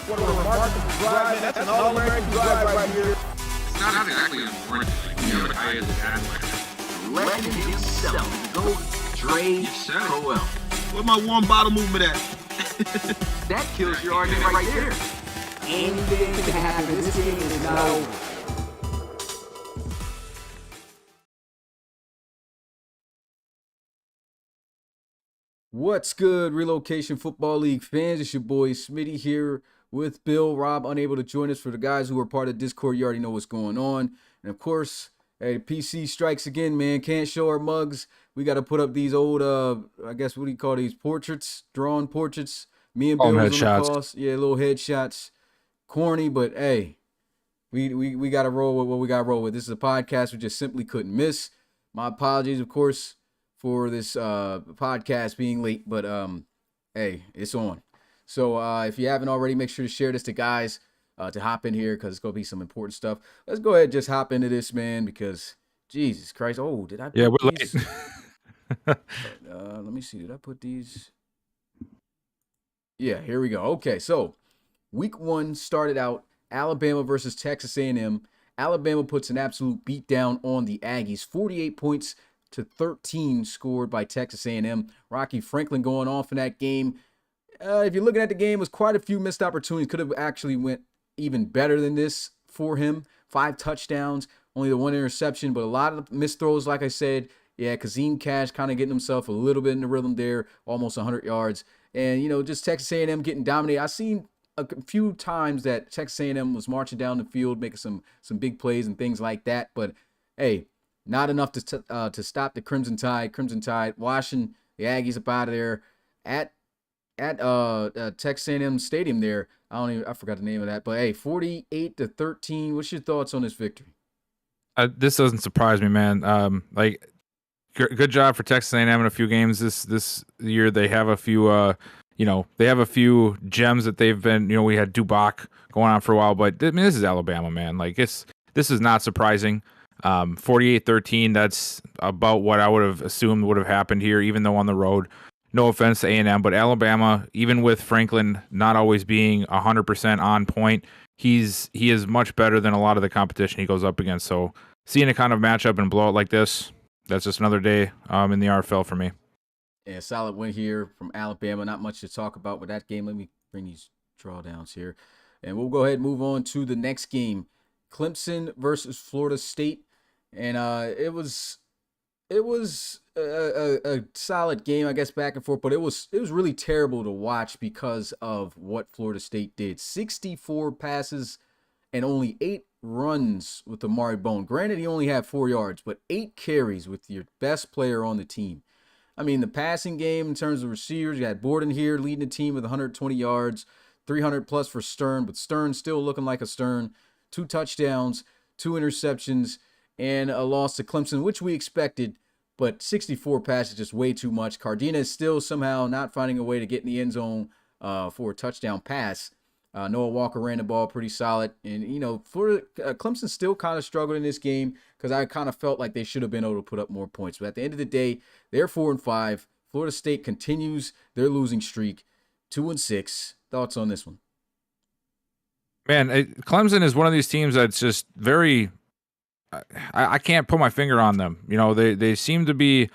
What a remarkable drive, man. That's an all-American drive right here. It's not exactly important. You know, high as athlete. Legend himself, go Dre Coel. Where my warm bottle movement at? That kills your argument right there. Anything can happen. This game is not over. What's good, Relocation Football League fans? It's your boy Smitty here with Bill. Rob unable to join us. For the guys who are part of Discord, you already know what's going on. And of course, hey, PC strikes again, man. Can't show our mugs. We got to put up these old, I guess, what do you call these? Portraits, drawn portraits. Me and Bill was on the course. Yeah, little headshots. Corny, but hey, we got to roll with what we got to roll with. This is a podcast we just simply couldn't miss. My apologies, of course, for this podcast being late, but hey, it's on. So if you haven't already, make sure to share this to guys to hop in here, because it's going to be some important stuff. Let's go ahead and just hop into this, man, because Jesus Christ. Oh, did I put we're these? late. Let me see. Did I put these? Yeah, here we go. Okay, so week 1 started out Alabama versus Texas A&M. Alabama puts an absolute beatdown on the Aggies. 48 points to 13 scored by Texas A&M. Rocky Franklin going off in that game. If you're looking at the game, it was quite a few missed opportunities. Could have actually went even better than this for him. 5 touchdowns, only the 1 interception, but a lot of missed throws, like I said. Yeah, Kazim Cash kind of getting himself a little bit in the rhythm there, almost 100 yards. And, you know, just Texas A&M getting dominated. I've seen a few times that Texas A&M was marching down the field, making some big plays and things like that. But, hey, not enough to stop the Crimson Tide. Crimson Tide washing the Aggies up out of there at Texas A&M Stadium there. I forgot the name of that. But, hey, 48-13. What's your thoughts on this victory? This doesn't surprise me, man. Good job for Texas A&M in a few games this year. They have a few, they have a few gems that they've been. We had Dubak going on for a while, but I mean, this is Alabama, man. Like this is not surprising. 48-13. That's about what I would have assumed would have happened here, even though on the road. No offense to A&M, but Alabama, even with Franklin not always being 100% on point, he is much better than a lot of the competition he goes up against. So seeing a kind of matchup and blowout like this, that's just another day in the RFL for me. Yeah, solid win here from Alabama. Not much to talk about with that game. Let me bring these drawdowns here. And we'll go ahead and move on to the next game. Clemson versus Florida State. And it was a solid game, I guess, back and forth. But it was really terrible to watch because of what Florida State did. 64 passes and only 8 runs with Amari Bone. Granted, he only had 4 yards, but 8 carries with your best player on the team. I mean, the passing game in terms of receivers, you had Borden here leading the team with 120 yards, 300 plus for Stern, but Stern still looking like a Stern. 2 touchdowns, 2 interceptions, and a loss to Clemson, which we expected, but 64 passes just way too much. Cardina is still somehow not finding a way to get in the end zone for a touchdown pass. Noah Walker ran the ball pretty solid. And, Clemson still kind of struggled in this game because I kind of felt like they should have been able to put up more points. But at the end of the day, they're 4-5. Florida State continues their losing streak, 2-6. Thoughts on this one? Man, Clemson is one of these teams that's just very I can't put my finger on them. They seem to be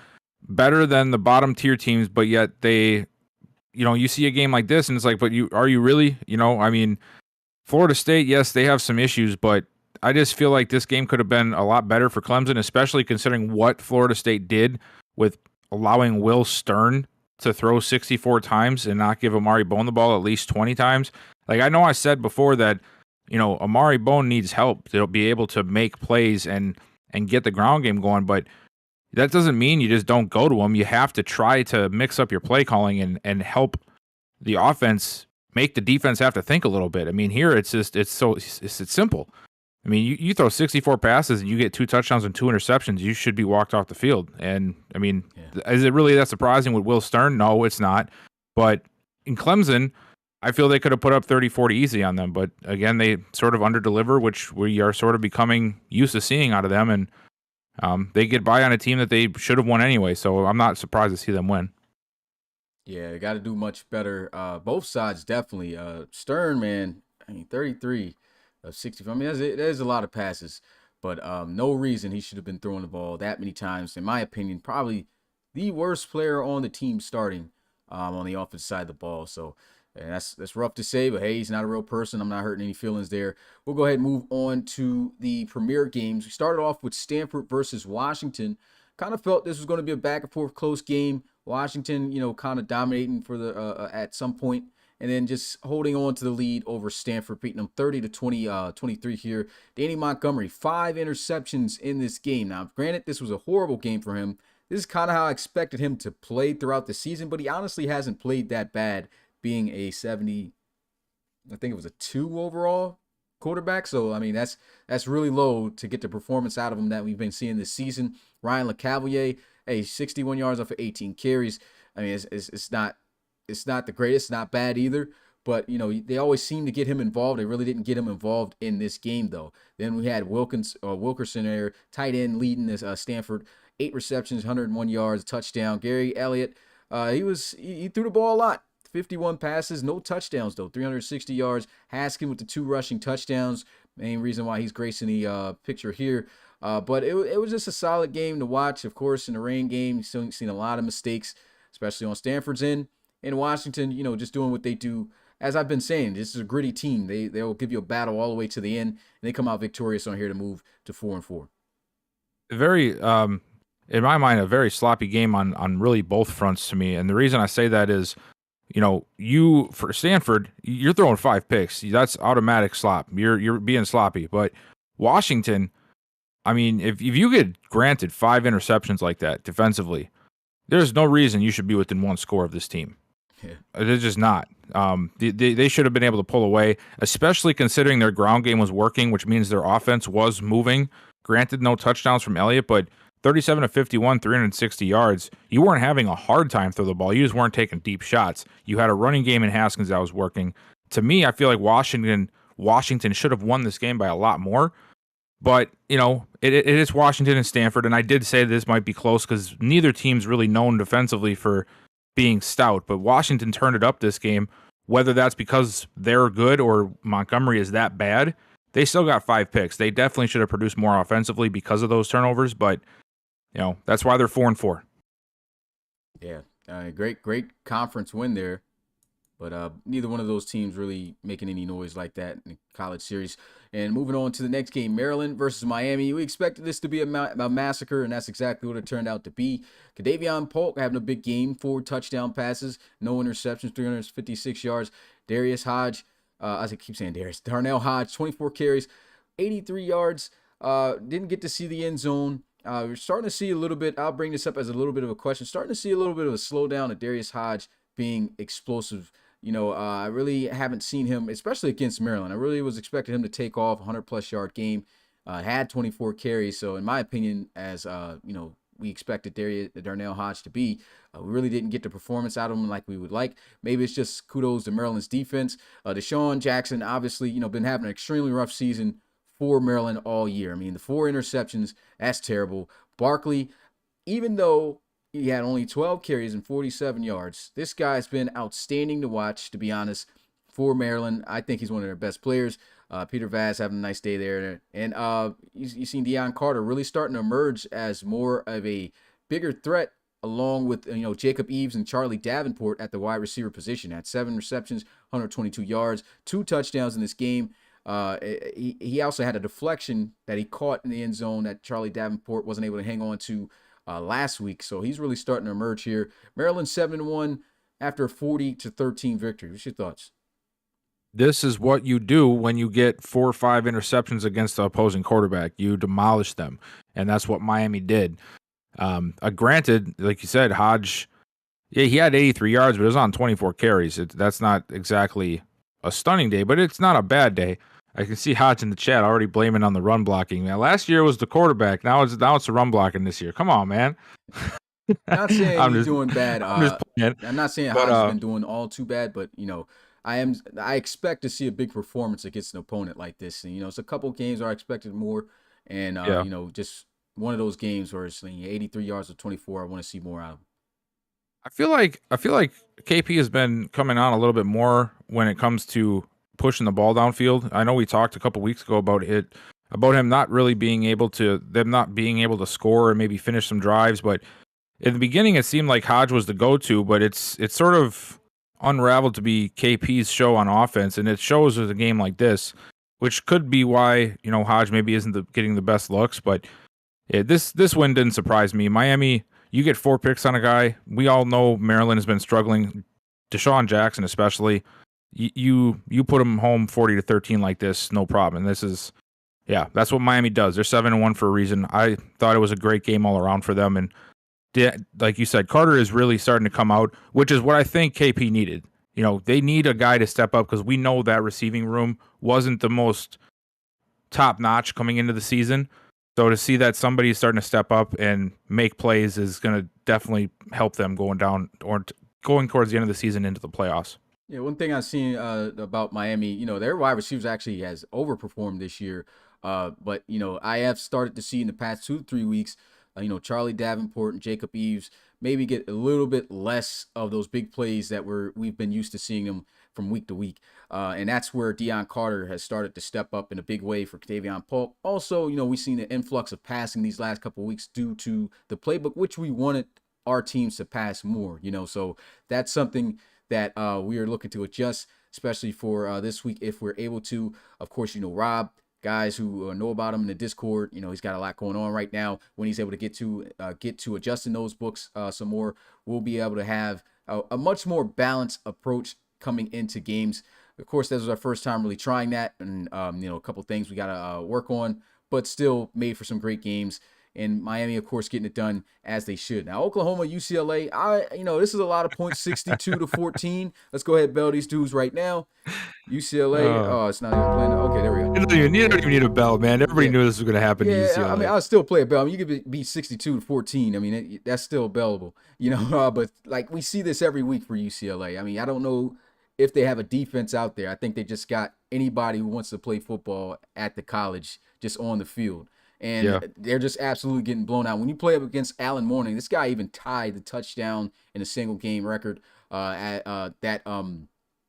better than the bottom tier teams, but yet they you see a game like this and it's like, but are you really? I mean, Florida State, yes, they have some issues, but I just feel like this game could have been a lot better for Clemson, especially considering what Florida State did with allowing Will Stern to throw 64 times and not give Amari Bone the ball at least 20 times. Like, I know I said before that, Amari Bone needs help to be able to make plays and get the ground game going, but that doesn't mean you just don't go to him. You have to try to mix up your play calling and help the offense make the defense have to think a little bit. I mean, here it's simple. I mean, you throw 64 passes and you get 2 touchdowns and 2 interceptions, you should be walked off the field. And I mean, Is it really that surprising with Will Stern? No, it's not. But in Clemson, I feel they could have put up 30-40 easy on them. But again, they sort of underdeliver, which we are sort of becoming used to seeing out of them. And they get by on a team that they should have won anyway. So I'm not surprised to see them win. Yeah, they got to do much better. Both sides, definitely. Stern, man, I mean, 33 of 65. I mean, there's a lot of passes, but no reason he should have been throwing the ball that many times. In my opinion, probably the worst player on the team starting on the offensive side of the ball. So and that's rough to say, but hey, he's not a real person. I'm not hurting any feelings there. We'll go ahead and move on to the premier games. We started off with Stanford versus Washington. Kind of felt this was going to be a back and forth close game. Washington, kind of dominating for the at some point, and then just holding on to the lead over Stanford, beating them 30-23 here. Danny Montgomery, 5 interceptions in this game. Now, granted, this was a horrible game for him. This is kind of how I expected him to play throughout the season, but he honestly hasn't played that bad, being a 70, I think it was a 2 overall quarterback. So, I mean, that's really low to get the performance out of him that we've been seeing this season. Ryan LeCavalier, 61 yards off of 18 carries. I mean, it's not the greatest, not bad either. But, they always seem to get him involved. They really didn't get him involved in this game, though. Then we had Wilkerson there, tight end leading this Stanford, 8 receptions, 101 yards, touchdown. Gary Elliott, he threw the ball a lot. 51 passes, no touchdowns, though. 360 yards. Haskin with the 2 rushing touchdowns. Main reason why he's gracing the picture here. But it was just a solid game to watch. Of course, in the rain game, you've seen a lot of mistakes, especially on Stanford's end. In Washington, just doing what they do. As I've been saying, this is a gritty team. They'll give you a battle all the way to the end, and they come out victorious on here to move to 4-4. Very, in my mind, a very sloppy game on really both fronts to me. And the reason I say that is, for Stanford, you're throwing 5 picks. That's automatic slop. You're being sloppy. But Washington, I mean, if you get granted 5 interceptions like that defensively, there's no reason you should be within 1 score of this team. Yeah. They're just not. They should have been able to pull away, especially considering their ground game was working, which means their offense was moving. Granted, no touchdowns from Elliott, but 37 of 51, 360 yards. You weren't having a hard time through the ball. You just weren't taking deep shots. You had a running game in Haskins that was working. To me, I feel like Washington should have won this game by a lot more. But, it is Washington and Stanford, and I did say this might be close because neither team's really known defensively for being stout. But Washington turned it up this game, whether that's because they're good or Montgomery is that bad. They still got 5 picks. They definitely should have produced more offensively because of those turnovers, but that's why they're 4-4. Yeah, great conference win there, but neither one of those teams really making any noise like that in the college series. And moving on to the next game, Maryland versus Miami. We expected this to be a massacre, and that's exactly what it turned out to be. Kadavion Polk having a big game, 4 touchdown passes, no interceptions, 356 yards. Darius Hodge, Darnell Hodge, 24 carries, 83 yards. Didn't get to see the end zone. We're starting to see a little bit, I'll bring this up as a little bit of a question, starting to see a little bit of a slowdown of Darius Hodge being explosive. I really haven't seen him, especially against Maryland. I really was expecting him to take off a 100-plus yard game, had 24 carries. So in my opinion, as we expected Darnell Hodge to be, we really didn't get the performance out of him like we would like. Maybe it's just kudos to Maryland's defense. Deshaun Jackson, obviously, been having an extremely rough season for Maryland all year. I mean, the 4 interceptions, that's terrible. Barkley, even though he had only 12 carries and 47 yards, this guy's been outstanding to watch, to be honest, for Maryland. I think he's one of their best players. Peter Vaz having a nice day there. And you've seen Deion Carter really starting to emerge as more of a bigger threat, along with Jacob Eves and Charlie Davenport at the wide receiver position. At 7 receptions, 122 yards, 2 touchdowns in this game. He also had a deflection that he caught in the end zone that Charlie Davenport wasn't able to hang on to last week. So he's really starting to emerge here. Maryland 7-1 after a 40-13 victory. What's your thoughts? This is what you do when you get 4 or 5 interceptions against the opposing quarterback. You demolish them, and that's what Miami did. Granted, like you said, Hodge, he had 83 yards, but it was on 24 carries. That's not exactly a stunning day, but it's not a bad day. I can see Hodge in the chat already blaming on the run blocking. Now, last year was the quarterback. Now it's the run blocking this year. Come on, man. Not saying he's doing bad. I'm not saying Hodge has been doing all too bad, but I expect to see a big performance against an opponent like this. And it's a couple games where I expected more, and just one of those games where it's 83 yards of 24. I want to see more out of him. I feel like KP has been coming on a little bit more when it comes to pushing the ball downfield. I know we talked a couple weeks ago about him not really being able to score and maybe finish some drives, but in the beginning it seemed like Hodge was the go-to, but it's sort of unraveled to be KP's show on offense, and it shows with a game like this, which could be why, Hodge maybe isn't getting the best looks, but this win didn't surprise me. Miami, you get 4 picks on a guy. We all know Maryland has been struggling. Deshaun Jackson especially. You put him home 40-13 like this, no problem. And this is, that's what Miami does. They're 7-1 for a reason. I thought it was a great game all around for them. And like you said, Carter is really starting to come out, which is what I think KP needed. They need a guy to step up because we know that receiving room wasn't the most top notch coming into the season. So to see that somebody is starting to step up and make plays is going to definitely help them going towards the end of the season into the playoffs. Yeah, one thing I've seen about Miami, their wide receivers actually has overperformed this year. But I have started to see in the past 2 to 3 weeks, Charlie Davenport and Jacob Eves maybe get a little bit less of those big plays that we've been used to seeing them from week to week. And that's where Deion Carter has started to step up in a big way for Kadavion Polk. Also, we've seen an influx of passing these last couple of weeks due to the playbook, which we wanted our teams to pass more, so that's something that we are looking to adjust, especially for this week if we're able to. Of course, Rob, guys who know about him in the Discord, he's got a lot going on right now. When he's able to get to adjusting those books some more, we'll be able to have a much more balanced approach coming into games. Of course, this was our first time really trying that, and a couple things we got to work on, but still made for some great games. And Miami, of course, getting it done as they should. Now, Oklahoma, UCLA, this is a lot of points, 62-14. Let's go ahead and bell these dudes right now. UCLA, it's not even playing. Okay, there we go. You don't even need a bell, man. Everybody knew this was going to happen to UCLA. I'll still play a bell. You could be 62-14. That's still bellable, but like we see this every week for UCLA. I don't know if they have a defense out there. I think they just got anybody who wants to play football at the college just on the field. And they're just absolutely getting blown out. When you play up against Allen Mourning, this guy even tied the touchdown in a single game record that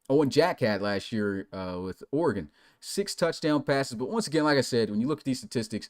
Owen Jack had last year with Oregon. 6 touchdown passes. But once again, like I said, when you look at these statistics,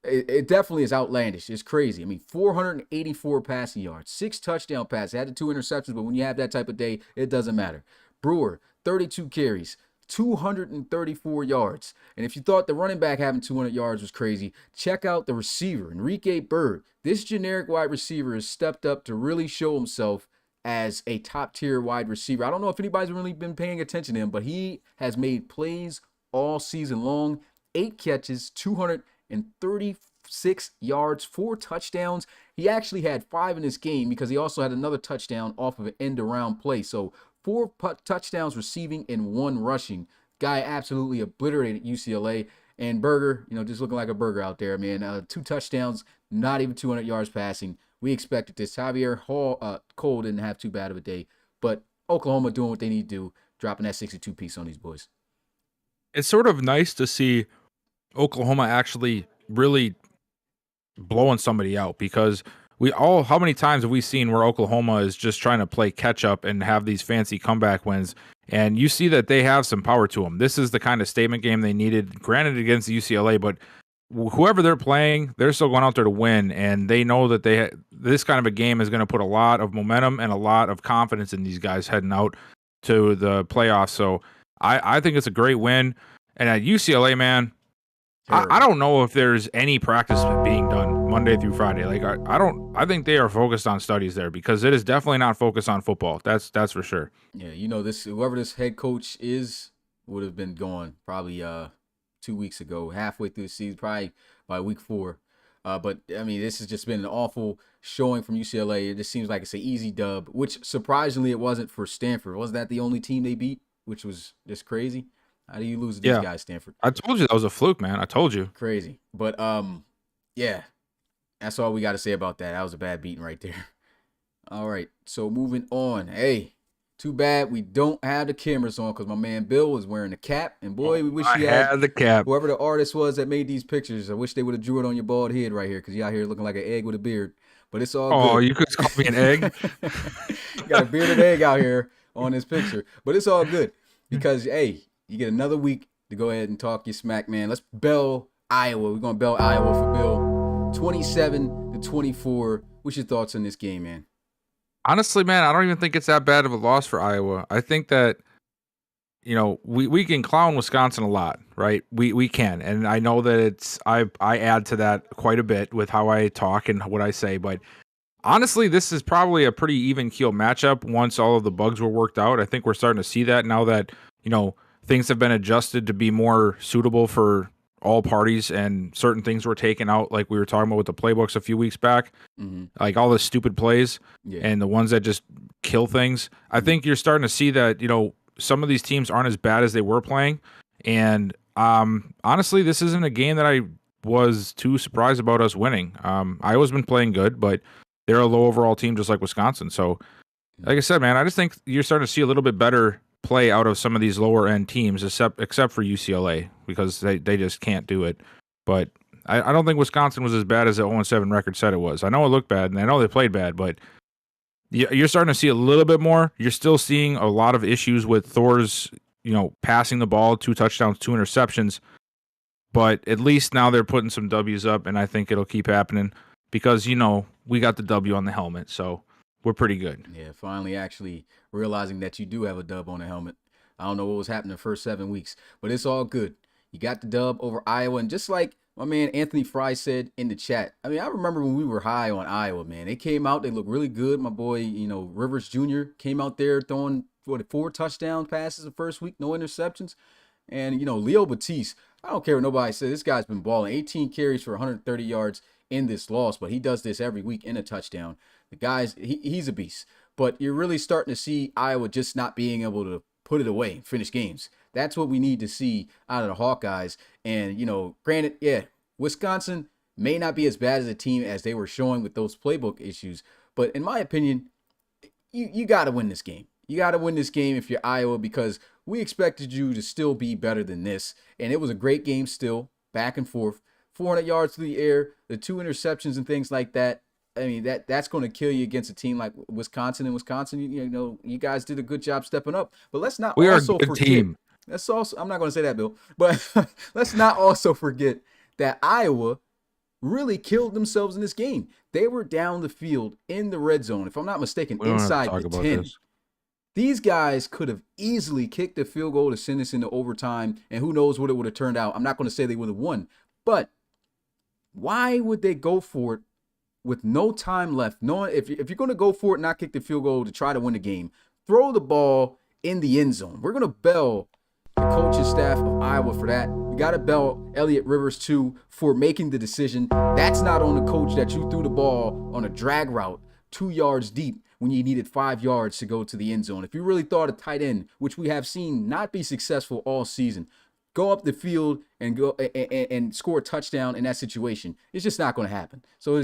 it definitely is outlandish. It's crazy. 484 passing yards, 6 touchdown passes. Had the 2 interceptions, but when you have that type of day, it doesn't matter. Brewer, 32 carries. 234 yards. And if you thought the running back having 200 yards was crazy, check out the receiver, Enrique Byrd. This generic wide receiver has stepped up to really show himself as a top-tier wide receiver. I don't know if anybody's really been paying attention to him, but he has made plays all season long. 8 catches, 236 yards, 4 touchdowns. He actually had 5 in this game because he also had another touchdown off of an end-around play. So 4 touchdowns receiving and 1 rushing. Guy absolutely obliterated UCLA. And Burger, just looking like a burger out there, man. 2 touchdowns, not even 200 yards passing. We expected this. Javier Cole didn't have too bad of a day. But Oklahoma doing what they need to do, dropping that 62 piece on these boys. It's sort of nice to see Oklahoma actually really blowing somebody out, because how many times have we seen where Oklahoma is just trying to play catch up and have these fancy comeback wins? And you see that they have some power to them. This is the kind of statement game they needed, granted against UCLA, but whoever they're playing, they're still going out there to win. And they know that this kind of a game is going to put a lot of momentum and a lot of confidence in these guys heading out to the playoffs. So I think it's a great win. And at UCLA, man, I don't know if there's any practice being done Monday through Friday. Like I think they are focused on studies there, because it is definitely not focused on football. That's for sure. Yeah, whoever this head coach is would have been gone probably 2 weeks ago, halfway through the season, probably by week 4. But this has just been an awful showing from UCLA. It just seems like it's an easy dub, which surprisingly it wasn't for Stanford. Wasn't that the only team they beat, which was just crazy? How do you lose to these guys, Stanford? I told you that was a fluke, man. I told you. Crazy. But, yeah, that's all we got to say about that. That was a bad beating right there. All right, so moving on. Hey, too bad we don't have the cameras on, because my man Bill was wearing the cap. And, boy, we wish he had the cap. Whoever the artist was that made these pictures, I wish they would have drew it on your bald head right here, because you out here looking like an egg with a beard. But it's all good. Oh, you could call me an egg? You got a bearded egg out here on this picture. But it's all good because, hey, You get another week to go ahead and talk your smack, man. Let's bell Iowa. We're going to bell Iowa for Bill. 27-24. What's your thoughts on this game, man? Honestly, man, I don't even think it's that bad of a loss for Iowa. I think that, we can clown Wisconsin a lot, right? We can. And I know that I add to that quite a bit with how I talk and what I say, but honestly, this is probably a pretty even keel matchup once all of the bugs were worked out. I think we're starting to see that now that, things have been adjusted to be more suitable for all parties and certain things were taken out, like we were talking about with the playbooks a few weeks back, like all the stupid plays and the ones that just kill things. I think you're starting to see that, some of these teams aren't as bad as they were playing. And honestly, this isn't a game that I was too surprised about us winning. Iowa's been playing good, but they're a low overall team just like Wisconsin. So, like I said, man, I just think you're starting to see a little bit better play out of some of these lower end teams, except for UCLA, because they just can't do it. But I don't think Wisconsin was as bad as the 0-7 record said it was. I know it looked bad, and I know they played bad, but you're starting to see a little bit more. You're still seeing a lot of issues with Thor's, passing the ball, 2 touchdowns, 2 interceptions. But at least now they're putting some W's up, and I think it'll keep happening because, we got the W on the helmet, so we're pretty good. Yeah, finally actually realizing that you do have a dub on the helmet. I don't know what was happening the first 7 weeks, but it's all good. You got the dub over Iowa, and just like my man Anthony Fry said in the chat, I mean, I remember when we were high on Iowa, man. They came out, they looked really good. My boy, Rivers Jr. came out there throwing 4 touchdown passes the first week, no interceptions. And, Leo Batiste, I don't care what nobody says, this guy's been balling. 18 carries for 130 yards in this loss, but he does this every week in a touchdown. The guy's, he's a beast. But you're really starting to see Iowa just not being able to put it away, finish games. That's what we need to see out of the Hawkeyes. And, granted, Wisconsin may not be as bad as a team as they were showing with those playbook issues. But in my opinion, you got to win this game. You got to win this game if you're Iowa, because we expected you to still be better than this. And it was a great game still, back and forth. 400 yards through the air, the 2 interceptions and things like that. I mean, that's going to kill you against a team like Wisconsin. And Wisconsin, you guys did a good job stepping up. But let's not also forget. Team. That's also, I'm not going to say that, Bill. But let's not also forget that Iowa really killed themselves in this game. They were down the field in the red zone, if I'm not mistaken, inside the 10. These guys could have easily kicked a field goal to send us into overtime, and who knows what it would have turned out. I'm not going to say they would have won, but why would they go for it with no time left? Knowing if you're going to go for it and not kick the field goal to try to win the game, throw the ball in the end zone. We're going to bell the coaching staff of Iowa for that. We got to bell Elliott Rivers, too, for making the decision. That's not on the coach that you threw the ball on a drag route 2 yards deep when you needed 5 yards to go to the end zone. If you really thought a tight end, which we have seen not be successful all season, go up the field and go and score a touchdown in that situation, it's just not going to happen. So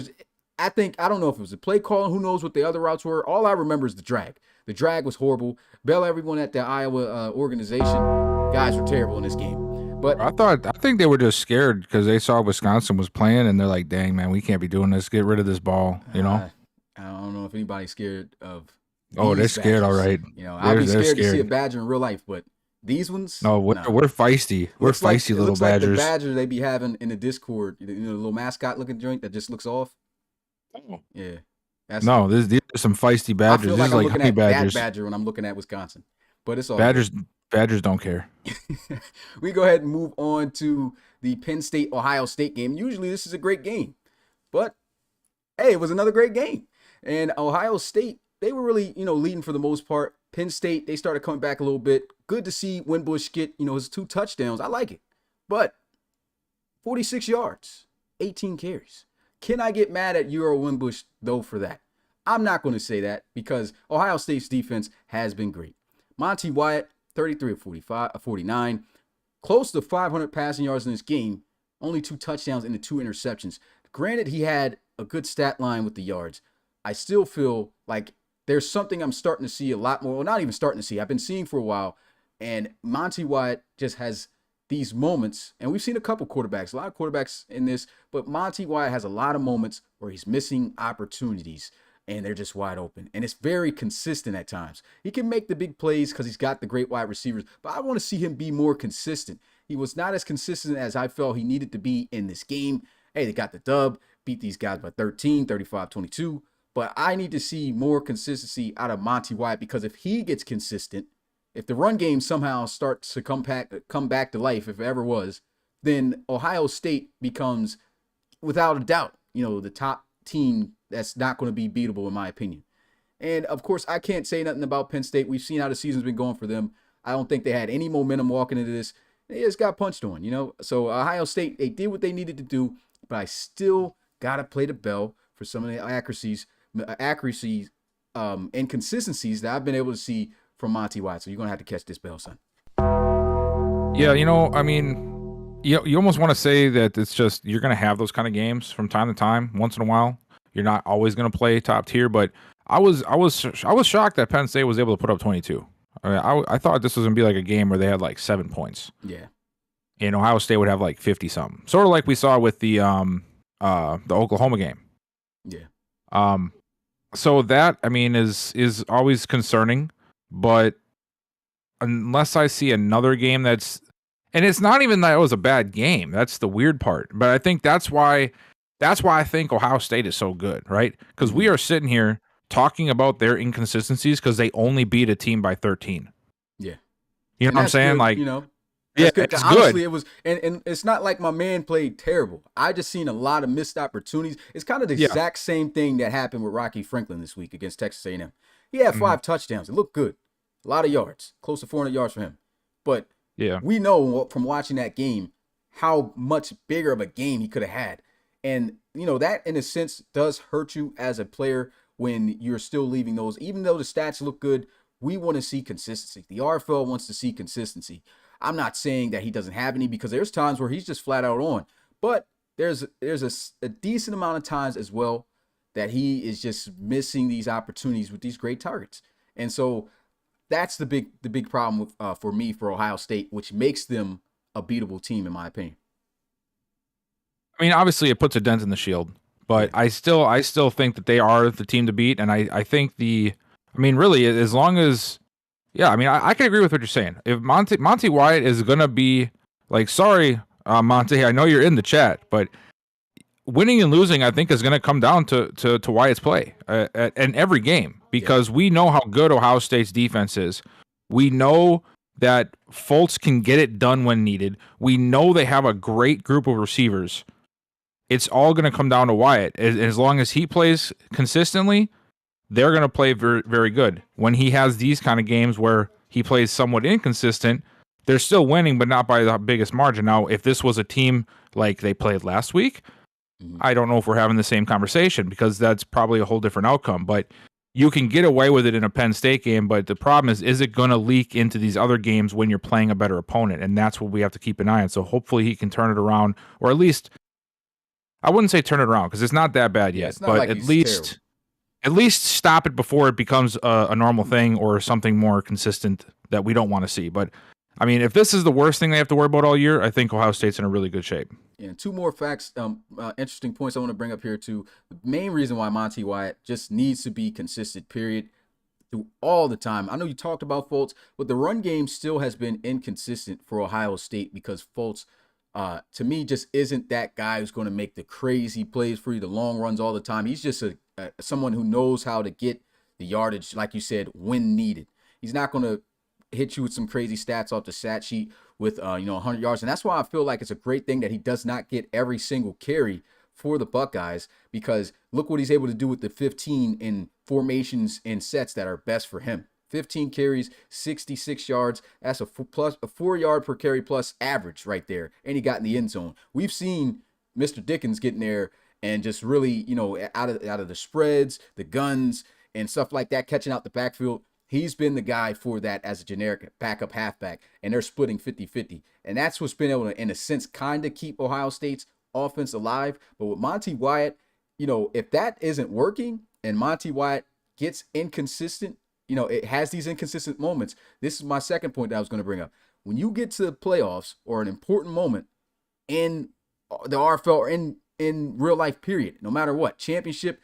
I don't know if it was a play calling. Who knows what the other routes were? All I remember is the drag. The drag was horrible. Bell everyone at the Iowa organization. Guys were terrible in this game. But I think they were just scared because they saw Wisconsin was playing and they're like, dang, man, we can't be doing this. Get rid of this ball, I don't know if anybody's scared of. Oh, they're scared, all right. I'll be scared to see a Badger in real life, but these ones. No, we're feisty. We're feisty little Badgers. Like the Badger they be having in the Discord, the little mascot looking joint that just looks off. Oh. Yeah. These are some feisty Badgers. I feel like I'm looking at Badgers. That Badger when I'm looking at Wisconsin, but it's all Badgers. Good. Badgers don't care. We go ahead and move on to the Penn State-Ohio State game. Usually this is a great game, but hey, it was another great game. And Ohio State, they were really, leading for the most part. Penn State, they started coming back a little bit. Good to see Winbush get, his 2 touchdowns. I like it. But 46 yards, 18 carries. Can I get mad at Euro Winbush, though, for that? I'm not going to say that because Ohio State's defense has been great. Monty Wyatt, 33 of 49, close to 500 passing yards in this game, only 2 touchdowns and the 2 interceptions. Granted, he had a good stat line with the yards. I still feel like there's something I'm starting to see a lot more. Well, not even starting to see. I've been seeing for a while. And Monty Wyatt just has these moments. And we've seen a couple quarterbacks, a lot of quarterbacks in this. But Monty Wyatt has a lot of moments where he's missing opportunities. and they're just wide open. And it's very consistent at times. He can make the big plays because he's got the great wide receivers, but I want to see him be more consistent. He was not as consistent as I felt he needed to be in this game. Hey, they got the dub, beat these guys by 13, 35-22. But I need to see more consistency out of Monty Wyatt, because if he gets consistent, if the run game somehow starts to come back to life, if it ever was, then Ohio State becomes, without a doubt, the top team that's not going to be beatable, in my opinion. And, of course, I can't say nothing about Penn State. We've seen how the season's been going for them. I don't think they had any momentum walking into this. They just got punched on, So Ohio State, they did what they needed to do, but I still got to play the bell for some of the accuracies, inconsistencies that I've been able to see from Monty Wyatt. So you're going to have to catch this bell, son. Yeah, I mean, you almost want to say that it's just you're going to have those kind of games from time to time, once in a while. You're not always going to play top tier, but I was shocked that Penn State was able to put up 22. I mean, I thought this was going to be like a game where they had like 7 points. Yeah. And Ohio State would have like 50 something. Sort of like we saw with the Oklahoma game. Yeah. So that, I mean, is always concerning, but unless I see another game and it's not even that it was a bad game. That's the weird part. But I think that's why I think Ohio State is so good, right? Because we are sitting here talking about their inconsistencies because they only beat a team by 13. Yeah. You know what I'm saying? Good, like, that's yeah, good. it's Honestly, good. it was, and it's not like my man played terrible. I just seen a lot of missed opportunities. It's kind of the exact same thing that happened with Rocky Franklin this week against Texas A&M. He had 5 touchdowns. It looked good. A lot of yards, close to 400 yards for him. But we know from watching that game how much bigger of a game he could have had. And, that in a sense does hurt you as a player when you're still leaving those. Even though the stats look good, we want to see consistency. The RFL wants to see consistency. I'm not saying that he doesn't have any, because there's times where he's just flat out on. But there's a decent amount of times as well that he is just missing these opportunities with these great targets. And so that's the big problem for me for Ohio State, which makes them a beatable team, in my opinion. I mean, obviously it puts a dent in the shield, but I still think that they are the team to beat. And I think really, as long as, I can agree with what you're saying. If Monty Wyatt is going to be like, sorry, Monty, I know you're in the chat, but winning and losing, I think, is going to come down to Wyatt's play in every game, because we know how good Ohio State's defense is. We know that Fultz can get it done when needed. We know they have a great group of receivers. It's all going to come down to Wyatt. As long as he plays consistently, they're going to play very, very good. When he has these kind of games where he plays somewhat inconsistent, they're still winning, but not by the biggest margin. Now, if this was a team like they played last week, I don't know if we're having the same conversation, because that's probably a whole different outcome. But you can get away with it in a Penn State game, but the problem is it going to leak into these other games when you're playing a better opponent? And that's what we have to keep an eye on. So hopefully he can turn it around, or at least, I wouldn't say turn it around, because it's not that bad yet, but like at least stop it before it becomes a normal thing or something more consistent that we don't want to see. But I mean, if this is the worst thing they have to worry about all year, I think Ohio State's in a really good shape. And 2 more facts, interesting points I want to bring up here too. The main reason why Monty Wyatt just needs to be consistent, period, through all the time. I know you talked about Fultz, but the run game still has been inconsistent for Ohio State, because Fultz, to me, just isn't that guy who's going to make the crazy plays for you, the long runs all the time. He's just someone who knows how to get the yardage, like you said, when needed. He's not going to hit you with some crazy stats off the stat sheet with 100 yards. And that's why I feel like it's a great thing that he does not get every single carry for the Buckeyes, because look what he's able to do with the 15 in formations and sets that are best for him. 15 carries, 66 yards. That's a 4 yard per carry plus average right there. And he got in the end zone. We've seen Mr. Dickens getting there and just really, out of the spreads, the guns and stuff like that, catching out the backfield. He's been the guy for that as a generic backup halfback, and they're splitting 50-50. And that's what's been able to, in a sense, kind of keep Ohio State's offense alive. But with Monty Wyatt, if that isn't working and Monty Wyatt gets inconsistent, it has these inconsistent moments. This is my second point that I was going to bring up. When you get to the playoffs or an important moment in the RFL or in real life period, no matter what, championship,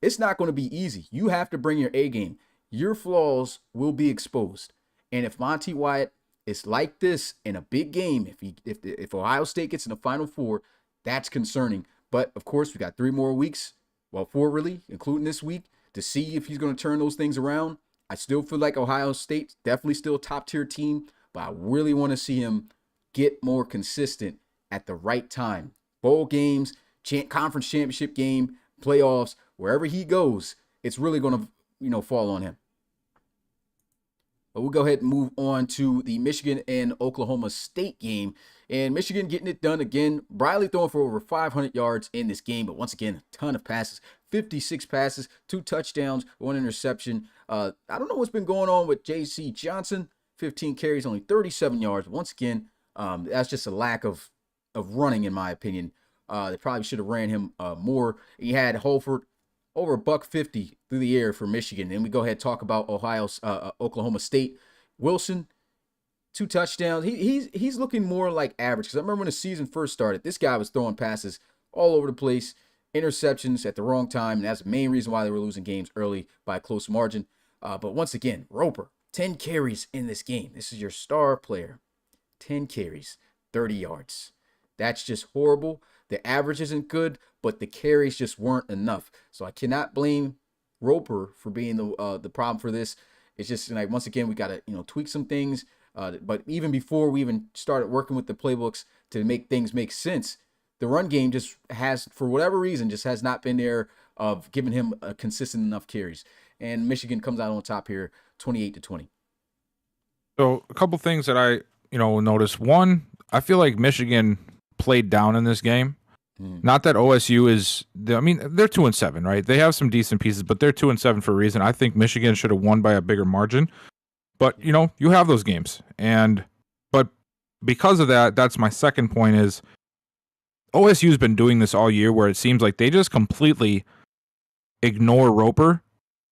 it's not going to be easy. You have to bring your A game. Your flaws will be exposed. And if Monty Wyatt is like this in a big game, if Ohio State gets in the Final Four, that's concerning. But of course, we got 3 more weeks, well, 4 really, including this week, to see if he's going to turn those things around. I still feel like Ohio State definitely still a top tier team, but I really want to see him get more consistent at the right time. Bowl games, conference championship game, playoffs, wherever he goes, it's really going to, fall on him. But we'll go ahead and move on to the Michigan and Oklahoma State game. And Michigan getting it done again. Briley throwing for over 500 yards in this game, but once again, a ton of passes. 56 passes, 2 touchdowns, 1 interception. I don't know what's been going on with J.C. Johnson. 15 carries, only 37 yards. Once again, that's just a lack of running, in my opinion. They probably should have ran him more. He had Holford over $150 through the air for Michigan. And we go ahead and talk about Oklahoma State. Wilson, 2 touchdowns. He's looking more like average, because I remember when the season first started, this guy was throwing passes all over the place, interceptions at the wrong time, and that's the main reason why they were losing games early by a close margin. But once again, Roper, 10 carries in this game. This is your star player. 10 carries, 30 yards. That's just horrible. The average isn't good, but the carries just weren't enough. So I cannot blame Roper for being the problem for this. It's just like, once again, we got to tweak some things. But even before we even started working with the playbooks to make things make sense, the run game just has, for whatever reason, just has not been there of giving him a consistent enough carries. And Michigan comes out on top here, 28-20. So a couple things that I noticed. One, I feel like Michigan played down in this game. Not that OSU is, they're 2-7, right? They have some decent pieces, but they're 2-7 for a reason. I think Michigan should have won by a bigger margin. But, you have those games. But because of that, that's my second point is OSU's been doing this all year where it seems like they just completely ignore Roper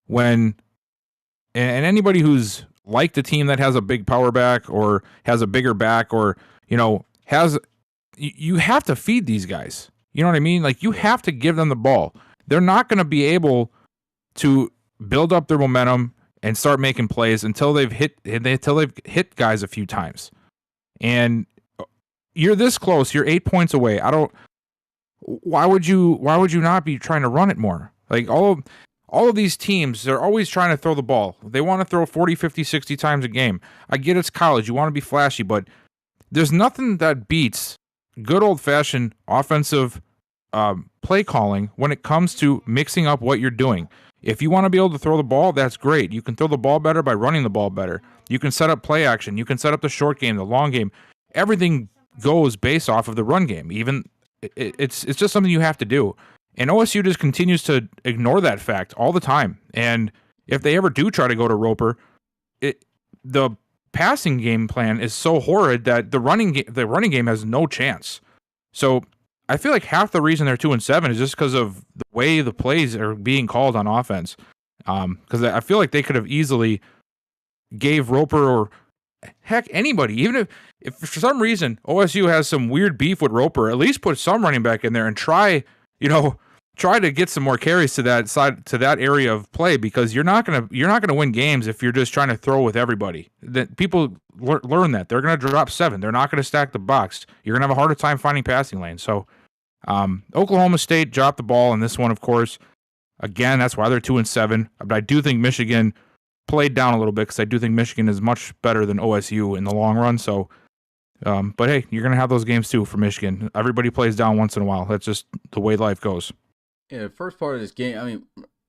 and anybody who's liked a team that has a big power back or has a bigger back or, you have to feed these guys. You know what I mean? Like, you have to give them the ball. They're not going to be able to build up their momentum and start making plays until they've hit guys a few times. And you're this close. You're 8 points away. Why would you not be trying to run it more? Like, all of these teams, they're always trying to throw the ball. They want to throw 40, 50, 60 times a game. I get it's college. You want to be flashy, but there's nothing that beats good old-fashioned offensive play calling when it comes to mixing up what you're doing. If you want to be able to throw the ball, that's great. You can throw the ball better by running the ball better. You can set up play action. You can set up the short game, the long game. Everything goes based off of the run game. It's just something you have to do. And OSU just continues to ignore that fact all the time. And if they ever do try to go to Roper, the passing game plan is so horrid that the running game has no chance. So I feel like half the reason they're 2-7 is just because of the way the plays are being called on offense. Because I feel like they could have easily gave Roper or heck anybody, even if for some reason OSU has some weird beef with Roper, at least put some running back in there and try to get some more carries to that side, to that area of play, because you're not gonna win games if you're just trying to throw with everybody. That people learn that they're gonna drop 7. They're not gonna stack the box. You're gonna have a harder time finding passing lanes. So Oklahoma State dropped the ball in this one, of course. Again, that's why they're 2-7. But I do think Michigan played down a little bit, because I do think Michigan is much better than OSU in the long run. So, but hey, you're gonna have those games too for Michigan. Everybody plays down once in a while. That's just the way life goes. Yeah, the first part of this game,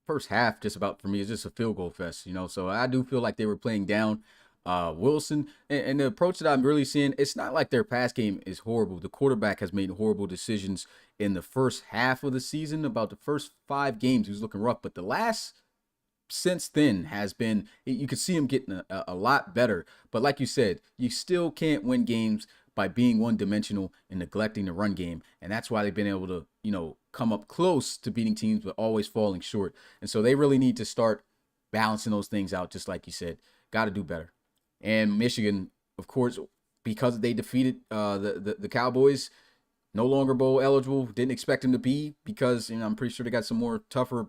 first half just about for me is just a field goal fest, So I do feel like they were playing down. Wilson and the approach that I'm really seeing, it's not like their pass game is horrible. The quarterback has made horrible decisions in the first half of the season. About the first 5 games, he was looking rough, but the last since then has been, you could see him getting a lot better. But like you said, you still can't win games by being one-dimensional and neglecting the run game. And that's why they've been able to, come up close to beating teams, but always falling short. And so they really need to start balancing those things out, just like you said. Got to do better. And Michigan, of course, because they defeated the Cowboys, no longer bowl eligible. Didn't expect them to be, because I'm pretty sure they got some more tougher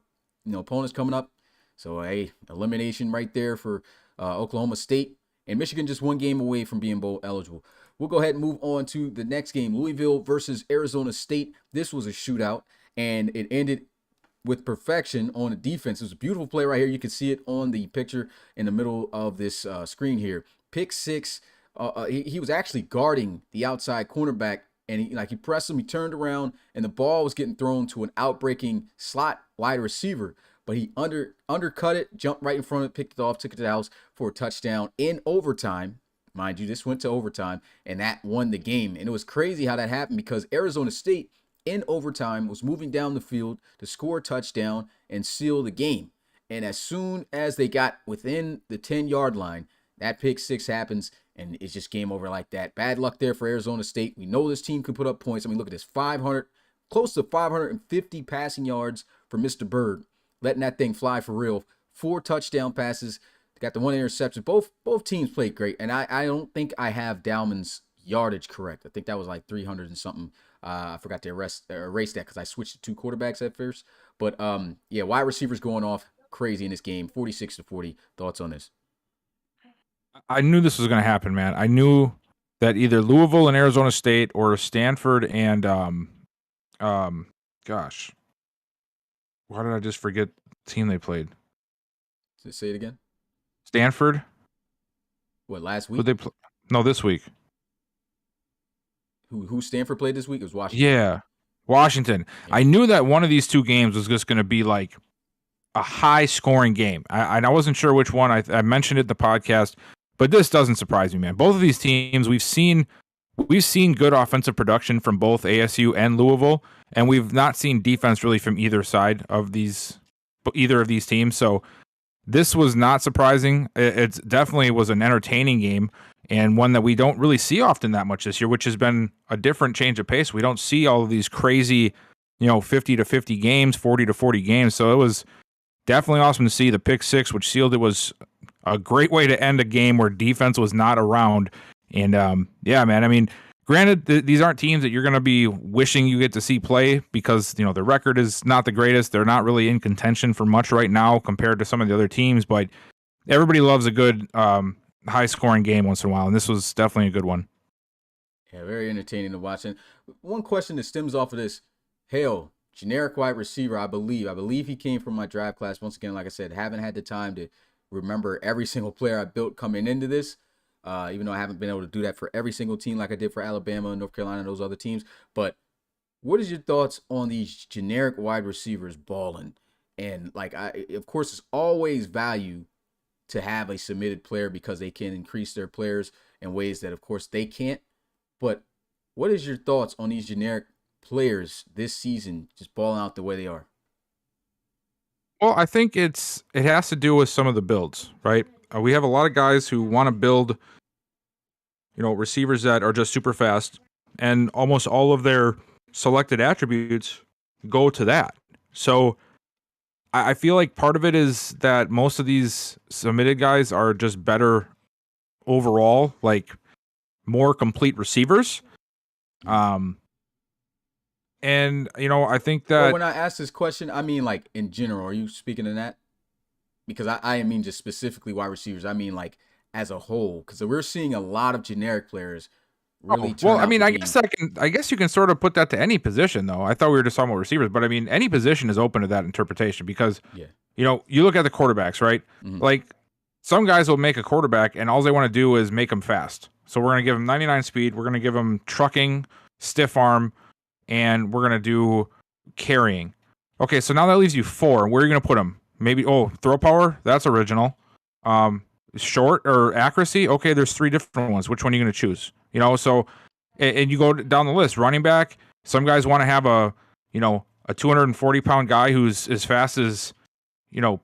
opponents coming up. So, hey, elimination right there for Oklahoma State. And Michigan just one game away from being bowl eligible. We'll go ahead and move on to the next game, Louisville versus Arizona State. This was a shootout, and it ended with perfection on the defense. It was a beautiful play right here. You can see it on the picture in the middle of this screen here. Pick six. He was actually guarding the outside cornerback, and he pressed him. He turned around, and the ball was getting thrown to an outbreaking slot wide receiver. But he undercut it, jumped right in front of it, picked it off, took it to the house for a touchdown in overtime. Mind you, this went to overtime, and that won the game. And it was crazy how that happened because Arizona State in overtime was moving down the field to score a touchdown and seal the game. And as soon as they got within the 10-yard line, that pick six happens, and it's just game over like that. Bad luck there for Arizona State. We know this team can put up points. I mean, look at this, close to 550 passing yards for Mr. Bird, letting that thing fly for real. 4 touchdown passes. They got the 1 interception. Both teams played great, and I don't think I have Dalman's yardage correct. I think that was like 300 and something. I forgot to erase that because I switched to 2 quarterbacks at first. But yeah, wide receivers going off crazy in this game, 46-40. Thoughts on this? I knew this was going to happen, man. I knew that either Louisville and Arizona State or Stanford and gosh, why did I just forget the team they played? Say it again. Stanford. What, last week? Who they No, this week. Who Stanford played this week? It was Washington. Yeah, Washington. Yeah. I knew that one of these 2 games was just going to be like a high-scoring game. I wasn't sure which one. I mentioned it in the podcast, but this doesn't surprise me, man. Both of these teams, we've seen good offensive production from both ASU and Louisville, and we've not seen defense really from either of these teams. So this was not surprising. It definitely was an entertaining game, and one that we don't really see often that much this year, which has been a different change of pace. We don't see all of these crazy, 50-50 games, 40-40 games. So it was definitely awesome to see the pick six, which sealed it. Was a great way to end a game where defense was not around. And yeah, man, I mean, granted, these aren't teams that you're going to be wishing you get to see play because, their record is not the greatest. They're not really in contention for much right now compared to some of the other teams, but everybody loves a good high-scoring game once in a while, and this was definitely a good one. Yeah, very entertaining to watch. And one question that stems off of this, Hale, generic wide receiver, I believe he came from my draft class. Once again, like I said, haven't had the time to remember every single player I built coming into this. Even though I haven't been able to do that for every single team like I did for Alabama, North Carolina, and those other teams. But what is your thoughts on these generic wide receivers balling? And of course, it's always value to have a submitted player because they can increase their players in ways that, of course, they can't. But what is your thoughts on these generic players this season just balling out the way they are? Well, I think it has to do with some of the builds, right? We have a lot of guys who want to build receivers that are just super fast, and almost all of their selected attributes go to that. So I feel like part of it is that most of these submitted guys are just better overall, like more complete receivers. And I think that well, when I ask this question, I mean like in general. Are you speaking to that? Because I mean just specifically wide receivers. I mean like as a whole, because we're seeing a lot of generic players really turn out I guess you can sort of put that to any position, though. I thought we were just talking about receivers, but I mean any position is open to that interpretation because you look at the quarterbacks, right? Mm-hmm. Like some guys will make a quarterback and all they want to do is make them fast. So we're going to give them 99 speed, we're going to give them trucking, stiff arm, and we're going to do carrying. Okay, so now that leaves you 4. Where are you going to put them? Maybe throw power, that's original. Short or accuracy, okay, there's 3 different ones. Which one are you going to choose? So and you go down the list. Running back, some guys want to have a 240-pound guy who's as fast as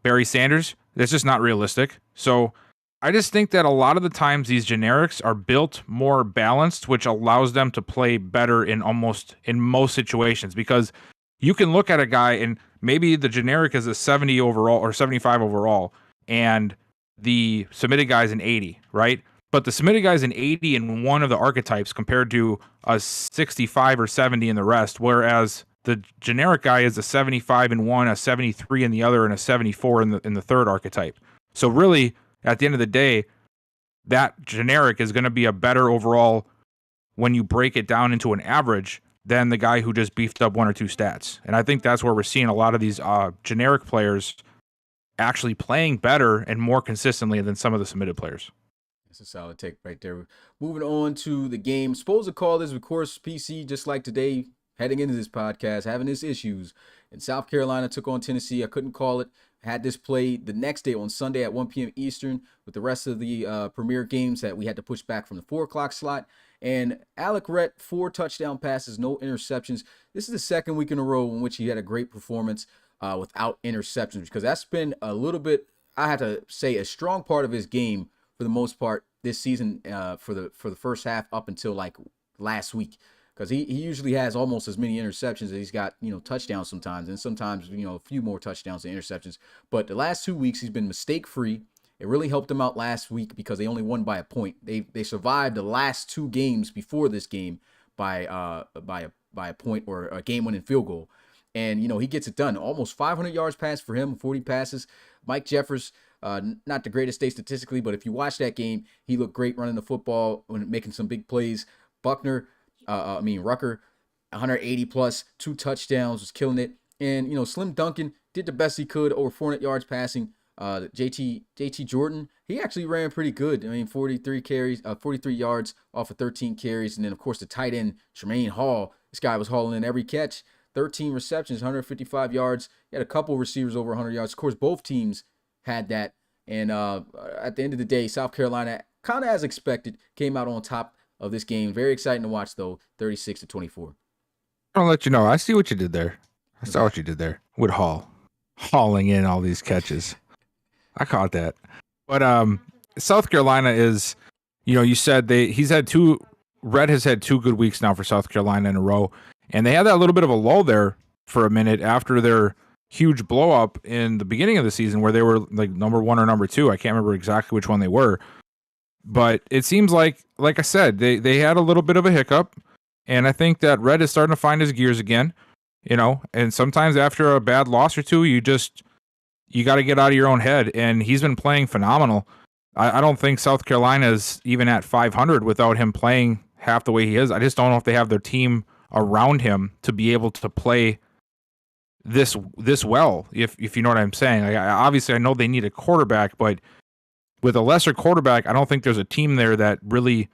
Barry Sanders. That's just not realistic. So I just think that a lot of the times these generics are built more balanced, which allows them to play better in most situations, because you can look at a guy and maybe the generic is a 70 overall or 75 overall and the submitted guy's an 80, right? But the submitted guy's an 80 in one of the archetypes compared to a 65 or 70 in the rest, whereas the generic guy is a 75 in one, a 73 in the other, and a 74 in the third archetype. So really, at the end of the day, that generic is going to be a better overall when you break it down into an average than the guy who just beefed up one or two stats. And I think that's where we're seeing a lot of these generic players actually playing better and more consistently than some of the submitted players. That's a solid take right there. Moving on to the game. Supposed to call this, of course, PC, just like today, heading into this podcast, having his issues. And South Carolina took on Tennessee. I couldn't call it. Had this played the next day on Sunday at 1 p.m. Eastern with the rest of the premier games that we had to push back from the 4 o'clock slot. And Alec Rhett, 4 touchdown passes, no interceptions. This is the second week in a row in which he had a great performance without interceptions, because that's been a little bit, I have to say, a strong part of his game for the most part this season for the first half up until like last week, because he usually has almost as many interceptions as he's got, touchdowns sometimes, and sometimes, a few more touchdowns than interceptions. But the last 2 weeks, he's been mistake-free. It really helped them out last week because they only won by a point. They survived the last 2 games before this game by a point or a game-winning field goal. And, he gets it done. Almost 500 yards passed for him, 40 passes. Mike Jeffers, not the greatest day statistically, but if you watch that game, he looked great running the football, when making some big plays. Rucker, 180 plus, 2 touchdowns, was killing it. And, Slim Duncan did the best he could, over 400 yards passing. JT Jordan, he actually ran pretty good. 43 yards off of 13 carries. And then, of course, the tight end, Tremaine Hall, this guy was hauling in every catch. 13 receptions, 155 yards. He had a couple receivers over 100 yards. Of course, both teams had that. And at the end of the day, South Carolina, kind of as expected, came out on top of this game. Very exciting to watch, though, 36-24. I'll let you know. I see what you did there. I saw what you did there with Hall. Hauling in all these catches. I caught that. But South Carolina is, you said Red has had 2 good weeks now for South Carolina in a row. And they had that little bit of a lull there for a minute after their huge blow up in the beginning of the season where they were like number 1 or number 2. I can't remember exactly which one they were. But it seems like I said, they had a little bit of a hiccup. And I think that Red is starting to find his gears again, and sometimes after a bad loss or 2, you got to get out of your own head. And he's been playing phenomenal. I don't think South Carolina is even at 500 without him playing half the way he is. I just don't know if they have their team around him to be able to play this well, if you know what I'm saying. Obviously, I know they need a quarterback, but with a lesser quarterback, I don't think there's a team there that really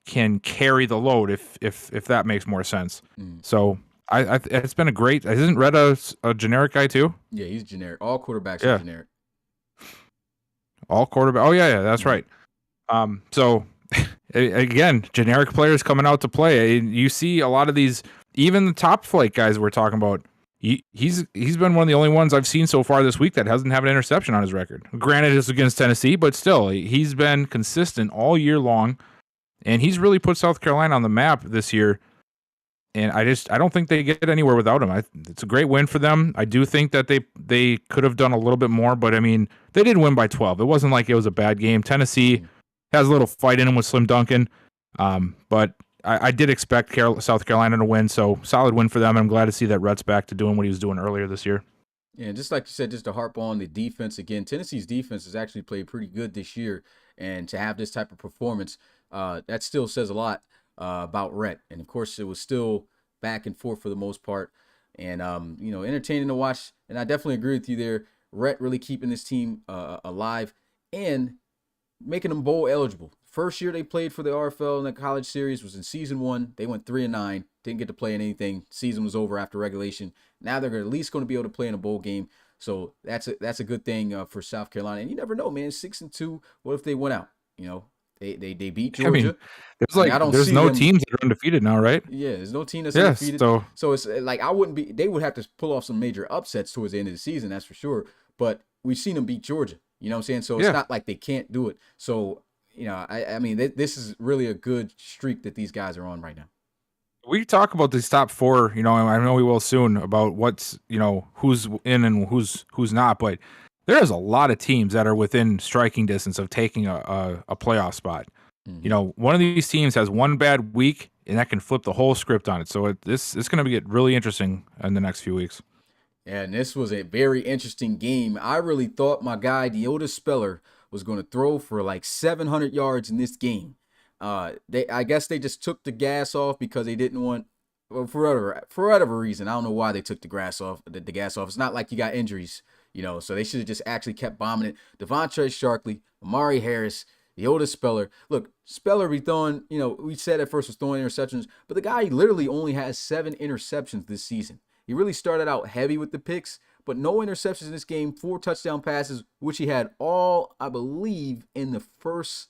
can carry the load, if that makes more sense. So it's been a great. Isn't Red a generic guy too? Yeah, he's generic. All quarterbacks are generic. All quarterback. Oh yeah, that's right. So again, generic players coming out to play. You see a lot of these, even the top flight guys we're talking about. He's been one of the only ones I've seen so far this week that hasn't had an interception on his record. Granted, it's against Tennessee, but still, he's been consistent all year long, and he's really put South Carolina on the map this year. And I don't think they get anywhere without him. It's a great win for them. I do think that they could have done a little bit more, but they did win by 12. It wasn't like it was a bad game. Tennessee has a little fight in him with Slim Duncan, but I did expect South Carolina to win, so solid win for them. I'm glad to see that Rhett's back to doing what he was doing earlier this year. Yeah, just like you said, just to harp on the defense again, Tennessee's defense has actually played pretty good this year, and to have this type of performance, that still says a lot about Rhett. And of course, it was still back and forth for the most part, and entertaining to watch. And I definitely agree with you there. Rhett really keeping this team alive and making them bowl eligible. First year they played for the RFL in the college series was in season 1. They went 3-9, didn't get to play in anything. Season was over after regulation. Now they're at least going to be able to play in a bowl game. So that's a good thing for South Carolina. And you never know, man. 6-2. What if they went out? They beat Georgia. There's no teams that are undefeated now, right? Yeah, there's no team that's undefeated. So it's like they would have to pull off some major upsets towards the end of the season, that's for sure. But we've seen them beat Georgia. You know what I'm saying? So it's not like they can't do it. So this is really a good streak that these guys are on right now. We talk about these top 4, I know we will soon, about what's, who's in and who's not, but there's a lot of teams that are within striking distance of taking a playoff spot. You know, one of these teams has one bad week, and that can flip the whole script on it. So it's going to get really interesting in the next few weeks. And this was a very interesting game. I really thought my guy, Deotis Speller, was going to throw for like 700 yards in this game. I guess they just took the gas off because they didn't want, well, for whatever reason. I don't know why they took the gas off. It's not like you got injuries, you know. So they should have just actually kept bombing it. Devontae Sharkley, Amari Harris, Deotis Speller. Look, Speller be throwing, you know, we said at first was throwing interceptions, but the guy literally only has 7 interceptions this season. He really started out heavy with the picks, but no interceptions in this game, 4 touchdown passes, which he had all, I believe, in the first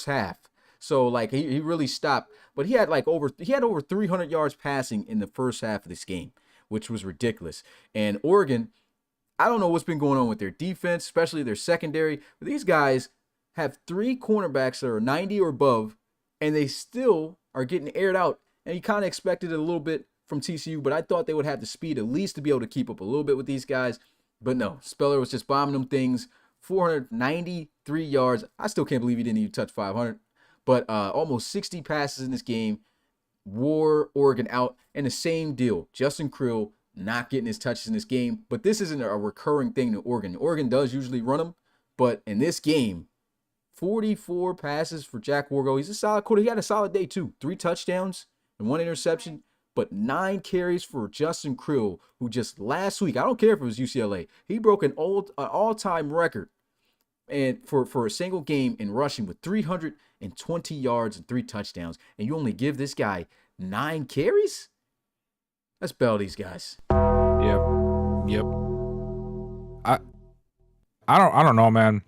half. So like he really stopped, but he had over 300 yards passing in the first half of this game, which was ridiculous. And Oregon, I don't know what's been going on with their defense, especially their secondary, but these guys have 3 cornerbacks that are 90 or above, and they still are getting aired out. And you kind of expected it a little bit from TCU, but I thought they would have the speed at least to be able to keep up a little bit with these guys. But no, Speller was just bombing them things. 493 yards. I still can't believe he didn't even touch 500. But almost 60 passes in this game. Wore Oregon out. And the same deal. Justin Krill not getting his touches in this game. But this isn't a recurring thing to Oregon. Oregon does usually run them. But in this game, 44 passes for Jack Wargo. He's a solid quarter. He had a solid day too. 3 touchdowns and 1 interception. But 9 carries for Justin Krill, who just last week, I don't care if it was UCLA, he broke an all-time record and for a single game in rushing with 320 yards and 3 touchdowns. And you only give this guy 9 carries? Let's bail these guys. Yep. I don't know, man.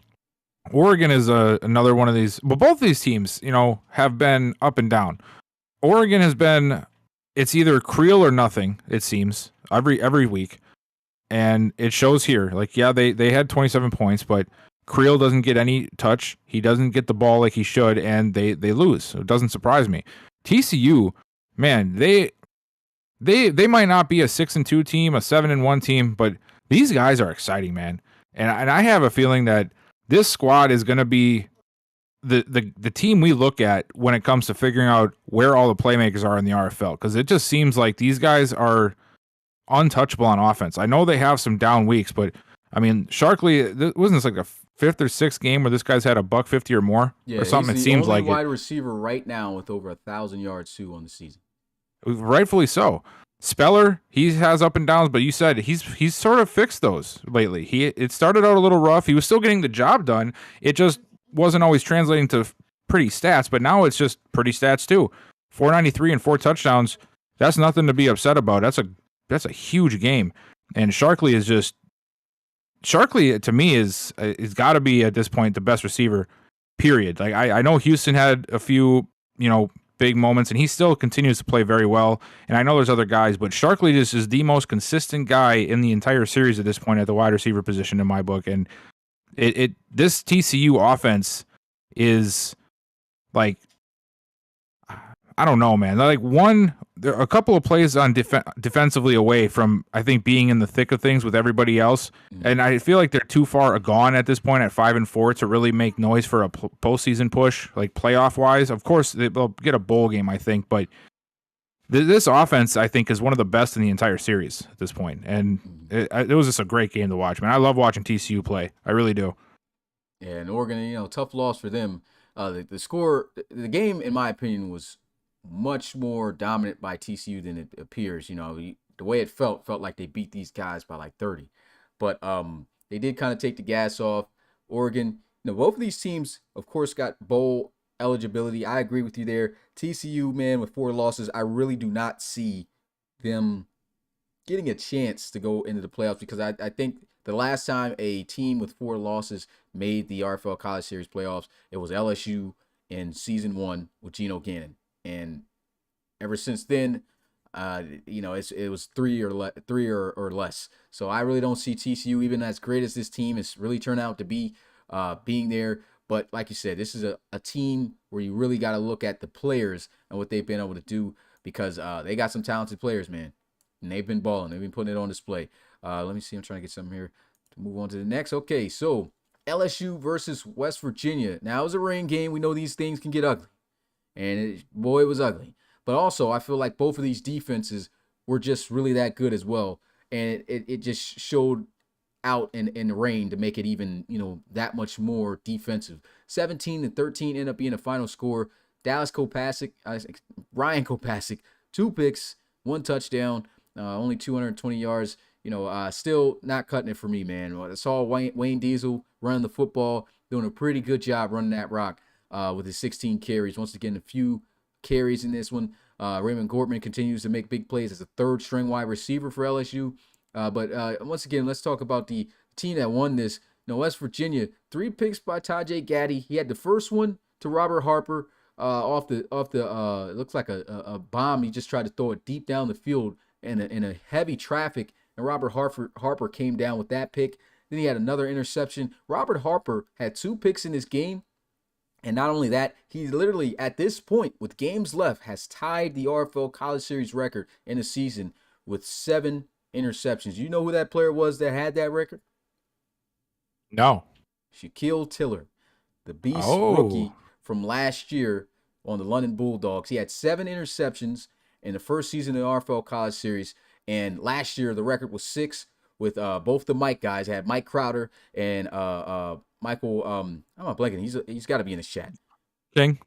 Oregon is another one of these. Well, both these teams, you know, have been up and down. Oregon has been. It's either Creel or nothing, it seems, every week. And it shows here. Like, yeah, they had 27 points, but Creel doesn't get any touch. He doesn't get the ball like he should, and they lose. So it doesn't surprise me. TCU, man, they might not be a 6-2 team, a 7-1 team, but these guys are exciting, man. And I have a feeling that this squad is going to be the team we look at when it comes to figuring out where all the playmakers are in the RFL, because it just seems like these guys are untouchable on offense. I know they have some down weeks, but I mean, Sharkley, wasn't this like a 5th or 6th game where this guy's had a $150 or more or something? It seems like he's the only wide receiver right now with over 1,000 yards too on the season. Rightfully so. Speller, he has up and downs, but you said he's sort of fixed those lately. It started out a little rough. He was still getting the job done. It just wasn't always translating to pretty stats, but now it's just pretty stats too. 493 and 4 touchdowns. That's nothing to be upset about. That's a huge game. And Sharkley to me is got to be at this point the best receiver. Period. Like I know Houston had a few, you know, big moments, and he still continues to play very well. And I know there's other guys, but Sharkley just is the most consistent guy in the entire series at this point at the wide receiver position in my book. And this TCU offense is like, I don't know, man. Like there are a couple of plays on defensively away from, I think, being in the thick of things with everybody else. And I feel like they're too far gone at this point at 5-4 to really make noise for a postseason push, like playoff wise. Of course, they'll get a bowl game, I think, but this offense, I think, is one of the best in the entire series at this point. And it was just a great game to watch, man. I love watching TCU play. I really do. Yeah, and Oregon, you know, tough loss for them. The game, in my opinion, was much more dominant by TCU than it appears. You know, the way it felt like they beat these guys by like 30. But they did kind of take the gas off. Oregon, you know, both of these teams, of course, got bowl eligibility. I agree with you there. TCU, man, with 4 losses, I really do not see them getting a chance to go into the playoffs, because I think the last time a team with 4 losses made the RFL College Series playoffs, it was LSU in season 1 with Geno Gannon. And ever since then, you know, it was 3 or less. So I really don't see TCU, even as great as this team has really turned out to be, being there. But like you said, this is a team where you really got to look at the players and what they've been able to do, because they got some talented players, man. And they've been balling. They've been putting it on display. Let me see. I'm trying to get something here to move on to the next. Okay, so LSU versus West Virginia. Now, it was a rain game. We know these things can get ugly. And boy, it was ugly. But also, I feel like both of these defenses were just really that good as well. And it just showed out in the rain to make it even, that much more defensive. 17-13 ended up being the final score. Ryan Kopasik, 2 picks, 1 touchdown, only 220 yards. Still not cutting it for me, man. I saw Wayne Diesel running the football, doing a pretty good job running that rock with his 16 carries. Once again, a few carries in this one. Raymond Gortman continues to make big plays as a third-string wide receiver for LSU. But once again, let's talk about the team that won this. West Virginia, 3 picks by Tajay Gaddy. He had the first one to Robert Harper off the it looks like a bomb. He just tried to throw it deep down the field in a heavy traffic, and Robert Harper came down with that pick. Then he had another interception. Robert Harper had 2 picks in this game. And not only that, he literally, at this point, with games left, has tied the RFL College Series record in a season with 7 interceptions. You know who that player was that had that record? No. Shaquille Tiller, the beast rookie from last year on the London Bulldogs. He had 7 interceptions in the first season of the RFL College Series. And last year, the record was 6 with both the Mike guys. I had Mike Crowder and Michael, I'm not blanking. He's got to be in the chat.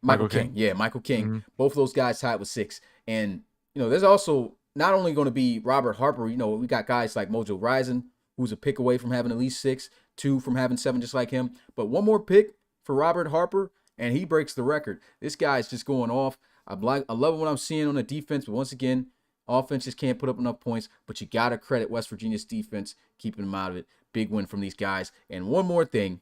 Michael King. Yeah, Michael King. Mm-hmm. Both of those guys tied with 6. And, there's also not only going to be Robert Harper. We got guys like Mojo Rison, who's a pick away from having at least 6, 2 from having 7 just like him. But one more pick for Robert Harper, and he breaks the record. This guy's just going off. I love what I'm seeing on the defense, but once again, offense just can't put up enough points. But you got to credit West Virginia's defense, keeping them out of it. Big win from these guys. And one more thing.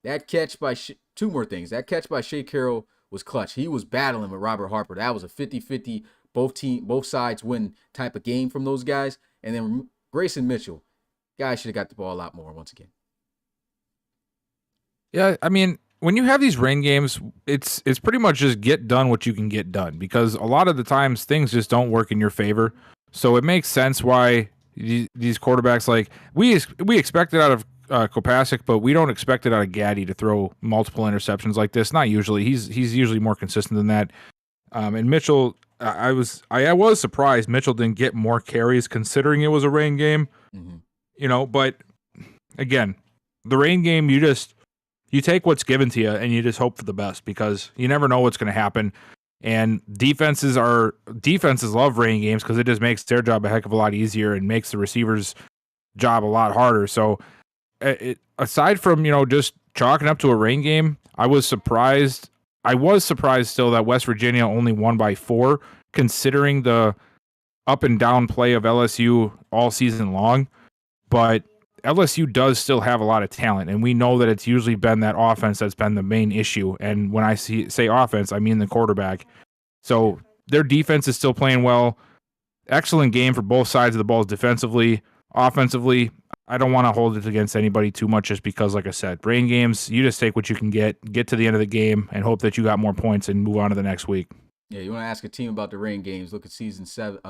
That catch by 2 more things. That catch by Shea Carroll was clutch. He was battling with Robert Harper. That was a 50-50, both sides win type of game from those guys. And then Grayson Mitchell, guys should have got the ball a lot more once again. Yeah, I mean, when you have these rain games, it's pretty much just get done what you can get done, because a lot of the times things just don't work in your favor. So it makes sense why these quarterbacks, like we expect it out of Kopasik, but we don't expect it out of Gaddy to throw multiple interceptions like this. Not usually. He's usually more consistent than that. And Mitchell, I was surprised Mitchell didn't get more carries considering it was a rain game. Mm-hmm. But again, the rain game, you take what's given to you and you just hope for the best, because you never know what's going to happen. And defenses love rain games because it just makes their job a heck of a lot easier and makes the receivers' job a lot harder. So aside from, just chalking up to a rain game, I was surprised still that West Virginia only won by 4, considering the up and down play of LSU all season long. But LSU does still have a lot of talent, and we know that it's usually been that offense that's been the main issue. And when I say offense, I mean the quarterback. So their defense is still playing well. Excellent game for both sides of the ball defensively. Offensively, I don't want to hold it against anybody too much, just because, like I said, rain games, you just take what you can get to the end of the game, and hope that you got more points and move on to the next week. Yeah, you want to ask a team about the rain games, look at season 7.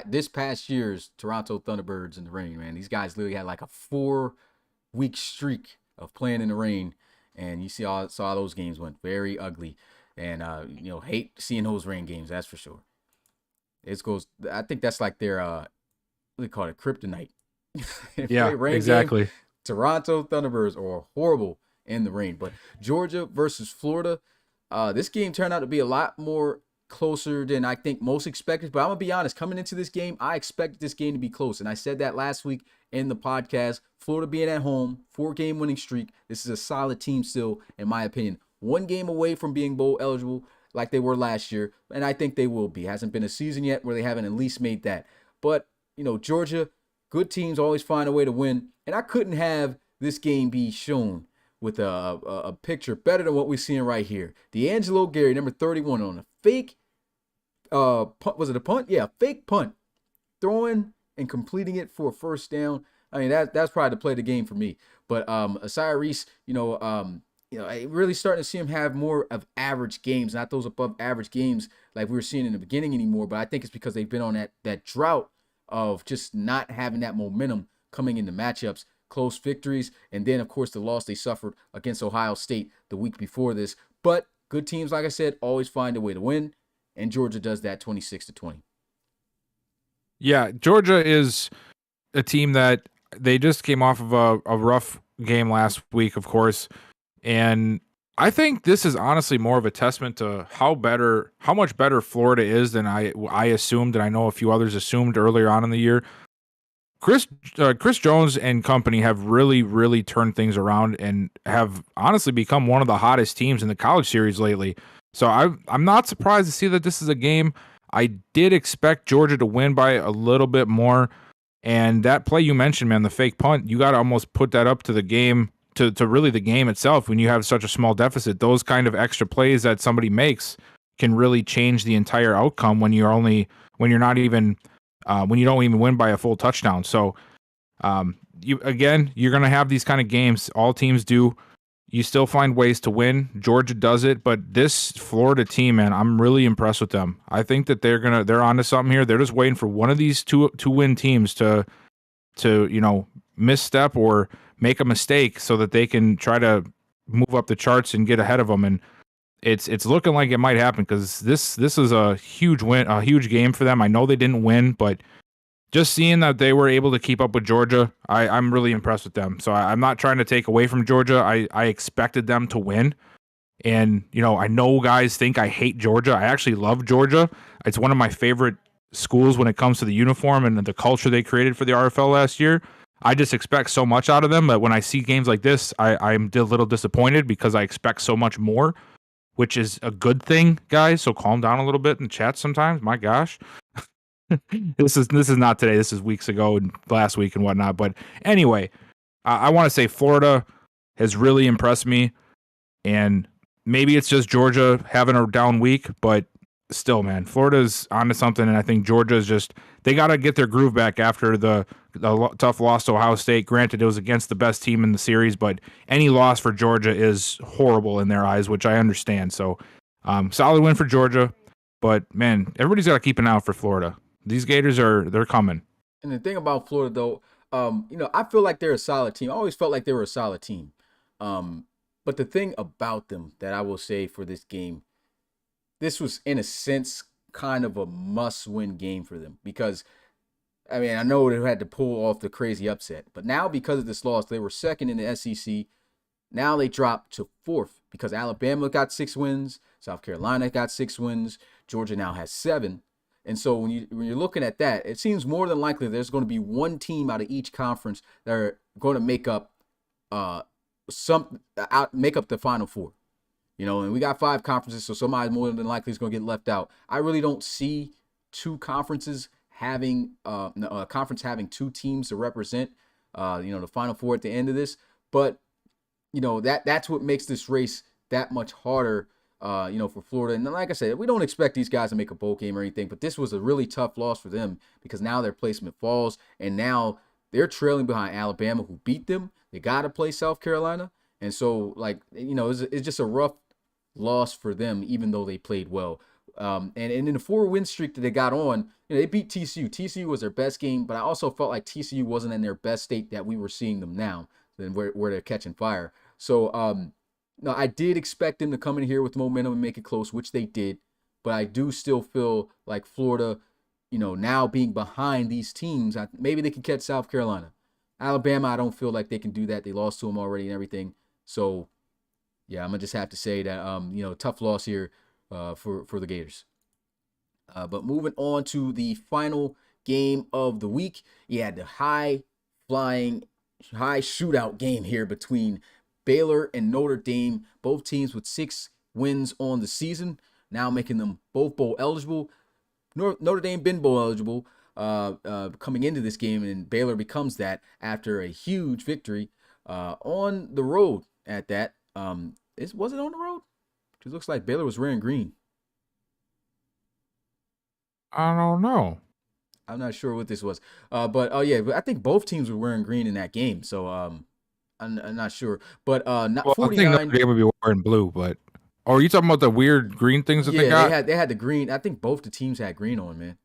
This past year's Toronto Thunderbirds in the rain, man. These guys literally had like a 4-week streak of playing in the rain, and you saw those games went very ugly. And, hate seeing those rain games, that's for sure. I think that's like their, what do they call it, kryptonite. Yeah, exactly. Game, Toronto Thunderbirds are horrible in the rain. But Georgia versus Florida, this game turned out to be a lot more closer than I think most expected. But I'm going to be honest, coming into this game, I expected this game to be close. And I said that last week in the podcast. Florida being at home, 4-game winning streak. This is a solid team still, in my opinion. 1 game away from being bowl eligible like they were last year. And I think they will be. Hasn't been a season yet where they haven't at least made that. But, Georgia, good teams always find a way to win. And I couldn't have this game be shown with a picture better than what we're seeing right here. D'Angelo Gary, number 31, on a fake punt. Was it a punt? Yeah, fake punt. Throwing and completing it for a first down. I mean, that's probably the play of the game for me. But Asai Reese, really starting to see him have more of average games, not those above average games like we were seeing in the beginning anymore. But I think it's because they've been on that drought of just not having that momentum coming into matchups. close victories. And then, of course, the loss they suffered against Ohio State the week before this. But good teams, like I said, always find a way to win. And Georgia does that 26-20. Yeah, Georgia is a team that they just came off of a rough game last week, of course. And I think this is honestly more of a testament to how much better Florida is than I assumed, and I know a few others assumed earlier on in the year. Chris Jones and company have really, really turned things around and have honestly become one of the hottest teams in the college series lately. So I'm not surprised to see that this is a game. I did expect Georgia to win by a little bit more, and that play you mentioned, man, the fake punt, you got to almost put that up to the game, to really the game itself. When you have such a small deficit, those kind of extra plays that somebody makes can really change the entire outcome when you don't even win by a full touchdown. So you're going to have these kind of games. All teams do. You still find ways to win. Georgia does it, but this Florida team, man, I'm really impressed with them. I think that they're onto something here. They're just waiting for one of these two win teams to misstep or make a mistake so that they can try to move up the charts and get ahead of them. And it's looking like it might happen, because this is a huge win, a huge game for them. I know they didn't win, but just seeing that they were able to keep up with Georgia, I'm really impressed with them. So I'm not trying to take away from Georgia. I expected them to win. And, I know guys think I hate Georgia. I actually love Georgia. It's one of my favorite schools when it comes to the uniform and the culture they created for the RFL last year. I just expect so much out of them. But when I see games like this, I'm a little disappointed because I expect so much more, which is a good thing, guys. So calm down a little bit in the chat sometimes. My gosh. This is not today. This is weeks ago and last week and whatnot. But anyway, I want to say Florida has really impressed me, and maybe it's just Georgia having a down week, but still, man, Florida's onto something, and I think Georgia's they got to get their groove back after the tough loss to Ohio State. Granted, it was against the best team in the series, but any loss for Georgia is horrible in their eyes, which I understand. So, solid win for Georgia, but man, everybody's got to keep an eye out for Florida. These Gators they're coming. And the thing about Florida, though, I feel like they're a solid team. I always felt like they were a solid team. But the thing about them that I will say for this game, this was, in a sense, kind of a must-win game for them. Because, I know they had to pull off the crazy upset. But now, because of this loss, they were second in the SEC. Now they dropped to fourth because Alabama got 6 wins. South Carolina got 6 wins. Georgia now has 7. And so when you're looking at that, it seems more than likely there's going to be one team out of each conference that are going to make up the Final Four. And we got 5 conferences, so somebody more than likely is going to get left out. I really don't see two conferences having a conference having 2 teams to represent the Final Four at the end of this. But that's what makes this race that much harder. For Florida. And like I said, we don't expect these guys to make a bowl game or anything, but this was a really tough loss for them because now their placement falls, and now they're trailing behind Alabama, who beat them. They got to play South Carolina. And so, it's just a rough loss for them, even though they played well. And in the 4-win streak that they got on, they beat TCU. TCU was their best game, but I also felt like TCU wasn't in their best state that we were seeing them now, than where they're catching fire. So, no, I did expect them to come in here with momentum and make it close, which they did. But I do still feel like Florida, now being behind these teams, maybe they can catch South Carolina. Alabama, I don't feel like they can do that. They lost to them already and everything. So, yeah, I'm going to just have to say that, tough loss here for the Gators. But moving on to the final game of the week, you had the high shootout game here between Baylor and Notre Dame, both teams with 6 wins on the season, now making them both bowl eligible. Notre Dame been bowl eligible coming into this game, and Baylor becomes that after a huge victory on the road at that. Was it on the road? It looks like Baylor was wearing green. I don't know. I'm not sure what this was. But I think both teams were wearing green in that game. So I'm not sure, but not 49. I think Notre Dame would be wearing blue, but are you talking about the weird green things that they got? They had the green. I think both the teams had green on, man.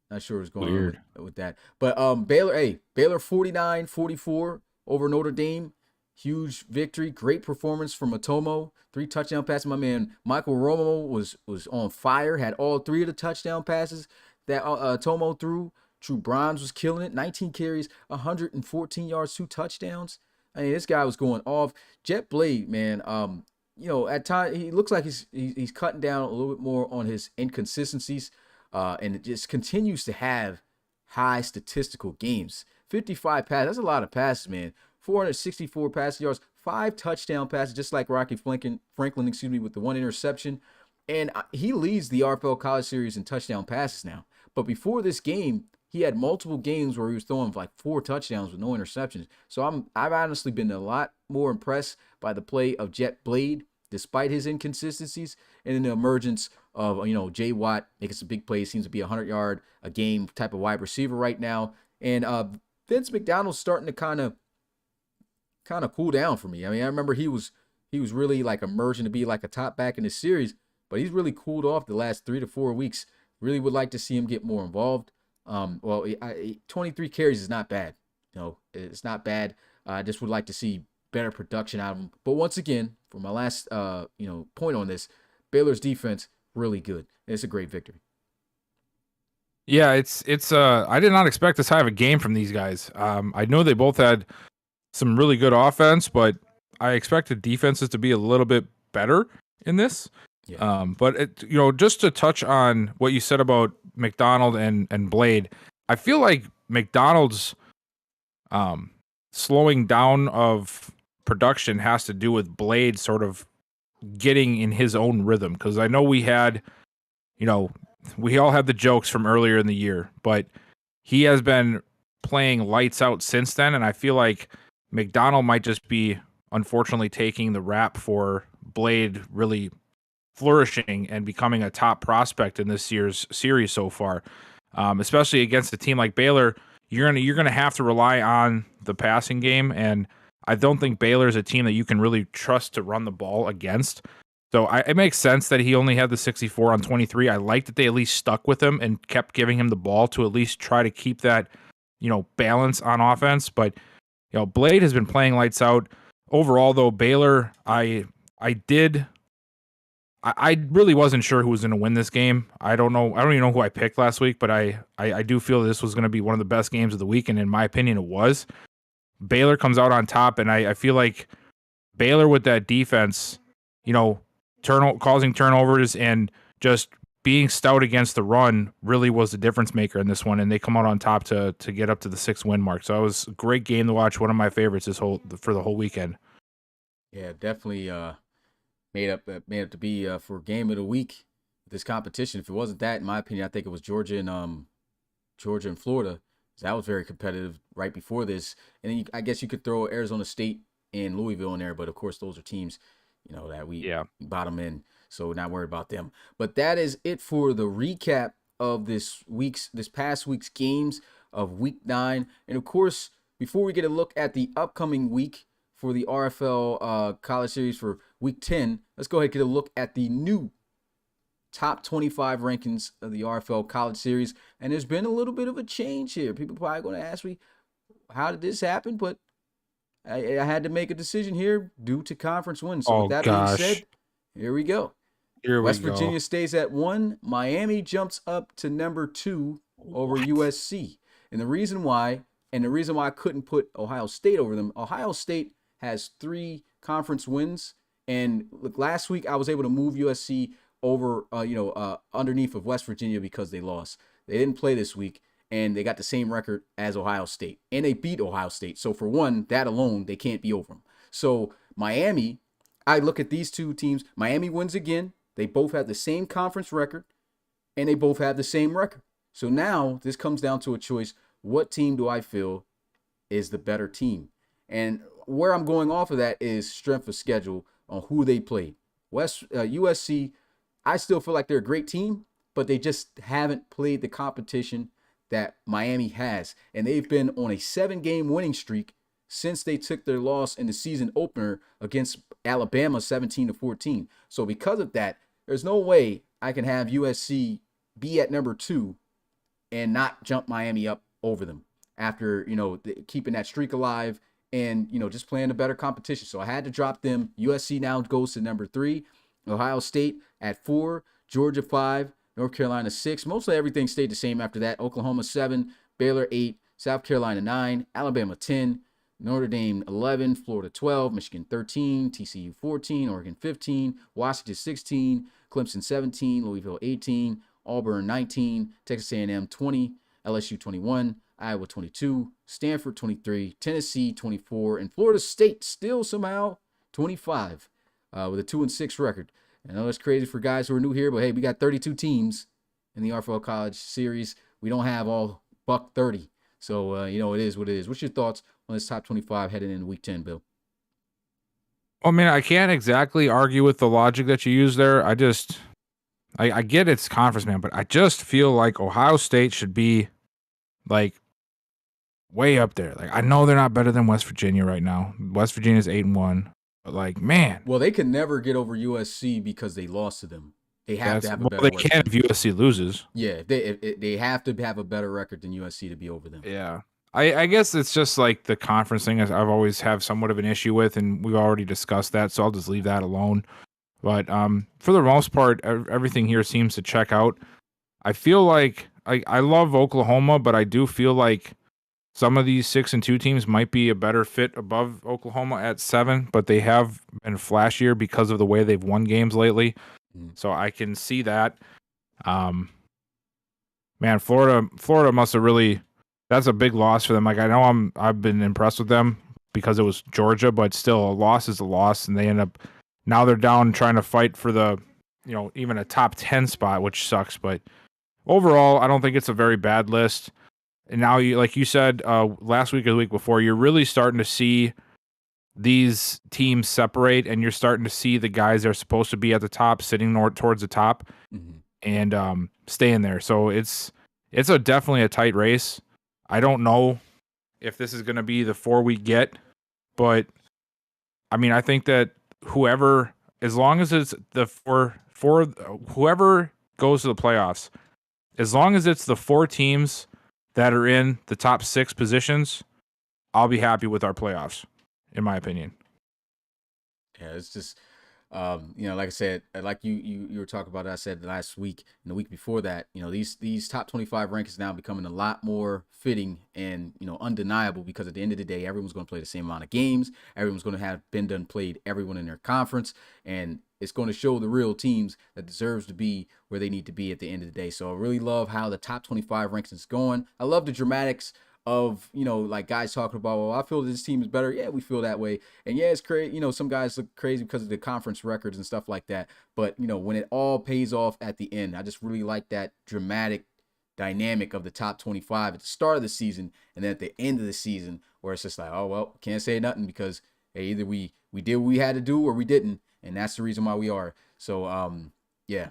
Not sure what's going on with that. But Baylor 49-44 over Notre Dame. Huge victory. Great performance from Matomo. 3 touchdown passes. My man Michael Romo was on fire. Had all 3 of the touchdown passes that Tomo threw. True Bronze was killing it. 19 carries, 114 yards, 2 touchdowns. I mean, this guy was going off. Jet Blade, man. At times he looks like he's cutting down a little bit more on his inconsistencies, and it just continues to have high statistical games. 55 passes. That's a lot of passes, man. 464 passing yards, 5 touchdown passes, just like Rocky Franklin, with the 1 interception. And he leads the RFL College Series in touchdown passes now. But before this game, he had multiple games where he was throwing like 4 touchdowns with no interceptions. So I've honestly been a lot more impressed by the play of Jet Blade, despite his inconsistencies, and then the emergence of Jay Watt making some big plays. Seems to be a 100-yard a game type of wide receiver right now. And Vince McDonald's starting to kind of cool down for me. I mean, I remember he was really like emerging to be like a top back in this series, but he's really cooled off the last 3 to 4 weeks. Really would like to see him get more involved. 23 carries is not bad. It's not bad. I just would like to see better production out of him. But once again, for my last point on this, Baylor's defense really good. It's a great victory. Yeah, it's I did not expect this high of a game from these guys. I know they both had some really good offense, but I expected defenses to be a little bit better in this. Yeah. But just to touch on what you said about McDonald and Blade, I feel like McDonald's slowing down of production has to do with Blade sort of getting in his own rhythm. Because I know we all had the jokes from earlier in the year, but he has been playing lights out since then, and I feel like McDonald might just be unfortunately taking the rap for Blade really flourishing and becoming a top prospect in this year's series so far, especially against a team like Baylor. You're gonna have to rely on the passing game, and I don't think Baylor is a team that you can really trust to run the ball against. So it makes sense that he only had the 64 on 23. I like that they at least stuck with him and kept giving him the ball to at least try to keep that balance on offense. But Blade has been playing lights out. Overall, though, Baylor, I really wasn't sure who was going to win this game. I don't even know who I picked last week, but I do feel this was going to be one of the best games of the week, and in my opinion, it was. Baylor comes out on top, and I feel like Baylor with that defense, causing turnovers and just being stout against the run really was the difference maker in this one, and they come out on top to get up to the 6-win mark. So it was a great game to watch. One of my favorites for the whole weekend. Yeah, definitely made up to be for game of the week. This competition. If it wasn't that, in my opinion, I think it was Georgia and Florida. That was very competitive right before this, and then I guess you could throw Arizona State and Louisville in there, but of course those are teams that we bottom in. So not worried about them. But that is it for the recap of this past week's games of Week 9. And of course, before we get a look at the upcoming week for the RFL College Series for Week 10, let's go ahead and get a look at the new top 25 rankings of the RFL College Series. And there's been a little bit of a change here. People probably going to ask me, how did this happen? But I had to make a decision here due to conference wins. So with that being said, here we go. West Virginia stays at 1. Miami jumps up to number 2 over USC. And the reason why I couldn't put Ohio State over them, Ohio State has 3 conference wins. And look, last week I was able to move USC over, underneath of West Virginia because they lost. They didn't play this week, and they got the same record as Ohio State. And they beat Ohio State. So for one, that alone, they can't be over them. So Miami, I look at these 2 teams. Miami wins again. They both have the same conference record, and they both have the same record. So now this comes down to a choice. What team do I feel is the better team? And where I'm going off of that is strength of schedule on who they played. USC, I still feel like they're a great team, but they just haven't played the competition that Miami has. And they've been on a 7-game winning streak since they took their loss in the season opener against Alabama 17-14. So because of that, there's no way I can have USC be at number 2 and not jump Miami up over them after, keeping that streak alive and, just playing a better competition. So I had to drop them. USC now goes to number 3, Ohio State at 4, Georgia 5, North Carolina 6. Mostly everything stayed the same after that. Oklahoma 7, Baylor 8, South Carolina 9, Alabama 10, Notre Dame 11, Florida 12, Michigan 13, TCU 14, Oregon 15, Washington 16, Clemson 17, Louisville 18, Auburn 19, Texas A&M 20, LSU 21, Iowa 22, Stanford 23, Tennessee 24, and Florida State still somehow 25 with a 2-6 record. I know it's crazy for guys who are new here, but hey, we got 32 teams in the RFL College series. We don't have all buck 30. So, it is what it is. What's your thoughts on this top 25 heading into week 10, Bill? Well, man, I can't exactly argue with the logic that you use there. I get it's conference, man, but I just feel like Ohio State should be like way up there. Like, I know they're not better than West Virginia right now. West Virginia's 8-1, but like, man. Well, they could never get over USC because they lost to them. They have to have a better record. They can if USC loses. Yeah, they have to have a better record than USC to be over them. Yeah. I guess it's just like the conference thing I've always have somewhat of an issue with, and we've already discussed that, so I'll just leave that alone. But for the most part, everything here seems to check out. I feel like I love Oklahoma, but I do feel like some of these 6-2 teams might be a better fit above Oklahoma at 7, but they have been flashier because of the way they've won games lately. So I can see that. Man, Florida must have really. That's a big loss for them. Like, I know I've been impressed with them because it was Georgia, but still, a loss is a loss, and they end up now they're down trying to fight for the, even a top 10 spot, which sucks. But overall, I don't think it's a very bad list. And now, like you said last week or the week before, you're really starting to see these teams separate, and you're starting to see the guys that are supposed to be at the top sitting towards the top and staying there. So it's definitely a tight race. I don't know if this is going to be the 4 we get, but I mean, I think that whoever, as long as it's the whoever goes to the playoffs, as long as it's the 4 teams that are in the top 6 positions, I'll be happy with our playoffs, in my opinion. Yeah, it's just, like I said, like you were talking about, I said last week and the week before that, these top 25 rankings now becoming a lot more fitting and, undeniable, because at the end of the day, everyone's going to play the same amount of games. Everyone's going to have been done played everyone in their conference, and it's going to show the real teams that deserves to be where they need to be at the end of the day. So I really love how the top 25 rankings is going. I love the dramatics of, like guys talking about, well, I feel this team is better. Yeah, we feel that way. And yeah, it's crazy. Some guys look crazy because of the conference records and stuff like that. But, when it all pays off at the end, I just really like that dramatic dynamic of the top 25 at the start of the season, and then at the end of the season, where it's just like, oh, well, can't say nothing because, hey, either we did what we had to do or we didn't. And that's the reason why we are. So, yeah,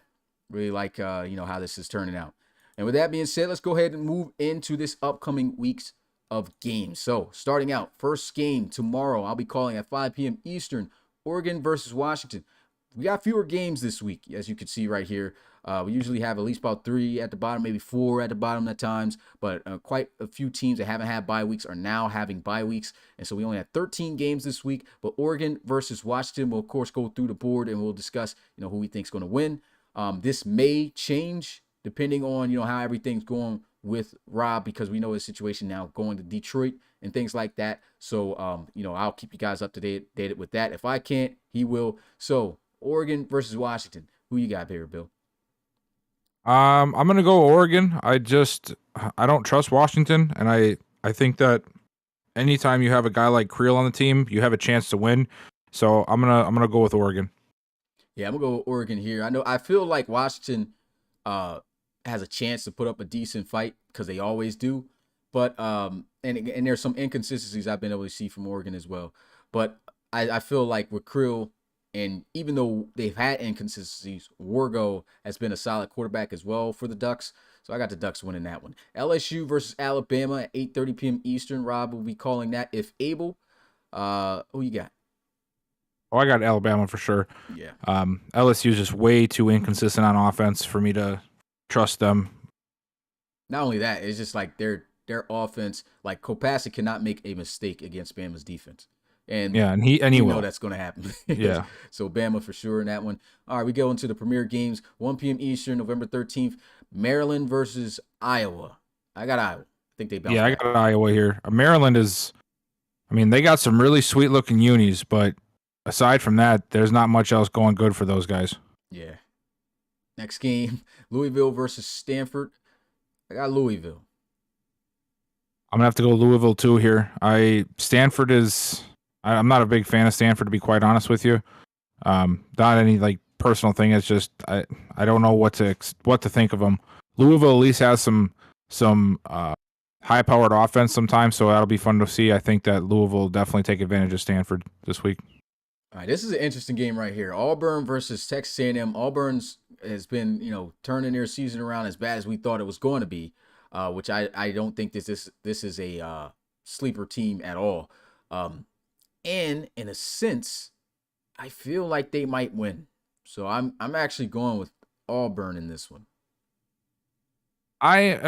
really like, how this is turning out. And with that being said, let's go ahead and move into this upcoming weeks of games. So starting out, first game tomorrow, I'll be calling at 5 p.m. Eastern, Oregon versus Washington. We got fewer games this week, as you can see right here. We usually have at least about 3 at the bottom, maybe 4 at the bottom at times. But quite a few teams that haven't had bye weeks are now having bye weeks. And so we only had 13 games this week. But Oregon versus Washington will, of course, go through the board, and we'll discuss, who we think is going to win. This may change depending on, how everything's going with Rob, because we know his situation now going to Detroit and things like that. So, I'll keep you guys up to date with that. If I can't, he will. So, Oregon versus Washington. Who you got here, Bill? I'm going to go Oregon. I don't trust Washington, and I think that anytime you have a guy like Creel on the team, you have a chance to win. So, I'm going to go with Oregon. Yeah, I'm going to go with Oregon here. I feel like Washington has a chance to put up a decent fight because they always do. But and there's some inconsistencies I've been able to see from Oregon as well. But I feel like with Krill, and even though they've had inconsistencies, Wargo has been a solid quarterback as well for the Ducks. So I got the Ducks winning that one. LSU versus Alabama at 8:30 p.m. Eastern. Rob will be calling that if able. Who you got? Oh, I got Alabama for sure. Yeah. LSU is just way too inconsistent on offense for me to trust them. Not only that, it's just like they're their offense, like Kopasik cannot make a mistake against Bama's defense. And Yeah, and he we know will. that's going to happen. Yeah. So Bama for sure in that one. All right, we go into the premier games. 1 p.m. Eastern, November 13th. Maryland versus Iowa. I got Iowa. I think they bounce Yeah, back. I got Iowa here. Maryland is, I mean, they got some really sweet looking unis, but aside from that, there's not much else going good for those guys. Yeah. Next game, Louisville versus Stanford. I got Louisville. I'm gonna have to go Louisville too here. Stanford is. I'm not a big fan of Stanford, to be quite honest with you. Not any like personal thing. It's just I don't know what to think of them. Louisville at least has some high powered offense sometimes, so that'll be fun to see. I think that Louisville will definitely take advantage of Stanford this week. All right, this is an interesting game right here. Auburn versus Texas A&M. Auburn's has been, turning their season around as bad as we thought it was going to be, which I don't think this is a sleeper team at all. And in a sense, I feel like they might win. So I'm actually going with Auburn in this one. I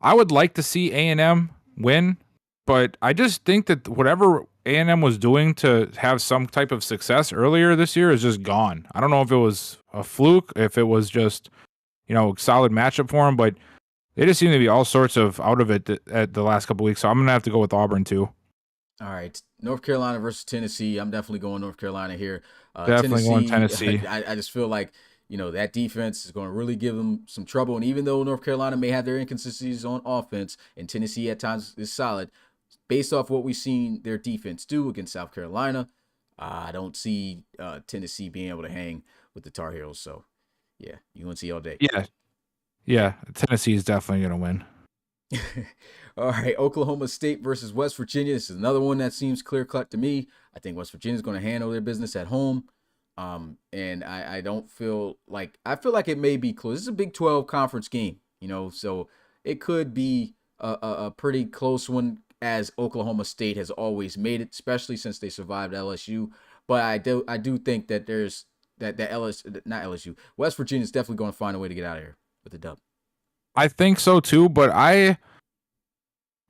would like to see A&M win, but I just think that whatever A&M was doing to have some type of success earlier this year is just gone. I don't know if it was a fluke, if it was just, solid matchup for them, but they just seem to be all sorts of out of it at the last couple weeks. So I'm going to have to go with Auburn too. All right. North Carolina versus Tennessee. I'm definitely going North Carolina here. Definitely going Tennessee. I just feel like, that defense is going to really give them some trouble. And even though North Carolina may have their inconsistencies on offense and Tennessee at times is solid, based off what we've seen their defense do against South Carolina, I don't see Tennessee being able to hang with the Tar Heels. So, yeah, UNC all day. Yeah. Tennessee is definitely going to win. All right, Oklahoma State versus West Virginia. This is another one that seems clear-cut to me. I think West Virginia is going to handle their business at home. And I don't feel like – I feel like it may be close. This is a Big 12 conference game, so it could be a pretty close one, as Oklahoma State has always made it, especially since they survived LSU. But I do think that there's that LSU, not LSU, West Virginia is definitely going to find a way to get out of here with the dub. I think so too, but I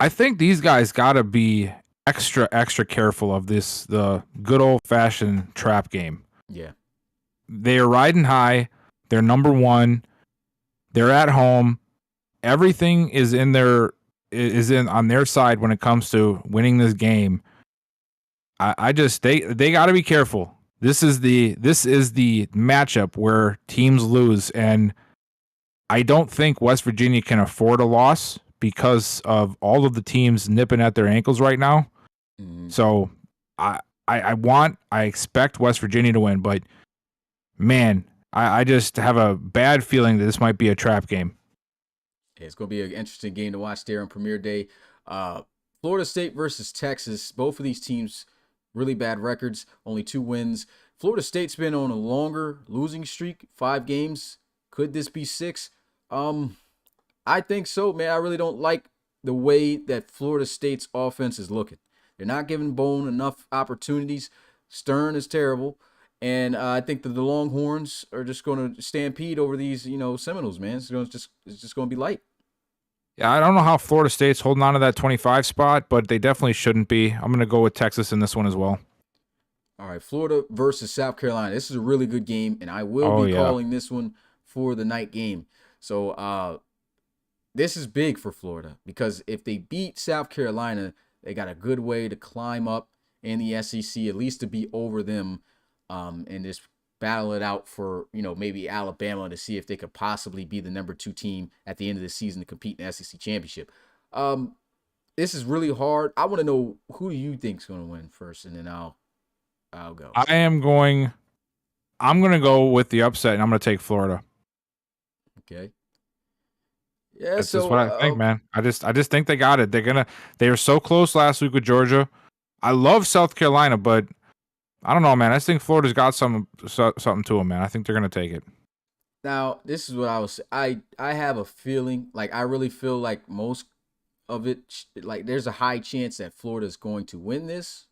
think these guys got to be extra careful of the good old-fashioned trap game. Yeah. They are riding high. They're number one. They're at home. Everything is on their side when it comes to winning this game. They got to be careful. This is the matchup where teams lose, and I don't think West Virginia can afford a loss because of all of the teams nipping at their ankles right now. Mm-hmm. So I expect West Virginia to win, but man, I just have a bad feeling that this might be a trap game. It's going to be an interesting game to watch there on Premier Day. Florida State versus Texas. Both of these teams, really bad records, only 2 wins. Florida State's been on a longer losing streak, 5 games. Could this be 6? I think so, man. I really don't like the way that Florida State's offense is looking. They're not giving Bone enough opportunities. Stern is terrible. And I think that the Longhorns are just going to stampede over these, Seminoles, man. It's just going to be light. Yeah, I don't know how Florida State's holding on to that 25 spot, but they definitely shouldn't be. I'm going to go with Texas in this one as well. All right, Florida versus South Carolina. This is a really good game, and I will be calling this one for the night game. So this is big for Florida because if they beat South Carolina, they got a good way to climb up in the SEC, at least to be over them, and just battle it out for, maybe Alabama to see if they could possibly be the number 2 team at the end of the season to compete in the SEC championship. This is really hard. I want to know, who do you think is going to win first, and then I'll go. I'm going to go with the upset, and I'm going to take Florida. Okay. Yeah, that's just what I think, man. I just think they got it. They were so close last week with Georgia. I love South Carolina, but I don't know, man. I just think Florida's got something to them, man. I think they're going to take it. Now, this is what I was. I have a feeling, like I really feel like most of it, like there's a high chance that Florida's going to win this,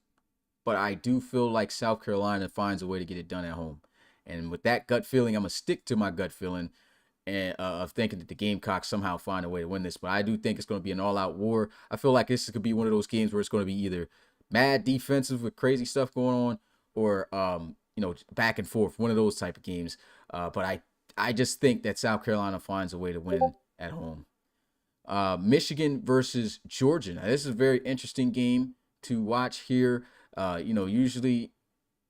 but I do feel like South Carolina finds a way to get it done at home. And with that gut feeling, I'm gonna stick to my gut feeling and of thinking that the Gamecocks somehow find a way to win this. But I do think it's going to be an all-out war. I feel like this could be one of those games where it's going to be either mad defensive with crazy stuff going on, or back and forth, one of those type of games. But I just think that South Carolina finds a way to win at home. Michigan versus Georgia. Now, this is a very interesting game to watch here. Usually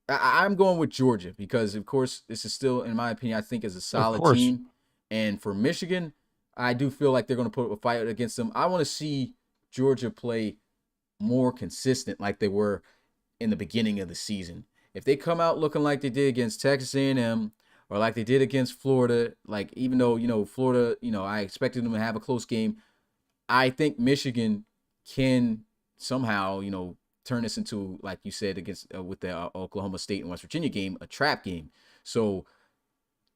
I'm going with Georgia because, of course, this is still, in my opinion, I think is a solid team. And for Michigan, I do feel like they're going to put up a fight against them. I want to see Georgia play more consistent like they were in the beginning of the season. If they come out looking like they did against Texas A&M or like they did against Florida, like even though, Florida, I expected them to have a close game, I think Michigan can somehow, turn this into, like you said, against with the Oklahoma State and West Virginia game, a trap game. So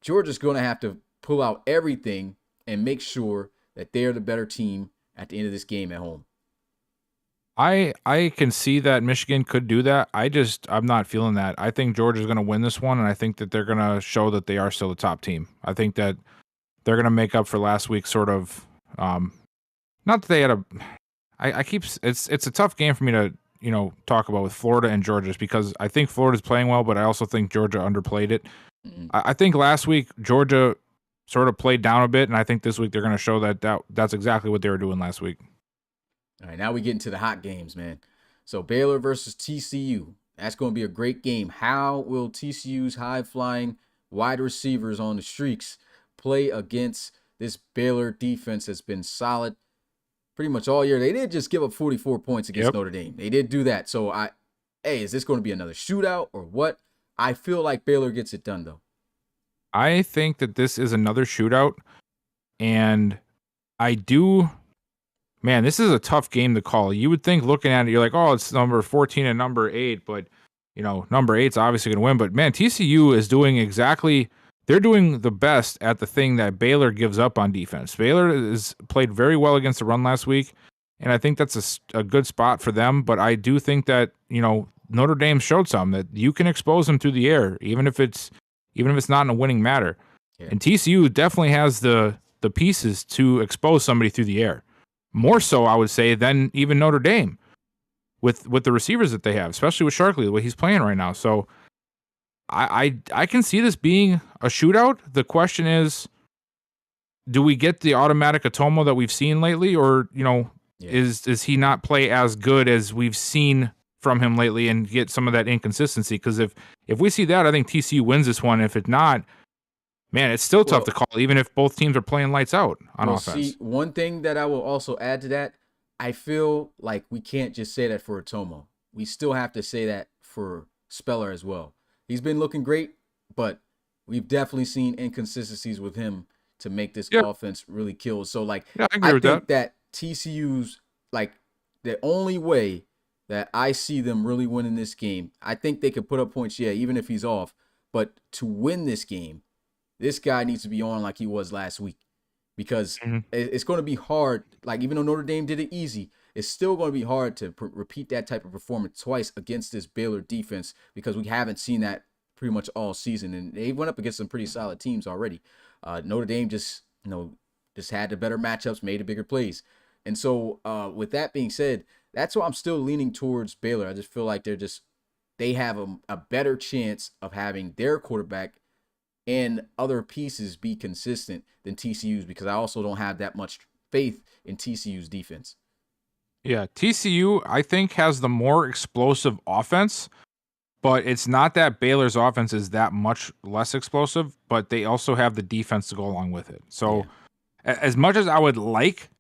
Georgia's going to have to pull out everything and make sure that they're the better team at the end of this game at home. I can see that Michigan could do that. I'm not feeling that. I think Georgia's going to win this one, and I think that they're going to show that they are still the top team. I think that they're going to make up for last week, sort of. Not that they had it's a tough game for me to talk about with Florida and Georgia, just because I think Florida's playing well, but I also think Georgia underplayed it. Mm-hmm. I think last week Georgia sort of played down a bit, and I think this week they're going to show that's exactly what they were doing last week. All right, now we get into the hot games, man. So Baylor versus TCU. That's going to be a great game. How will TCU's high-flying wide receivers on the streaks play against this Baylor defense that's been solid pretty much all year? They did just give up 44 points against Notre Dame. They did do that. So, is this going to be another shootout or what? I feel like Baylor gets it done, though. I think that this is another shootout, and this is a tough game to call. You would think looking at it, you're like, oh, it's number 14 and number 8, but, number 8's obviously going to win. But, man, TCU is they're doing the best at the thing that Baylor gives up on defense. Baylor is played very well against the run last week, and I think that's a good spot for them. But I do think that, Notre Dame showed some that you can expose them through the air, even if it's not in a winning matter. Yeah. And TCU definitely has the pieces to expose somebody through the air. More so, I would say, than even Notre Dame with the receivers that they have, especially with Sharkley, the way he's playing right now. So I can see this being a shootout. The question do we get the automatic Atomo that we've seen lately, or is he not play as good as we've seen from him lately and get some of that inconsistency? Because if we see that, I think TCU wins this one. If it's not, man, it's still tough to call, even if both teams are playing lights out on offense. See, one thing that I will also add to that, I feel like we can't just say that for Atomo. We still have to say that for Speller as well. He's been looking great, but we've definitely seen inconsistencies with him to make this offense really kill. So, I think that TCU's, the only way that I see them really winning this game, I think they could put up points, even if he's off. But to win this game, this guy needs to be on like he was last week, because it's going to be hard. Even though Notre Dame did it easy, it's still going to be hard to repeat that type of performance twice against this Baylor defense, because we haven't seen that pretty much all season. And they went up against some pretty solid teams already. Notre Dame just had the better matchups, made the bigger plays. And so with that being said, that's why I'm still leaning towards Baylor. I just feel like they have a better chance of having their quarterback and other pieces be consistent than TCU's, because I also don't have that much faith in TCU's defense. Yeah, TCU, I think, has the more explosive offense, but it's not that Baylor's offense is that much less explosive, but they also have the defense to go along with it. So as much as I would like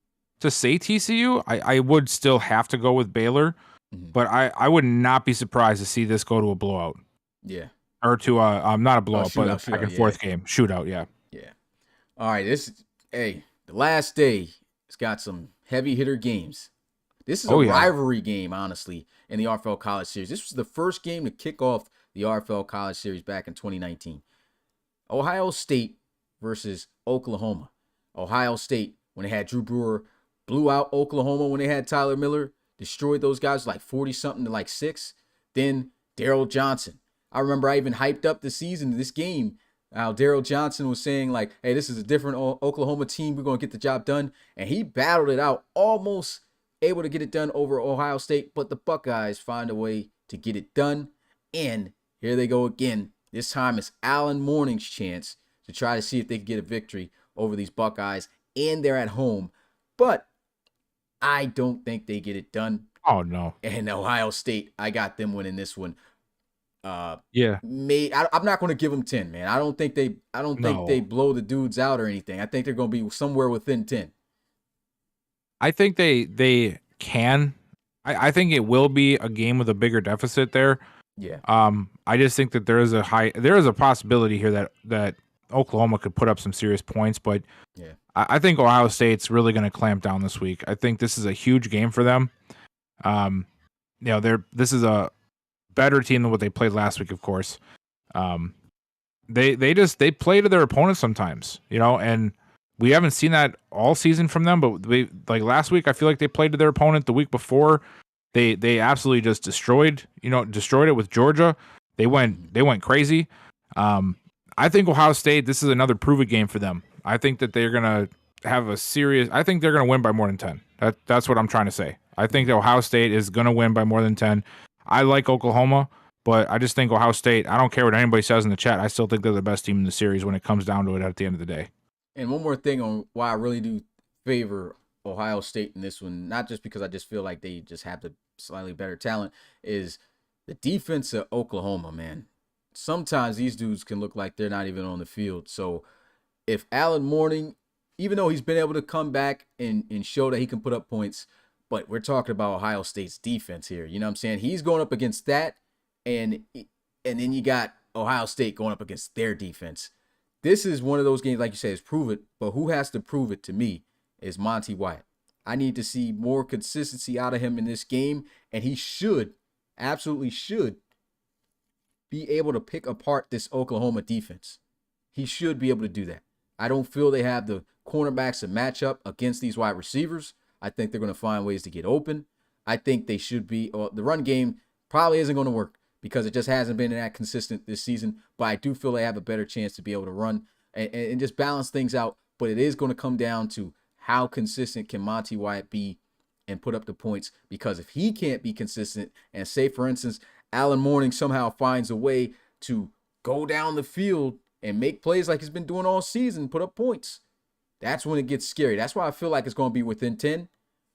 to say TCU, I would still have to go with Baylor, but I would not be surprised to see this go to a blowout. Yeah. Or to not a blowout, but a back and forth game. Shootout, yeah. Yeah. All right, the last day, it's got some heavy hitter games. This is a rivalry game, honestly, in the RFL College Series. This was the first game to kick off the RFL College Series back in 2019. Ohio State versus Oklahoma. Ohio State, when they had Drew Brewer, blew out Oklahoma when they had Tyler Miller, destroyed those guys 40-something to 6. Then Daryl Johnson. I remember I even hyped up the season of this game How Daryl Johnson was saying, like, hey, this is a different Oklahoma team. We're going to get the job done. And he battled it out, almost able to get it done over Ohio State. But the Buckeyes find a way to get it done. And here they go again. This time it's Allen Morning's chance to try to see if they can get a victory over these Buckeyes. And they're at home. But I don't think they get it done. Oh, no. And Ohio State, I got them winning this one. I'm not going to give them 10, man. I don't think they blow the dudes out or anything. I think they're going to be somewhere within 10. I think they can. I think it will be a game with a bigger deficit there. Yeah. I just think that there is a possibility here that Oklahoma could put up some serious points, but yeah, I think Ohio State's really going to clamp down this week. I think this is a huge game for them. This is a better team than what they played last week, of course. They play to their opponents sometimes, and we haven't seen that all season from them, but like last week, I feel like they played to their opponent. The week before, they absolutely just destroyed it with Georgia. They went crazy. I think Ohio State, this is another prove it game for them. I think that they're gonna I think they're gonna win by more than 10. That's what I'm trying to say. I think that Ohio State is gonna win by more than 10. I like Oklahoma, but I just think Ohio State, I don't care what anybody says in the chat, I still think they're the best team in the series when it comes down to it at the end of the day. And one more thing on why I really do favor Ohio State in this one, not just because I just feel like they just have the slightly better talent, is the defense of Oklahoma, man. Sometimes these dudes can look like they're not even on the field. So if Allen Morning, even though he's been able to come back and show that he can put up points, but we're talking about Ohio State's defense here. You know what I'm saying? He's going up against that, and then you got Ohio State going up against their defense. This is one of those games, like you said, is prove it, but who has to prove it to me is Monty Wyatt. I need to see more consistency out of him in this game, and he absolutely should, be able to pick apart this Oklahoma defense. He should be able to do that. I don't feel they have the cornerbacks to match up against these wide receivers. I think they're going to find ways to get open. I think they should be, the run game probably isn't going to work because it just hasn't been that consistent this season, but I do feel they have a better chance to be able to run and just balance things out. But it is going to come down to how consistent can Monty Wyatt be and put up the points, because if he can't be consistent and say, for instance, Allen Morning somehow finds a way to go down the field and make plays like he's been doing all season, put up points, that's when it gets scary. That's why I feel like it's going to be within 10,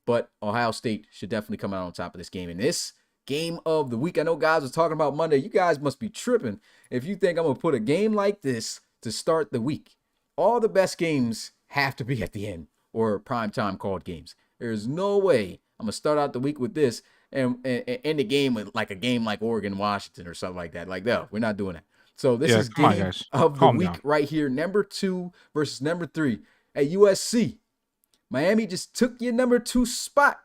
but Ohio State should definitely come out on top of this game. And this game of the week, I know guys was talking about Monday. You guys must be tripping if you think I'm going to put a game like this to start the week. All the best games have to be at the end or primetime called games. There's no way I'm going to start out the week with this and end the game with like a game like Oregon, Washington or something like that. Like, no, we're not doing that. So this is game of the week right here. Number 2 versus number 3 at USC. Miami just took your number 2 spot.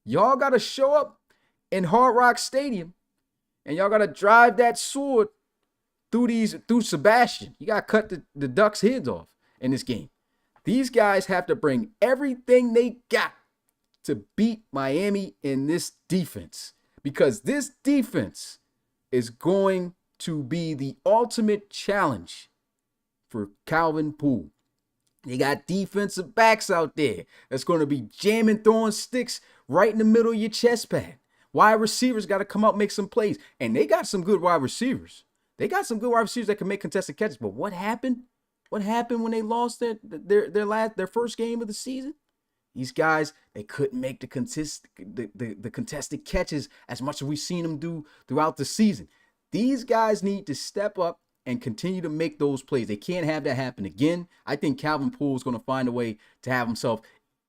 Y'all got to show up in Hard Rock Stadium, and y'all got to drive that sword through Sebastian. You got to cut the Ducks' heads off in this game. These guys have to bring everything they got to beat Miami in this defense, because this defense is going to be the ultimate challenge for Calvin Poole. You got defensive backs out there that's going to be jamming, throwing sticks right in the middle of your chest pad. Wide receivers got to come out, make some plays. And they got some good wide receivers. They got some good wide receivers that can make contested catches. But what happened? What happened when they lost their first game of the season? These guys, they couldn't make the contested catches as much as we've seen them do throughout the season. These guys need to step up and continue to make those plays. They can't have that happen again. I think Calvin Poole is going to find a way to have himself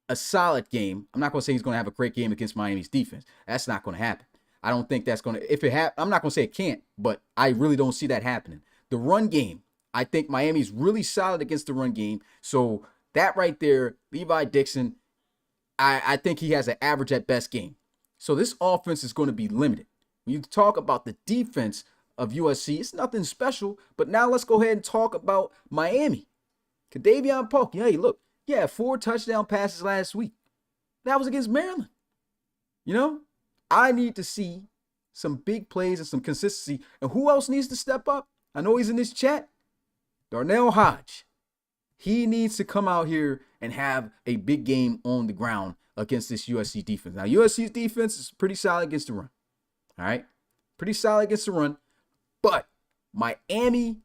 a solid game. I'm not going to say he's going to have a great game against Miami's defense. That's not going to happen. I don't think that's going to, I'm not going to say it can't, but I really don't see that happening. The run game, I think Miami's really solid against the run game. So that right there, Levi Dixon, I think he has an average at best game. So this offense is going to be limited. When you talk about the defense of USC, it's nothing special. But now let's go ahead and talk about Miami. Kadavion Polk, hey, look, 4 touchdown passes last week. That was against Maryland. You know, I need to see some big plays and some consistency. And who else needs to step up? I know he's in this chat. Darnell Hodge, he needs to come out here and have a big game on the ground against this USC defense. Now, USC's defense is pretty solid against the run. All right? Pretty solid against the run. But Miami,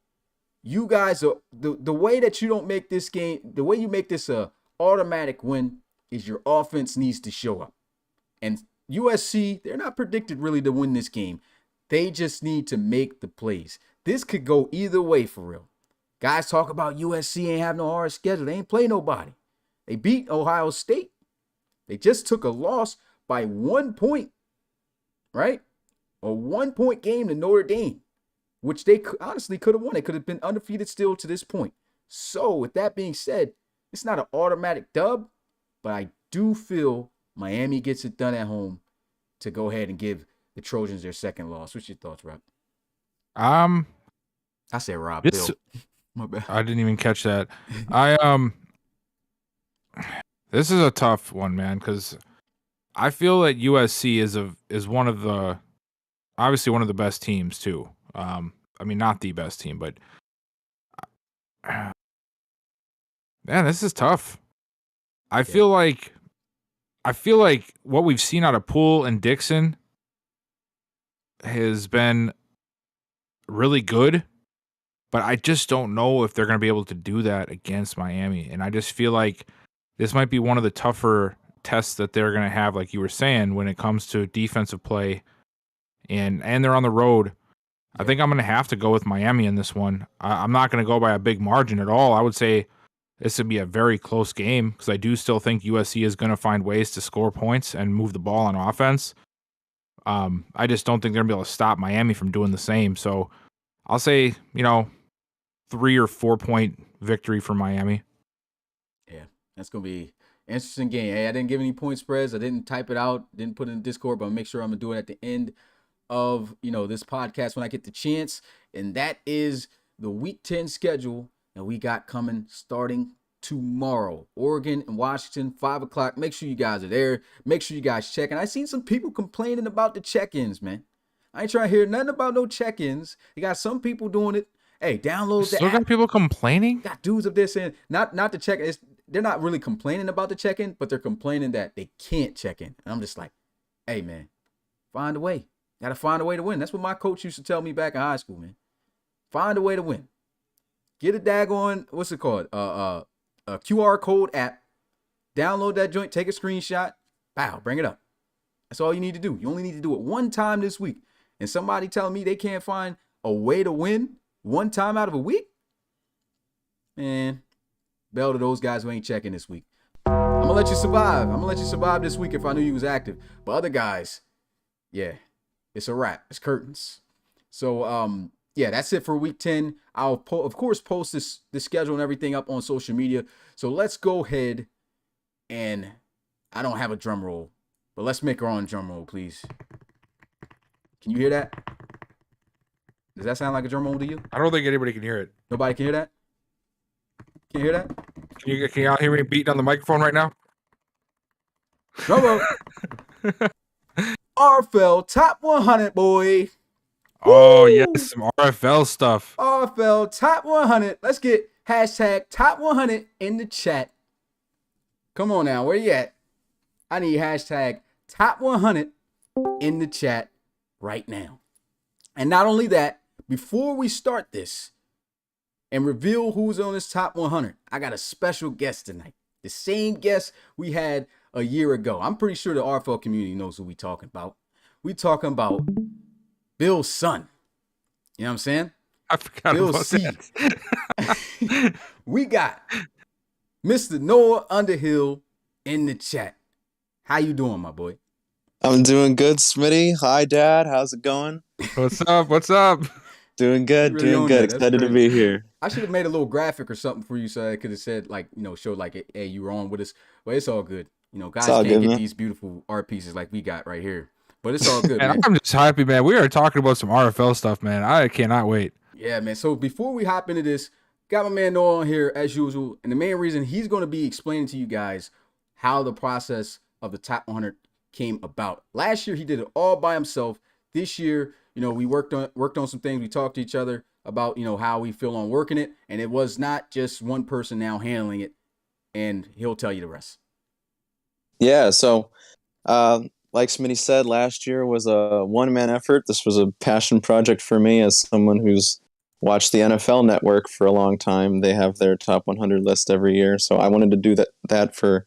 you guys are the way that you don't make this game, the way you make this a automatic win is your offense needs to show up. And USC, they're not predicted really to win this game. They just need to make the plays. This could go either way for real. Guys talk about USC ain't have no hard schedule. They ain't play nobody. They beat Ohio State. They just took a loss by 1 point, right? A 1 point game to Notre Dame, which they honestly could have won. They could have been undefeated still to this point. So with that being said, it's not an automatic dub, but I do feel Miami gets it done at home to go ahead and give the Trojans their second loss. What's your thoughts, Rob? I said Rob. Bill. My bad. I didn't even catch that. This is a tough one, man, because I feel that USC is one of the obviously one of the best teams too. I mean, not the best team, but man, this is tough. I feel like what we've seen out of Poole and Dixon has been really good, but I just don't know if they're going to be able to do that against Miami. And I just feel like this might be one of the tougher tests that they're going to have, like you were saying, when it comes to defensive play, and they're on the road. I think I'm going to have to go with Miami in this one. I'm not going to go by a big margin at all. I would say this would be a very close game because I do still think USC is going to find ways to score points and move the ball on offense. I just don't think they're going to be able to stop Miami from doing the same. So I'll say, 3 or 4 point victory for Miami. Yeah, that's going to be an interesting game. Hey, I didn't give any point spreads. I didn't type it out, didn't put it in Discord, but I'll make sure I'm going to do it at the end of, this podcast when I get the chance. And that is the Week 10 schedule that we got coming starting tomorrow. Oregon and Washington, 5 o'clock. Make sure you guys are there. Make sure you guys check. And I seen some people complaining about the check-ins, man. I ain't trying to hear nothing about no check-ins. You got some people doing it. Hey, download the Still app. got people complaining? Got dudes up there saying not the check-in. They're not really complaining about the check-in, but they're complaining that they can't check in. And I'm just like, hey, man, find a way. Got to find a way to win. That's what my coach used to tell me back in high school, man. Find a way to win. Get a daggone, what's it called? A QR code app. Download that joint, take a screenshot. Bow, bring it up. That's all you need to do. You only need to do it one time this week. And somebody telling me they can't find a way to win one time out of a week? Man, bell to those guys who ain't checking this week. I'm going to let you survive. I'm going to let you survive this week if I knew you was active. But other guys, yeah, it's a wrap. It's curtains. So, yeah, that's it for Week 10. I'll, of course, post this schedule and everything up on social media. So let's go ahead and I don't have a drum roll, but let's make our own drum roll, please. Can you hear that? Does that sound like a drum roll to you? I don't think anybody can hear it. Nobody can hear that? Can you hear that? Can y'all hear me beating on the microphone right now? Drum roll. RFL Top 100, boy. Oh, Woo! yes, some RFL stuff. RFL Top 100. Let's get hashtag Top 100 in the chat. Come on now, where you at? I need hashtag Top 100 in the chat right now. And not only that, before we start this and reveal who's on this Top 100, I got a special guest tonight. The same guest we had a year ago. I'm pretty sure the RFL community knows who we talking about. We talking about Bill's son. You know what I'm saying? I forgot Bill about C. that. We got Mr. Noah Underhill in the chat. How you doing, my boy? I'm doing good, Smitty. Hi, Dad. How's it going? What's up? What's up? Doing good, Really doing on good. that. That's Excited to crazy. be here. I should have made a little graphic or something for you so I could have said, like, showed like, hey, you were on with us. But it's all good. Guys all can't good, get man. these beautiful art pieces like we got right here. But it's all good, Man, man. I'm just happy, man. We are talking about some RFL stuff, man. I cannot wait. Yeah, man. So before we hop into this, got my man Noah on here as usual. And the main reason he's going to be explaining to you guys how the process of the Top 100 came about. Last year, he did it all by himself. This year, we worked on some things. We talked to each other about, how we feel on working it. And it was not just one person now handling it, and he'll tell you the rest. Yeah, so like Smitty said, last year was a one-man effort. This was a passion project for me as someone who's watched the NFL Network for a long time. They have their top 100 list every year, so I wanted to do that for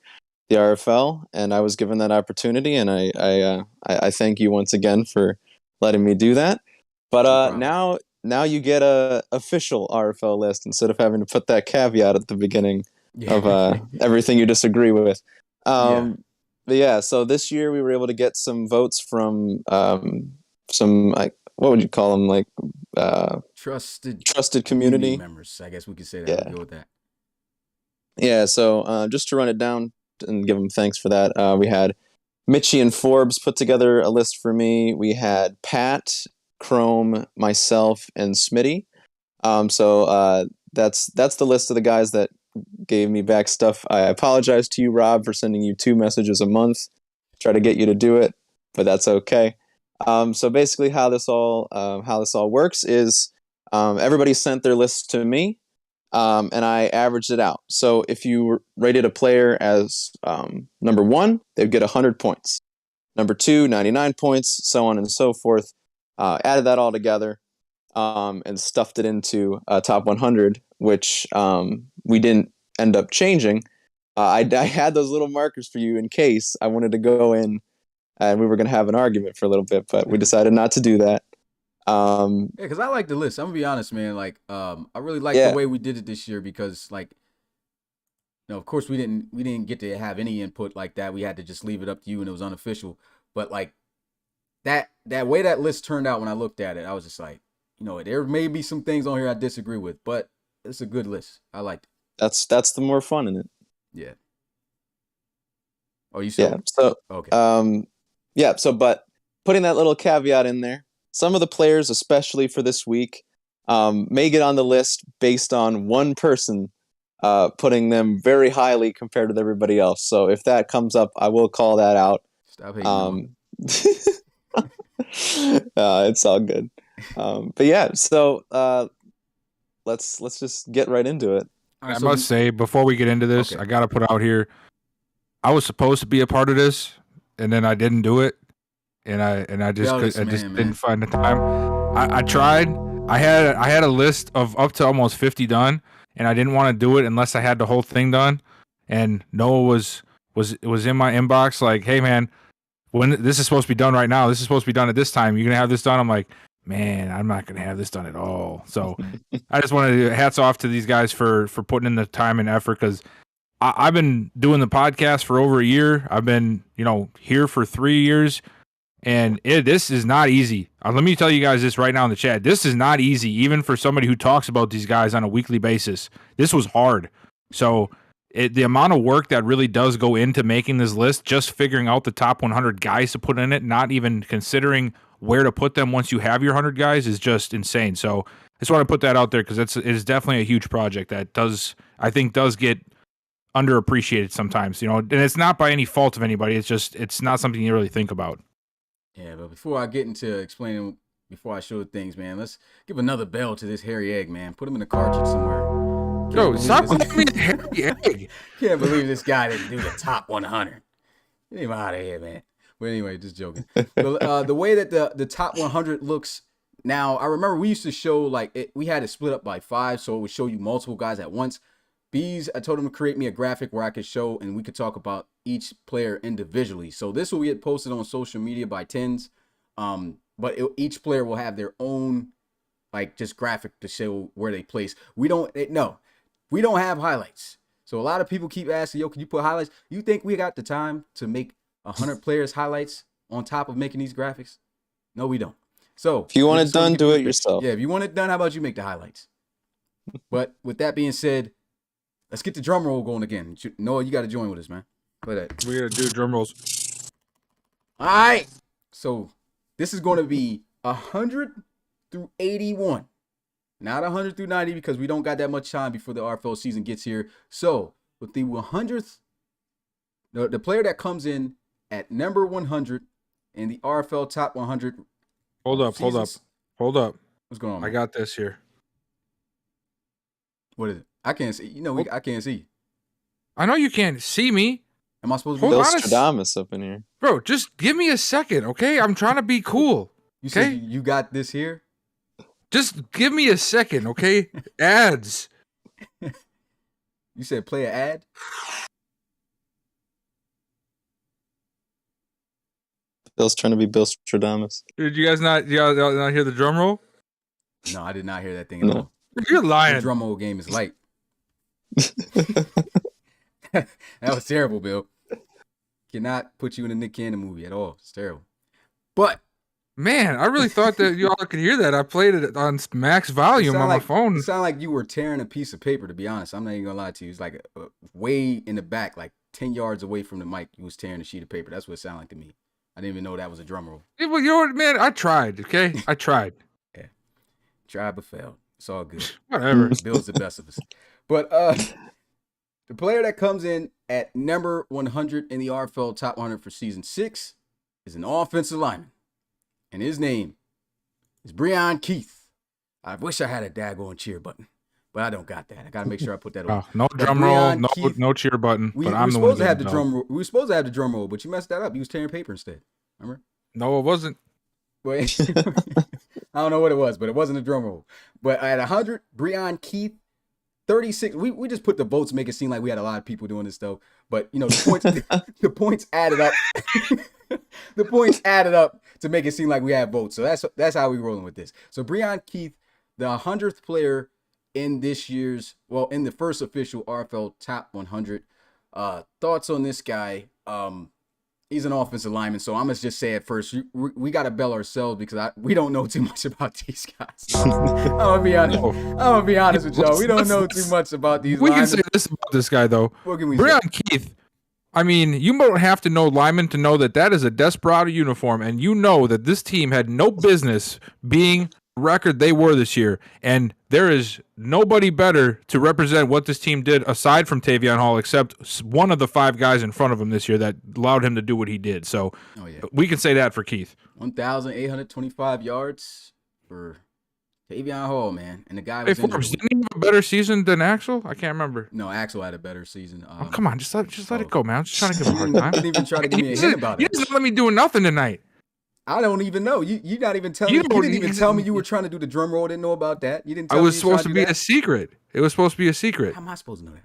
the RFL, and I was given that opportunity, and I thank you once again for letting me do that. But now you get a official RFL list instead of having to put that caveat at the beginning of everything you disagree with. But yeah, so this year we were able to get some votes from some, like, what would you call them, like trusted community members. I guess we could say that. Yeah. We'll go with that. Yeah, so just to run it down and give them thanks for that, we had Mitchie and Forbes put together a list for me. We had Pat, Chrome, myself, and Smitty. So that's the list of the guys that gave me back stuff. I apologize to you, Rob, for sending you 2 messages a month. Try to get you to do it, but that's okay. So basically, how this all works is everybody sent their list to me, and I averaged it out. So if you rated a player as number 1, they'd get 100 points. Number 2, 99 points, so on and so forth. Added that all together and stuffed it into top 100, which we didn't end up changing. I had those little markers for you in case I wanted to go in and we were going to have an argument for a little bit, but we decided not to do that. Yeah, because I like the list. I'm gonna be honest, man. Like, I really like the way we did it this year because, like, of course we didn't get to have any input like that. We had to just leave it up to you, and it was unofficial. But like that way that list turned out when I looked at it, I was just like, there may be some things on here I disagree with, but it's a good list. I liked it. That's the more fun in it. Yeah. Oh, you said? Yeah. So okay. So but putting that little caveat in there, some of the players, especially for this week, may get on the list based on one person putting them very highly compared with everybody else. So if that comes up, I will call that out. Stop hating. It's all good. But yeah, so let's just get right into it. Right, I must say, before we get into this, I got to put out here, I was supposed to be a part of this, and then I didn't do it, and I just didn't find the time. I tried. I had a list of up to almost 50 done, and I didn't want to do it unless I had the whole thing done. And Noah was in my inbox like, "Hey man, when this is supposed to be done right now, this is supposed to be done at this time. You're gonna have this done." I'm like, man, I'm not gonna have this done at all. So I just wanted to hats off to these guys for putting in the time and effort, because I've been doing the podcast for over a year. I've been here for 3 years, and this is not easy. Let me tell you guys this right now in the chat. This is not easy, even for somebody who talks about these guys on a weekly basis. This was hard. So the amount of work that really does go into making this list, just figuring out the top 100 guys to put in it, not even considering where to put them once you have your 100 guys, is just insane. So I just want to put that out there because it is definitely a huge project that I think does get underappreciated sometimes, and it's not by any fault of anybody. It's not something you really think about. Yeah, but before I get into explaining, before I show things, man, let's give another bell to this hairy egg, man. Put him in a cartridge somewhere. Yo, stop calling me a hairy egg. Can't believe this guy didn't do the top 100. Get him out of here, man. But anyway, just joking. But, the way that the top 100 looks now, I remember we used to show we had it split up by 5, so it would show you multiple guys at once. Bees, I told him to create me a graphic where I could show and we could talk about each player individually. So this will get posted on social media by tens, but each player will have their own just graphic to show where they place. We don't have highlights. So a lot of people keep asking, can you put highlights? You think we got the time to make 100 players highlights on top of making these graphics? No, we don't. So if you want it done, do it yourself. Yeah, if you want it done, how about you make the highlights? But with that being said, let's get the drum roll going again. Noah, you got to join with us, man. Play that. We're going to do drum rolls. All right. So this is going to be 100 through 81. Not 100 through 90 because we don't got that much time before the RFL season gets here. So with the 100th, the player that comes in at number 100 in the RFL top 100. Hold up. What's going on, man? I got this here. What is it? I can't see. You know, I can't see. I know you can't see me. Am I supposed to be? Hold on. Nostradamus up in here. Bro, just give me a second, okay? I'm trying to be cool. You okay? said you got this here? Just give me a second, okay? Ads. You said play an ad? Bill's trying to be Bill Stradamus. Did you guys not hear the drum roll? No, I did not hear that thing at all. You're lying. The drum roll game is light. That was terrible, Bill. Cannot put you in a Nick Cannon movie at all. It's terrible. But man, I really thought that y'all could hear that. I played it on max volume on my phone. It sounded like you were tearing a piece of paper, to be honest. I'm not even gonna lie to you. It's like way in the back, like 10 yards away from the mic, you was tearing a sheet of paper. That's what it sounded like to me. I didn't even know that was a drum roll. Yeah, well, you know what, man? I tried, okay? I tried. Yeah. Tried but failed. It's all good. Whatever. Bill's the best of us. But the player that comes in at number 100 in the RFL Top 100 for Season 6 is an offensive lineman. And his name is Breon Keith. I wish I had a daggone cheer button, but I don't got that. I got to make sure I put that on. No drum roll, no cheer button. We but were I'm the supposed one to have the no. drum roll. We were supposed to have the drum roll, but you messed that up. You was tearing paper instead. Remember? No, it wasn't. Wait. I don't know what it was, but it wasn't a drum roll. But at 100, Breon Keith, 36. We just put the votes to make it seem like we had a lot of people doing this stuff. But you know, the points added up. The points added up to make it seem like we had votes. So that's how we rolling with this. So Breon Keith, the 100th player in this year's, in the first official RFL Top 100. Thoughts on this guy? He's an offensive lineman, so I'm gonna just say it first. We gotta bail ourselves because we don't know too much about these guys. I'm gonna be honest. I'm gonna be honest with y'all. We don't know too much about these. We can say this about this guy though. What can we Breon say? Keith. I mean, you don't have to know lineman to know that is a Desperado uniform, and you know that this team had no business being the record they were this year, and there is nobody better to represent what this team did aside from Tavion Hall, except one of the 5 guys in front of him this year that allowed him to do what he did. So we can say that for Keith. 1,825 yards for Tavion Hall, man. And the guy was Forbes, didn't he have a better season than Axel? I can't remember. No, Axel had a better season. Come on, just let it go, man. I'm just trying to give him a hard time. You didn't even try to give me a hint about it. You just let me do nothing tonight. I don't even know. You not even telling me. You didn't even tell me you were trying to do the drum roll. I didn't know about that. You didn't tell me. I was supposed to be a secret. It was supposed to be a secret. How am I supposed to know that?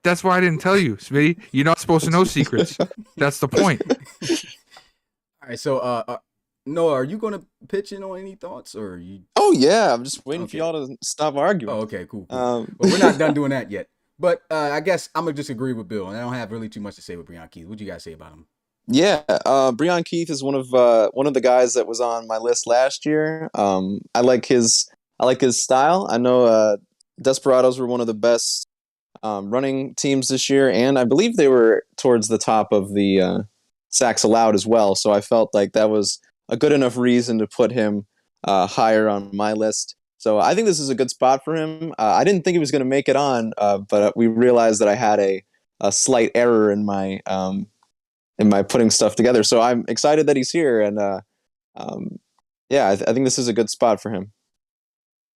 That's why I didn't tell you, Smitty. You're not supposed to know secrets. That's the point. All right, so Noah, are you going to pitch in on any thoughts, or are you? Oh yeah, I'm just waiting for y'all to stop arguing. Oh, okay, cool. Well, we're not done doing that yet. But I guess I'm gonna disagree with Bill, and I don't have really too much to say with Breon Keith. What do you guys say about him? Yeah, Breon Keith is one of the guys that was on my list last year. I like his style. I know Desperados were one of the best running teams this year, and I believe they were towards the top of the sacks allowed as well. So I felt like that was a good enough reason to put him higher on my list. So I think this is a good spot for him. I didn't think he was going to make it on, but we realized that I had a slight error in my putting stuff together. So I'm excited that he's here, and I think this is a good spot for him.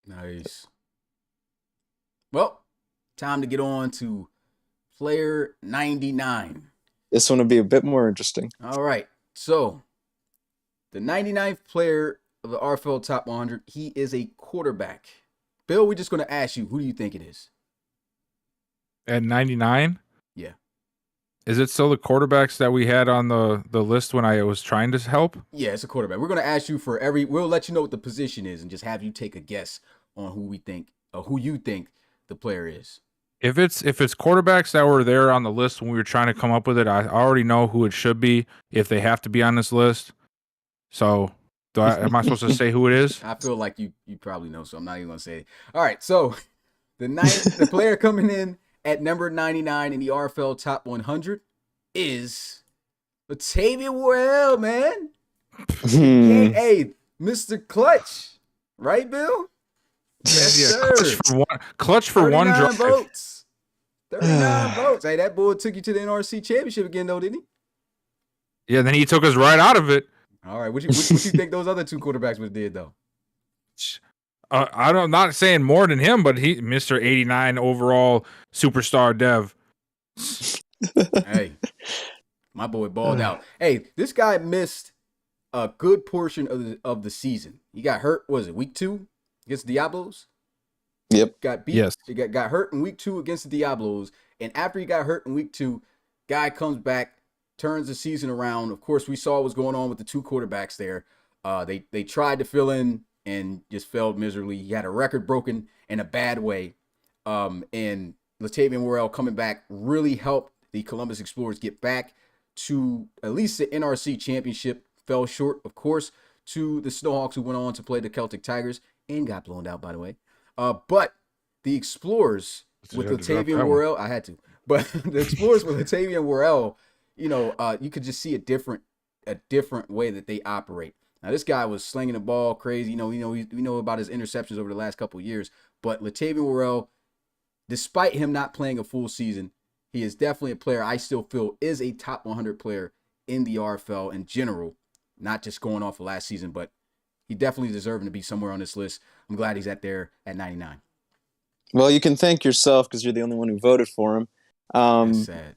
Nice. Well, time to get on to player 99. This one will be a bit more interesting. All right. So, the 99th player of the RFL Top 100, he is a quarterback. Bill, we're just going to ask you, who do you think it is? At 99? Yeah. Is it still the quarterbacks that we had on the list when I was trying to help? Yeah, it's a quarterback. We're going to ask you for we'll let you know what the position is and just have you take a guess on who you think the player is. If it's quarterbacks that were there on the list when we were trying to come up with it, I already know who it should be if they have to be on this list. So, am I supposed to say who it is? I feel like you probably know, so I'm not even going to say it. All right, so the player coming in at number 99 in the RFL Top 100 is Latavius Well, man. A.K.A. Mr. Clutch. Right, Bill? Yes, clutch for one drive. Votes. 39 votes. Hey, that boy took you to the NRC championship again, though, didn't he? Yeah, then he took us right out of it. All right. What you think those other two quarterbacks would have did, though? I'm not saying more than him, but he Mr. 89 overall superstar dev. Hey, my boy balled out. Hey, this guy missed a good portion of the season. He got hurt. Was it week 2 against the Diablos? Yep. Got beat. Yes. He got hurt in week 2 against the Diablos, and after he got hurt in week 2, guy comes back, turns the season around. Of course, we saw what was going on with the 2 quarterbacks there. They tried to fill in and just failed miserably. He had a record broken in a bad way. And Latavian Worrell coming back really helped the Columbus Explorers get back to at least the NRC championship. Fell short, of course, to the Snowhawks, who went on to play the Celtic Tigers and got blown out, by the way. But the Explorers with Latavian Worrell, I had to. But the Explorers with Latavian Worrell, you could just see a different way that they operate. Now, this guy was slinging the ball crazy. We know about his interceptions over the last couple of years. But Latavian Worrell, despite him not playing a full season, he is definitely a player I still feel is a top 100 player in the RFL in general, not just going off of last season, but he definitely deserving to be somewhere on this list. I'm glad he's at 99. Well, you can thank yourself because you're the only one who voted for him. That's sad.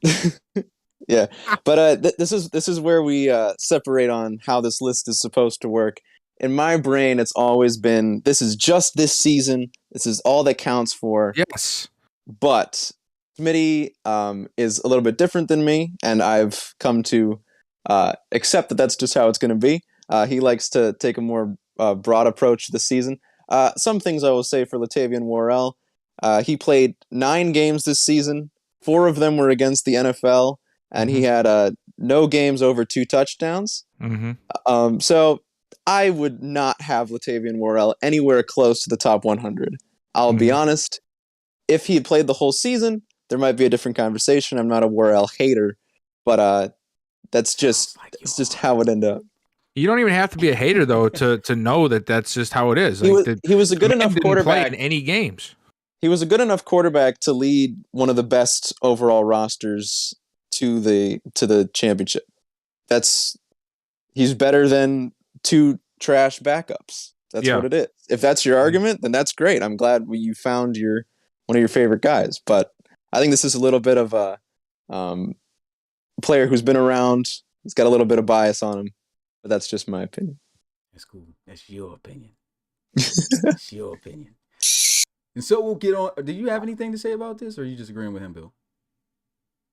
Yeah, but this is where we separate on how this list is supposed to work. In my brain, it's always been, this is just this season. This is all that counts for. Yes. But Smitty is a little bit different than me, and I've come to accept that that's just how it's going to be. He likes to take a more broad approach this season. Some things I will say for Latavian Worrell. He played 9 games this season. 4 of them were against the NFL, and he had no games over 2 touchdowns. So I would not have Latavian Worrell anywhere close to the top 100. I'll be honest. If he had played the whole season, there might be a different conversation. I'm not a Worrell hater, but that's just how it ended up. You don't even have to be a hater though to know that that's just how it is. He was a good enough quarterback in any games. He was a good enough quarterback to lead one of the best overall rosters to the championship. He's better than 2 trash backups. That's what it is. If that's your argument, then that's great. I'm glad you found one of your favorite guys. But I think this is a little bit of a player who's been around. He's got a little bit of bias on him. But that's just my opinion. That's cool. That's your opinion. That's your opinion. And so we'll get on. Do you have anything to say about this, or are you just agreeing with him, Bill?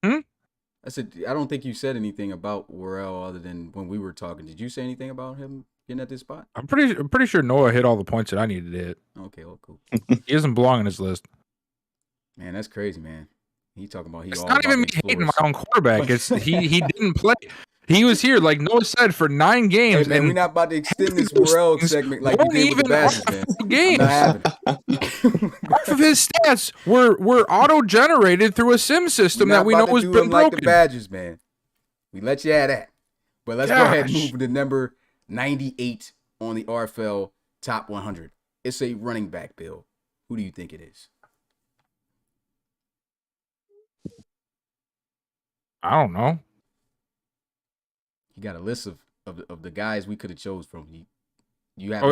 I said, I don't think you said anything about Worrell other than when we were talking. Did you say anything about him getting at this spot? I'm pretty sure Noah hit all the points that I needed to hit. Okay, well, cool. He doesn't belong in his list. Man, that's crazy, man. He talking about It's not even me hating my own quarterback. It's he didn't play. He was here, like Noah said, for 9 games. Hey, man, we're not about to extend this Worrell segment like we did with the Badgers, man. Games. Half of his stats were auto-generated through a sim system that we know has been broken. Like the Badgers, man. We let you have that. But let's go ahead and move to number 98 on the RFL Top 100. It's a running back, Bill. Who do you think it is? I don't know. You got a list of the guys we could have chose from. You have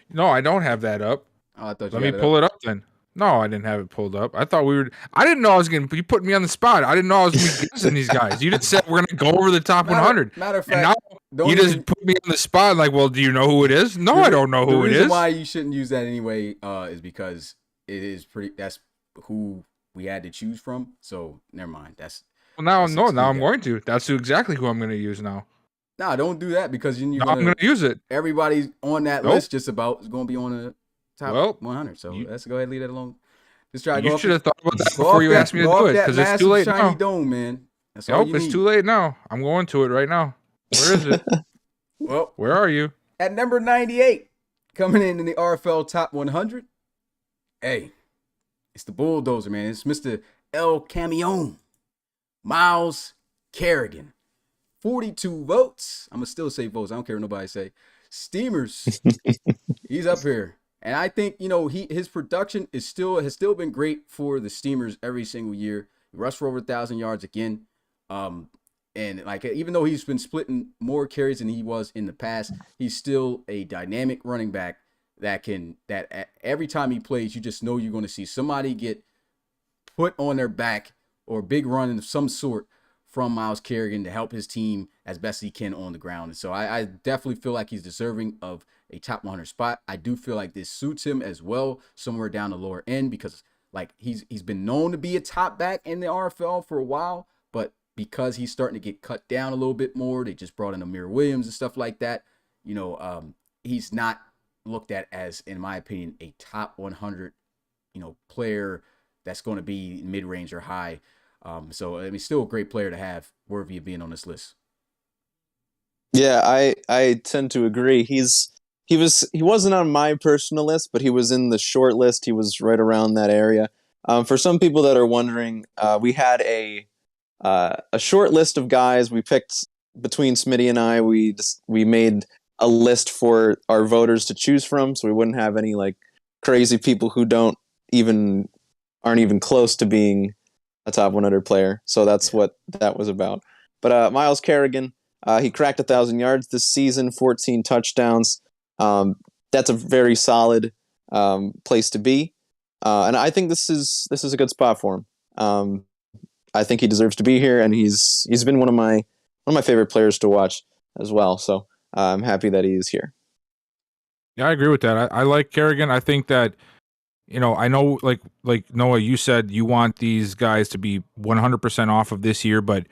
no, I don't have that up. Oh, I thought Let me pull it up then. No, I didn't have it pulled up. I thought I didn't know I was going to be putting me on the spot. I didn't know I was going to be guessing these guys. You just said we're going to go over the top 100. Matter of fact, you just put me on the spot like, well, do you know who it is? No, I don't know who it is. The reason why you shouldn't use that anyway is because it is that's who we had to choose from. So never mind. Now I'm going to. That's exactly who I'm going to use now. No, don't do that because I'm going to use it. Everybody's on that list just about is going to be on the top 100. So let's go ahead and leave that alone. Just try. You should have thought about that before you asked me to do it because it's too late now. Dome, man. It's too late now. I'm going to it right now. Where is it? Well, where are you? At number 98, coming in the RFL Top 100. Hey, it's the bulldozer, man. It's Mr. El Camion. Miles Kerrigan, 42 votes. I'm going to still say votes. I don't care what nobody say. Steamers, he's up here. And I think, his production has still been great for the Steamers every single year. He rushed for over 1,000 yards again. And like, even though he's been splitting more carries than he was in the past, he's still a dynamic running back every time he plays, you just know you're going to see somebody get put on their back or a big run of some sort from Myles Kerrigan to help his team as best he can on the ground. And so I definitely feel like he's deserving of a top 100 spot. I do feel like this suits him as well, somewhere down the lower end, because like he's been known to be a top back in the RFL for a while, but because he's starting to get cut down a little bit more, they just brought in Amir Williams and stuff like that. He's not looked at as, in my opinion, a top 100, player that's going to be mid-range or high. So I mean, still a great player to have, worthy of being on this list. Yeah, I tend to agree. He wasn't on my personal list, but he was in the short list. He was right around that area. For some people that are wondering, we had a short list of guys we picked between Smitty and I. We made a list for our voters to choose from, so we wouldn't have any like crazy people who aren't even close to being a top 100 player. So that's what that was about. But Myles Kerrigan, he cracked 1,000 yards this season, 14 touchdowns. That's a very solid place to be, and I think this is a good spot for him. I think he deserves to be here, and he's been one of my favorite players to watch as well. So I'm happy that he is here. Yeah, I agree with that. I like Kerrigan. I think that, I know like Noah, you said you want these guys to be 100% off of this year, but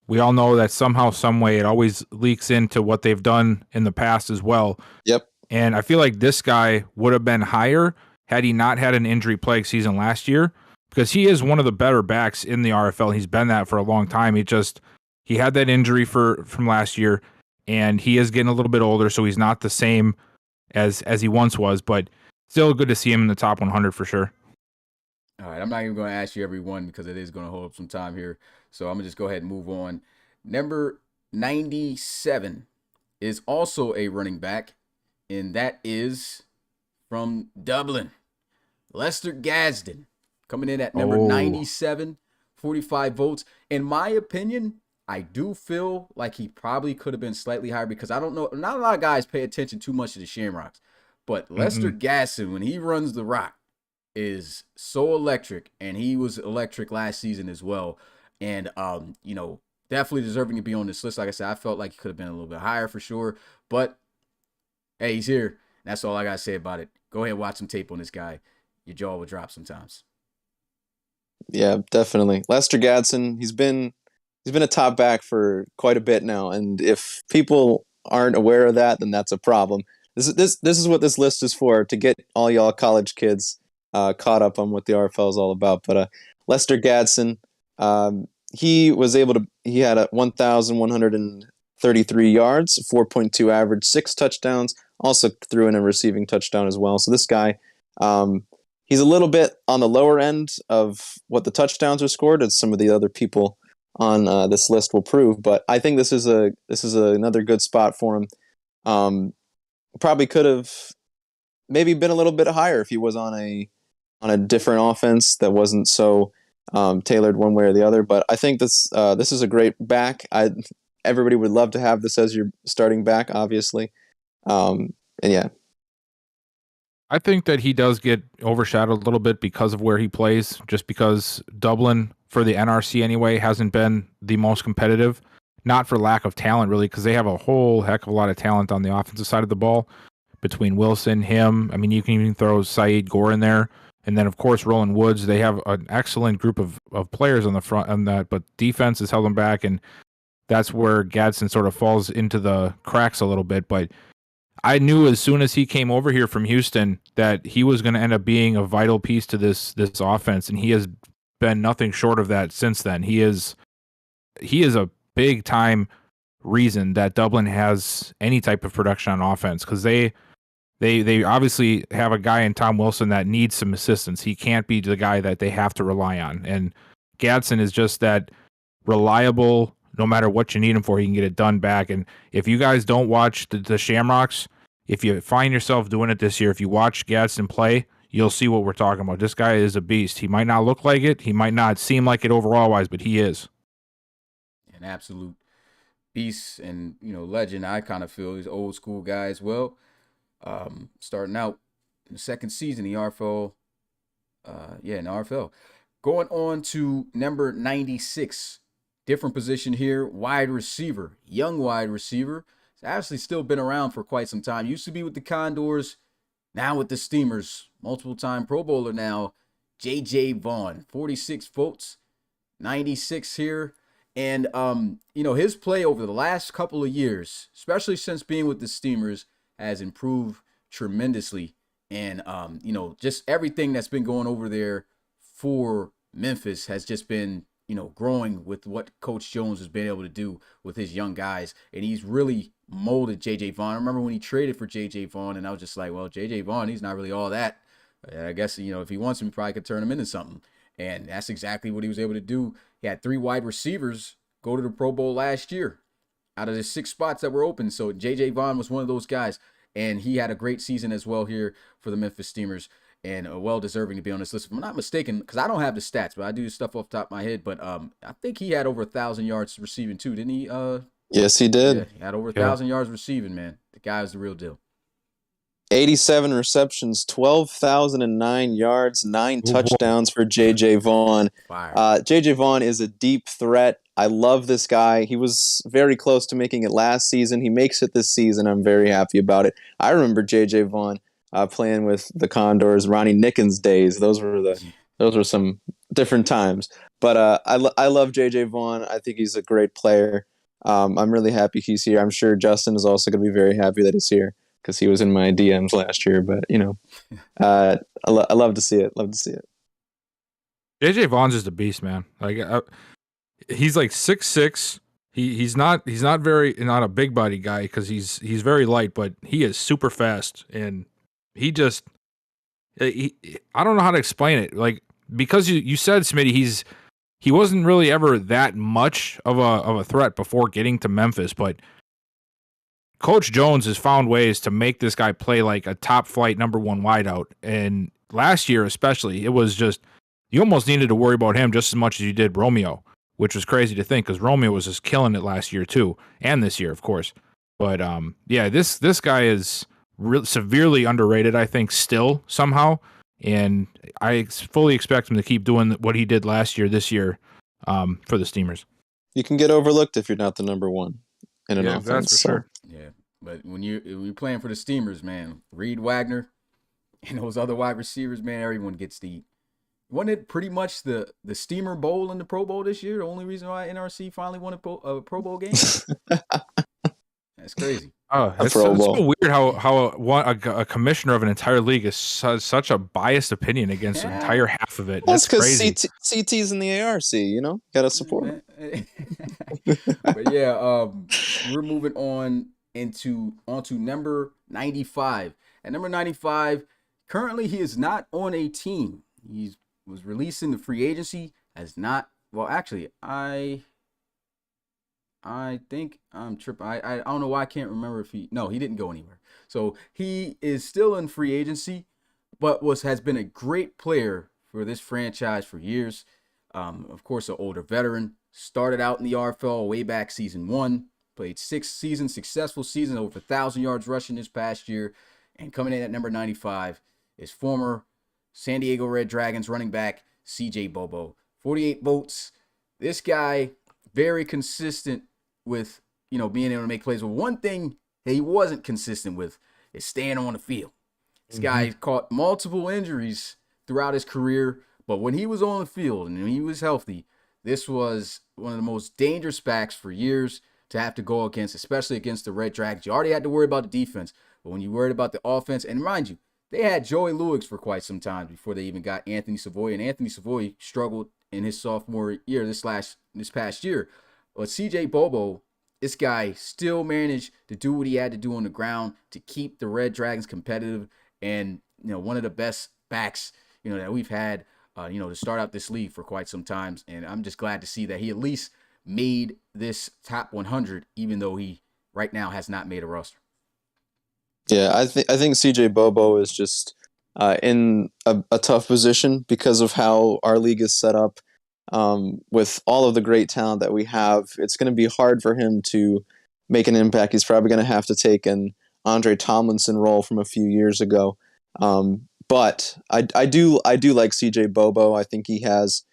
we all know that somehow, some way, it always leaks into what they've done in the past as well. Yep. And I feel like this guy would have been higher had he not had an injury-plagued season last year, because he is one of the better backs in the RFL. He's been that for a long time. He had that injury from last year, and he is getting a little bit older, so he's not the same as he once was, but still good to see him in the top 100 for sure. All right, I'm not even going to ask you every one because it is going to hold up some time here. So I'm going to just go ahead and move on. Number 97 is also a running back, and that is from Dublin, Lester Gadsden, coming in at number 97, 45 votes. In my opinion, I do feel like he probably could have been slightly higher because I don't know. Not a lot of guys pay attention too much to the Shamrocks, but Lester Gadsden, when he runs the rock, is so electric, and he was electric last season as well. And, definitely deserving to be on this list. Like I said, I felt like he could have been a little bit higher for sure, but hey, he's here. That's all I got to say about it. Go ahead and watch some tape on this guy. Your jaw will drop sometimes. Yeah, definitely. Lester Gadsden, he's been a top back for quite a bit now, and if people aren't aware of that, then that's a problem. This is what this list is for, to get all y'all college kids caught up on what the RFL is all about. But Lester Gadsden, he had 1,133 yards, 4.2 average, 6 touchdowns, also threw in a receiving touchdown as well. So this guy, he's a little bit on the lower end of what the touchdowns are scored, as some of the other people on this list will prove. But I think this is another good spot for him. Probably could have maybe been a little bit higher if he was on a different offense that wasn't so tailored one way or the other. But I think this is a great back. Everybody would love to have this as your starting back, obviously. And yeah. I think that he does get overshadowed a little bit because of where he plays, just because Dublin, for the NRC anyway, hasn't been the most competitive. Not for lack of talent, really, because they have a whole heck of a lot of talent on the offensive side of the ball. Between Wilson, him, I mean, you can even throw Saeed Gore in there. And then, of course, Roland Woods. They have an excellent group of players on the front on that, but defense has held them back, and that's where Gadsden sort of falls into the cracks a little bit. But I knew as soon as he came over here from Houston that he was going to end up being a vital piece to this offense, and he has been nothing short of that since then. He is a big time reason that Dublin has any type of production on offense, because they obviously have a guy in Tom Wilson that needs some assistance. He can't be the guy that they have to rely on, and Gadsden is just that reliable. No matter what you need him for, he can get it done back. And if you guys don't watch the Shamrocks, if you find yourself doing it this year, if you watch Gadsden play, you'll see what we're talking about. This guy is a beast. He might not look like it. He might not seem like it overall-wise, but he is. An absolute beast and, legend, I kind of feel. He's old school guy as well. Starting out in the second season, the RFL. In the RFL. Going on to number 96. Different position here, wide receiver, young wide receiver. He's actually still been around for quite some time. Used to be with the Condors, now with the Steamers. Multiple time Pro Bowler now. J.J. Vaughn, 46 votes, 96 here. And, his play over the last couple of years, especially since being with the Steamers, has improved tremendously. And, just everything that's been going over there for Memphis has just been, growing with what Coach Jones has been able to do with his young guys. And he's really molded J.J. Vaughn. I remember when he traded for J.J. Vaughn, and I was just like, well, J.J. Vaughn, he's not really all that. I guess, if he wants him, he probably could turn him into something. And that's exactly what he was able to do. He had 3 wide receivers go to the Pro Bowl last year out of the 6 spots that were open. So J.J. Vaughn was one of those guys. And he had a great season as well here for the Memphis Steamers, and well-deserving to be on this list. If I'm not mistaken, because I don't have the stats, but I do stuff off the top of my head. But I think he had over 1,000 yards receiving too, didn't he? Yes, he did. Yeah, he had over 1,000 yards receiving, man. The guy is the real deal. 87 receptions, 12,009 yards, 9 touchdowns for J.J. Vaughn. J.J. Vaughn is a deep threat. I love this guy. He was very close to making it last season. He makes it this season. I'm very happy about it. I remember J.J. Vaughn playing with the Condors, Ronnie Nickens days. Those were some different times. But I love J.J. Vaughn. I think he's a great player. I'm really happy he's here. I'm sure Justin is also going to be very happy that he's here, because he was in my DMs last year. But, I love to see it. Love to see it. JJ Vaughn's just a beast, man. Like, he's like 6'6". He's not a big body guy, because he's very light, but he is super fast, and I don't know how to explain it. Like, because you said, Smitty, he wasn't really ever that much of a threat before getting to Memphis, but Coach Jones has found ways to make this guy play like a top flight number 1 wideout. And last year, especially, it was just, you almost needed to worry about him just as much as you did Romeo, which was crazy to think, because Romeo was just killing it last year too, and this year, of course. But this guy is severely underrated, I think, still somehow. And I fully expect him to keep doing what he did last year, this year, for the Steamers. You can get overlooked if you're not the number 1 in an offense. That's for sure. Yeah, but when you're playing for the Steamers, man, Reed Wagner and those other wide receivers, man, everyone gets to eat. Wasn't it pretty much the Steamer Bowl and the Pro Bowl this year? The only reason why NRC finally won a Pro Bowl game? That's crazy. Oh, it's so weird how a commissioner of an entire league is such a biased opinion against an entire half of it. That's because CT's in the ARC, got to support them. But yeah, we're moving onto number 95. At number 95, currently he is not on a team. He was released in the free agency as not. Well, actually, I think I'm tripping. I don't know why I can't remember if he didn't go anywhere. So he is still in free agency, but has been a great player for this franchise for years. Of course, an older veteran. Started out in the RFL way back season 1. Played 6 seasons, successful season, over 1,000 yards rushing this past year. And coming in at number 95 is former San Diego Red Dragons running back CJ Bobo. 48 votes. This guy, very consistent with, being able to make plays. But one thing that he wasn't consistent with is staying on the field. This guy caught multiple injuries throughout his career, but when he was on the field and when he was healthy, this was one of the most dangerous backs for years to have to go against, especially against the Red Dragons. You already had to worry about the defense, but when you worried about the offense, and mind you, they had Joey Lewis for quite some time before they even got Anthony Savoy, and Anthony Savoy struggled in his sophomore year this past year. But CJ Bobo, this guy still managed to do what he had to do on the ground to keep the Red Dragons competitive, and one of the best backs that we've had to start out this league for quite some times. And I'm just glad to see that he at least made this top 100, even though he right now has not made a roster. Yeah, I think CJ Bobo is just in a tough position because of how our league is set up. With all of the great talent that we have, it's going to be hard for him to make an impact. He's probably going to have to take an Andre Tomlinson role from a few years ago. But I do like CJ Bobo. I think he has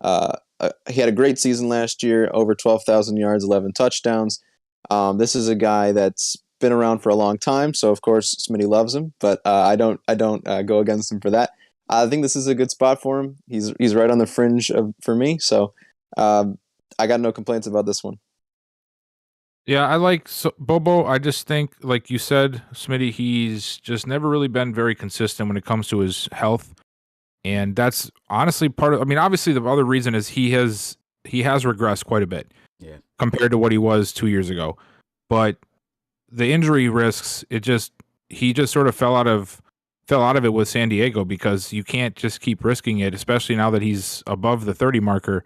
he had a great season last year, over 12,000 yards, 11 touchdowns. This is a guy that's been around for a long time, so of course Smitty loves him, but I don't go against him for that. I think this is a good spot for him. He's right on the fringe for me, so I got no complaints about this one. Yeah, I like Bobo. I just think, like you said, Smitty, he's just never really been very consistent when it comes to his health. And that's honestly part of, I mean, obviously the other reason is he has regressed quite a bit compared to what he was 2 years ago. But the injury risks, he just sort of fell out of it with San Diego, because you can't just keep risking it, especially now that he's above the 30 marker.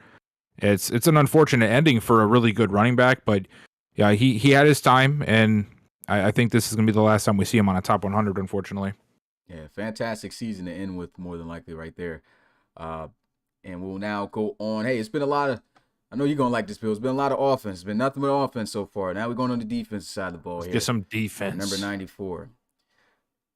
It's an unfortunate ending for a really good running back, but yeah, he had his time, and I think this is going to be the last time we see him on a top 100, unfortunately. Yeah, fantastic season to end with, more than likely, right there. And we'll now go on. Hey, it's been a lot of, I know you're going to like this, Bill. It's been a lot of offense. It's been nothing but offense so far. Now we're going on the defensive side of the ball. Let's get some defense. Number 94.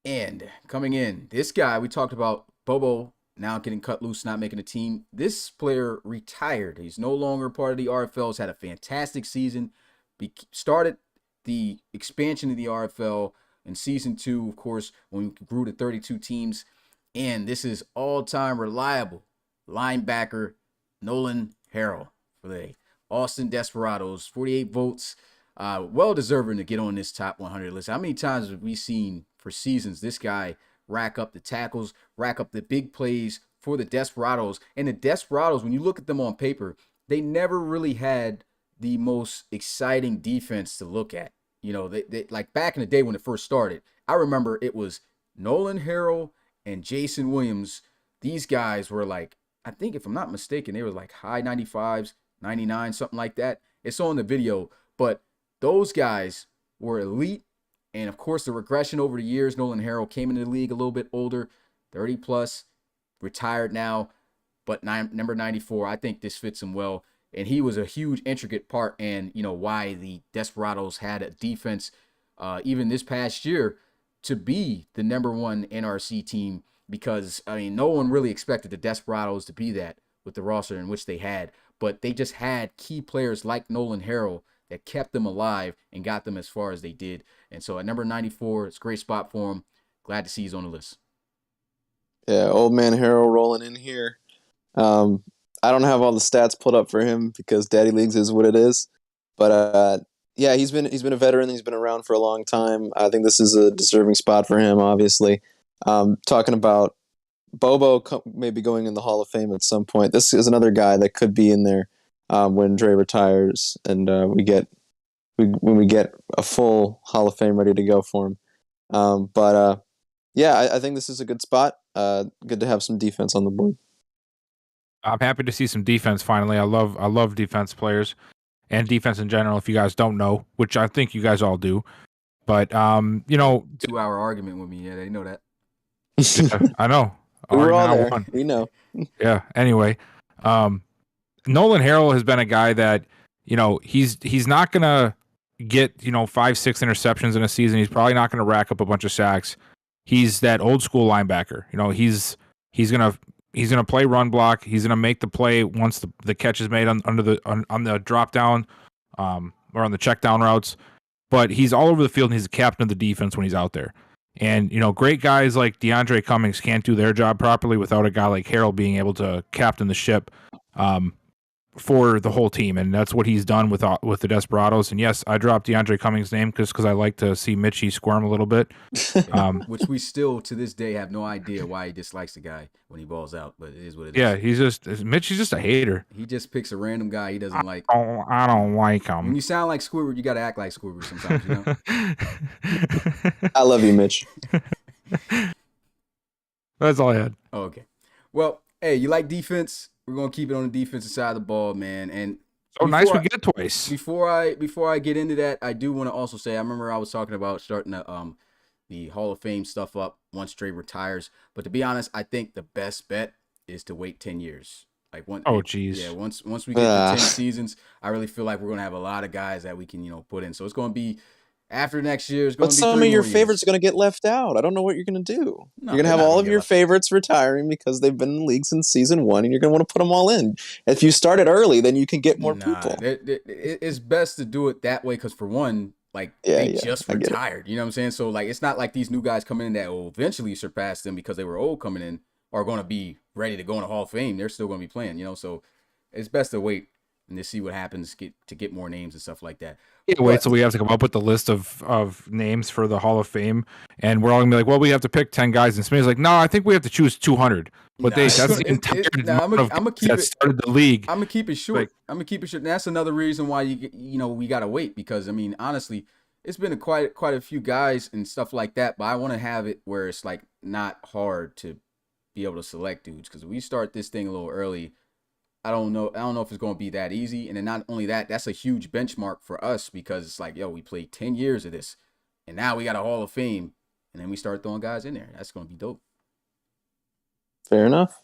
And coming in, this guy, we talked about Bobo now getting cut loose, not making the team. This player retired. He's no longer part of the RFL. He's had a fantastic season. Started the expansion of the RFL in season 2, of course, when we grew to 32 teams. And this is all-time reliable linebacker Nolan Harrell for the Austin Desperados. 48 votes. Well-deserving to get on this top 100 list. How many times have we seen for seasons this guy rack up the tackles, rack up the big plays for the Desperados? And the Desperados, when you look at them on paper, they never really had the most exciting defense to look at. You know, they like back in the day when it first started, I remember it was Nolan Harrell and Jason Williams. These guys were like, I think if I'm not mistaken, they were like high 95s, 99, something like that. It's on the video, but those guys were elite. And of course, the regression over the years, Nolan Harrell came into the league a little bit older, 30 plus, retired now, but number 94, I think this fits him well. And he was a huge, intricate part in, you know, why the Desperados had a defense, even this past year, to be the number 1 NRC team. Because, I mean, no one really expected the Desperados to be that with the roster in which they had. But they just had key players like Nolan Harrell that kept them alive and got them as far as they did. And so at number 94, it's a great spot for him. Glad to see he's on the list. Yeah, old man Harrell rolling in here. I don't have all the stats pulled up for him because Daddy Leagues is what it is. But yeah, he's been a veteran. He's been around for a long time. I think this is a deserving spot for him, obviously. Talking about Bobo maybe going in the Hall of Fame at some point. This is another guy that could be in there when Dre retires and when we get a full Hall of Fame ready to go for him. Yeah, I think this is a good spot. Good to have some defense on the board. I'm happy to see some defense finally. I love defense players and defense in general, if you guys don't know, which I think you guys all do. But you know, 2-hour argument with me. Yeah, they know that. Yeah, I know. We're all there. We know. Yeah. Anyway, Nolan Harrell has been a guy that, you know, he's not gonna get, you know, 5-6 interceptions in a season. He's probably not gonna rack up a bunch of sacks. He's that old school linebacker. You know, he's gonna play run block. He's gonna make the play once the catch is made on the drop down, or on the check down routes. But he's all over the field, and he's the captain of the defense when he's out there. And, you know, great guys like DeAndre Cummings can't do their job properly without a guy like Harrell being able to captain the ship for the whole team. And that's what he's done with the Desperados. And yes, I dropped DeAndre Cummings' name just because I like to see Mitchie squirm a little bit. Which we still, to this day, have no idea why he dislikes the guy when he balls out. But it is what it is. Yeah, Mitchie's just a hater. He just picks a random guy he doesn't like. I don't like him. When you sound like Squidward, you got to act like Squidward sometimes, you know? I love you, Mitch. That's all I had. Oh, okay. Well, hey, you like defense? We're gonna keep it on the defensive side of the ball, man. And nice we get it twice. Before I get into that, I do want to also say I remember I was talking about starting the Hall of Fame stuff up once Dre retires. But to be honest, I think the best bet is to wait 10 years. Like geez. Yeah, once we get to 10 seasons, I really feel like we're gonna have a lot of guys that we can, you know, put in. So it's gonna be After next year, it's going But to be some 3 of your more favorites years. are going to get left out. I don't know what you're going to do. No, You're going to they're have not all gonna of get your left. favorites retiring because they've been in the league since season 1, and you're going to want to put them all in. If you start it early, then you can get more Nah, people. it's best to do it that way because for one, like Yeah, they yeah, just I get it. retired. You know what I'm saying? So like it's not like these new guys coming in that will eventually surpass them because they were old coming in are going to be ready to go in the Hall of Fame. They're still going to be playing. You know, so it's best to wait and to see what happens to get more names and stuff like that. Wait But till we have to come up with the list of names for the Hall of Fame, and we're all gonna be like, well, we have to pick 10 guys, and Smitty's like, no, I think we have to choose 200. But nah, that's the entire nah, amount of I'm gonna guys keep that it. started the league. I'm gonna keep it short. Like- I'm gonna keep it short. And that's another reason why we gotta wait because I mean honestly, it's been quite a few guys and stuff like that. But I want to have it where it's like not hard to be able to select dudes because we start this thing a little early. I don't know if it's gonna be that easy. And then not only that, that's a huge benchmark for us because it's like yo, we played 10 years of this, and now we got a Hall of Fame, and then we start throwing guys in there. That's gonna be dope. Fair enough.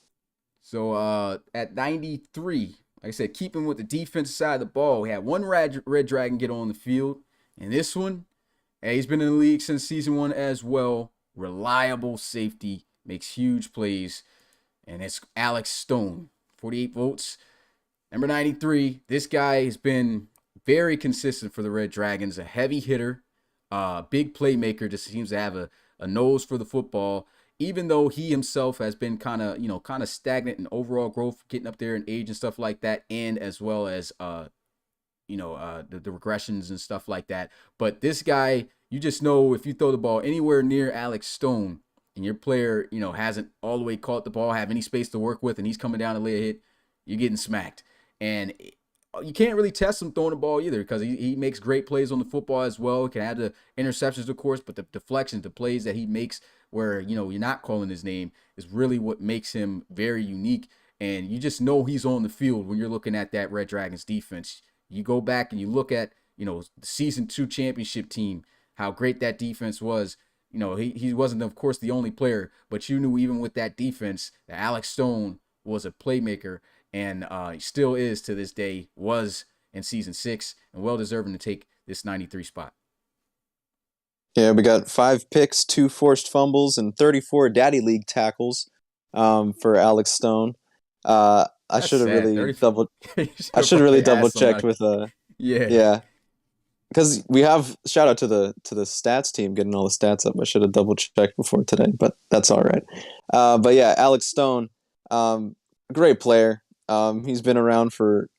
So at 93, like I said, keeping with the defensive side of the ball, we had one Red Dragon get on the field. And this one, hey, he's been in the league since season 1 as well. Reliable safety, makes huge plays. And it's Alex Stone, 48 votes. Number 93, this guy has been very consistent for the Red Dragons. A heavy hitter, big playmaker, just seems to have a nose for the football. Even though he himself has been kind of stagnant in overall growth, getting up there in age and stuff like that, and as well as the regressions and stuff like that. But this guy, you just know if you throw the ball anywhere near Alex Stone and your player, hasn't all the way caught the ball, have any space to work with, and he's coming down to lay a hit, you're getting smacked. And you can't really test him throwing the ball either because he makes great plays on the football as well. He can have the interceptions, of course, but the deflections, the plays that he makes where, you're not calling his name is really what makes him very unique. And you just know he's on the field when you're looking at that Red Dragons defense. You go back and you look at, the season 2 championship team, how great that defense was. He wasn't, of course, the only player, but you knew even with that defense that Alex Stone was a playmaker and he still is to this day, was in season 6 and well deserving to take this 93 spot. Yeah, we got 5 picks, 2 forced fumbles, and 34 daddy league tackles for Alex Stone. I should have really double checked with yeah. Because we have shout out to the stats team getting all the stats up. I should have double checked before today, but that's all right. But yeah, Alex Stone, great player. He's been around for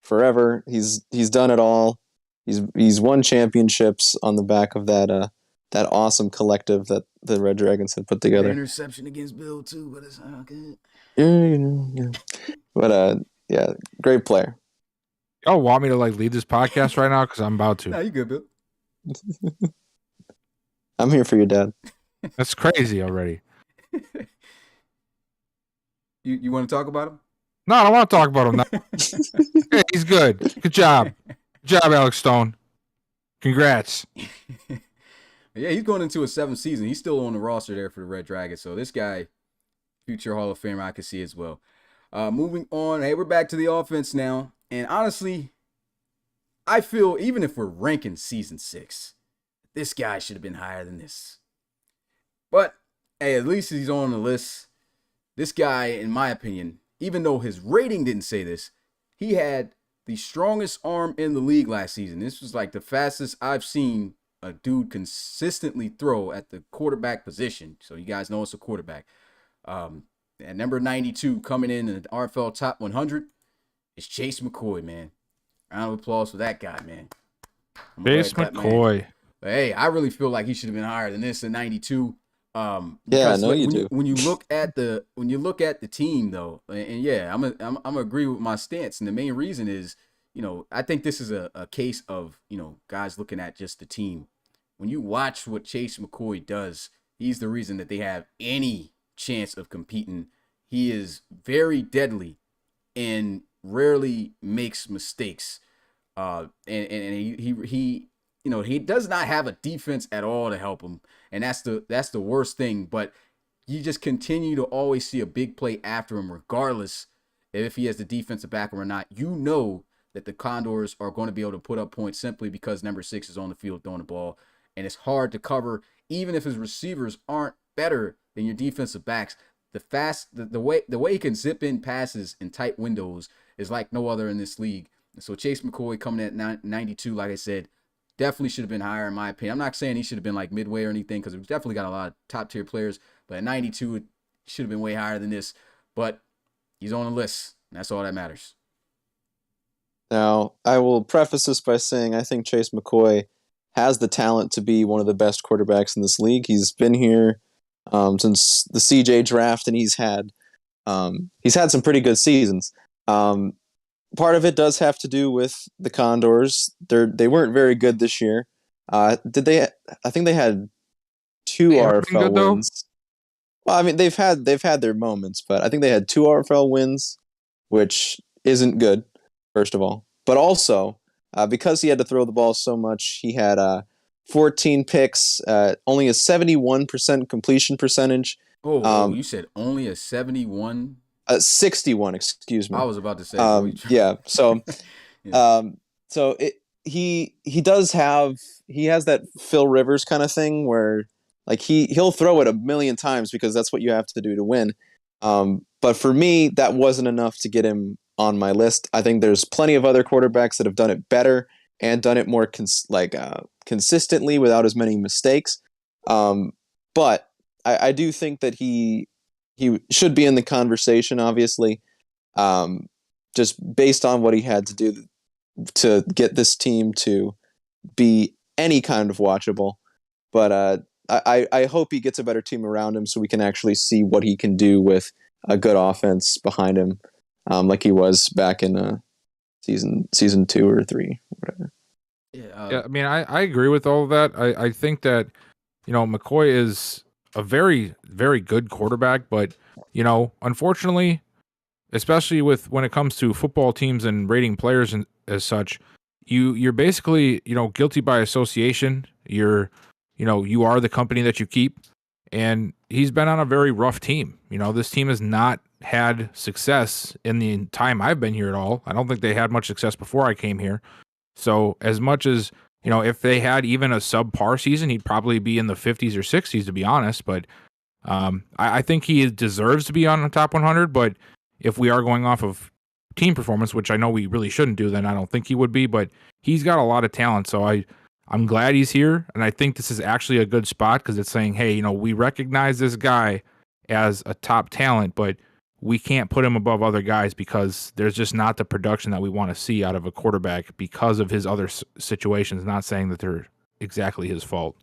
forever. He's done it all. He's won championships on the back of that awesome collective that the Red Dragons had put together. An interception against Bill too, but it's not good. Yeah. But yeah, great player. Y'all want me to lead this podcast right now? Because I'm about to. Nah, you good, Bill. I'm here for your dad. That's crazy already. You want to talk about him? No, I don't want to talk about him now. Hey, he's good. Good job. Good job, Alex Stone. Congrats. Yeah, he's going into his 7th season. He's still on the roster there for the Red Dragons. So this guy, future Hall of Famer, I can see as well. Moving on. Hey, we're back to the offense now. And honestly, I feel even if we're ranking season 6, this guy should have been higher than this. But, hey, at least he's on the list. This guy, in my opinion, even though his rating didn't say this, he had the strongest arm in the league last season. This was like the fastest I've seen a dude consistently throw at the quarterback position. So you guys know it's a quarterback. At number 92 coming in the RFL top 100 is Chase McCoy, man. Round of applause for that guy, man. Chase McCoy. But hey, I really feel like he should have been higher than this in 92. Yeah, I know you do. When you look at the team though, and yeah, I'm agree with my stance. And the main reason is, I think this is a case of, guys looking at just the team. When you watch what Chase McCoy does, he's the reason that they have any chance of competing. He is very deadly and rarely makes mistakes. And he does not have a defense at all to help him. And that's the worst thing. But you just continue to always see a big play after him, regardless if he has the defense to back him or not. that the Condors are going to be able to put up points simply because number 6 is on the field throwing the ball. And it's hard to cover, even if his receivers aren't better than your defensive backs. The way he can zip in passes in tight windows is like no other in this league. And so Chase McCoy coming in at 92, like I said, definitely should have been higher in my opinion. I'm not saying he should have been like midway or anything because we've definitely got a lot of top tier players. But at 92, it should have been way higher than this. But he's on the list. And that's all that matters. Now, I will preface this by saying I think Chase McCoy has the talent to be one of the best quarterbacks in this league. He's been here since the CJ draft, and he's had some pretty good seasons. Part of it does have to do with the Condors. They weren't very good this year. Did they? I think they had 2 RFL wins. Well, I mean they've had their moments, but I think they had 2 RFL wins, which isn't good. First of all, but also because he had to throw the ball so much, he had 14 picks, only a 71% completion percentage. You said only a 71? 61, excuse me. I was about to say. Yeah. So, Yeah. He has that Phil Rivers kind of thing where like he'll throw it a million times because that's what you have to do to win. But for me, that wasn't enough to get him on my list. I think there's plenty of other quarterbacks that have done it better and done it more consistently without as many mistakes. But I do think that he should be in the conversation, obviously, just based on what he had to do to get this team to be any kind of watchable. But I hope he gets a better team around him so we can actually see what he can do with a good offense behind him, like he was back in season 2 or 3, whatever. Yeah, I mean, I agree with all of that. I think that, McCoy is a very, very good quarterback, but, unfortunately, especially when it comes to football teams and rating players and as such, you're basically, guilty by association. You are the company that you keep, and he's been on a very rough team. This team has not had success in the time I've been here at all. I don't think they had much success before I came here. So as much as, if they had even a subpar season, he'd probably be in the 50s or 60s, to be honest. But I think he deserves to be on the top 100. But if we are going off of team performance, which I know we really shouldn't do, then I don't think he would be. But he's got a lot of talent. So I'm glad he's here. And I think this is actually a good spot because it's saying, hey, we recognize this guy as a top talent, but we can't put him above other guys because there's just not the production that we want to see out of a quarterback because of his other situations, not saying that they're exactly his fault.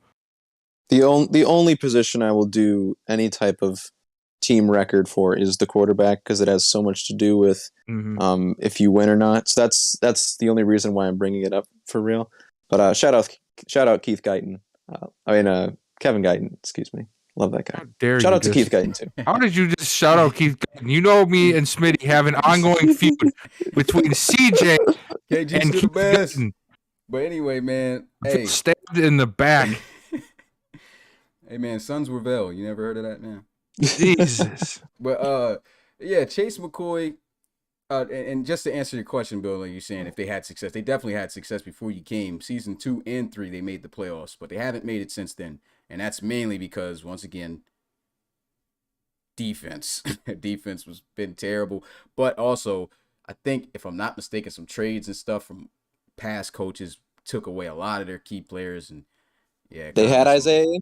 The only position I will do any type of team record for is the quarterback because it has so much to do with if you win or not. So that's the only reason why I'm bringing it up for real. But shout out Keith Guyton. Kevin Guyton, excuse me. Love that guy. Shout out to Keith Guyton too. How did you just shout out Keith Guyton? You know me and Smitty have an ongoing feud between CJ and Keith Guyton. But anyway, man, hey, stabbed in the back. Hey man, Sons Revel. You never heard of that, man? Jesus. But yeah, Chase McCoy. And just to answer your question, Bill, like you're saying, if they had success, they definitely had success before you came. Season 2 and 3, they made the playoffs, but they haven't made it since then. And that's mainly because, once again, defense. Defense was been terrible. But also, I think, if I'm not mistaken, some trades and stuff from past coaches took away a lot of their key players. And yeah, they had Isaiah.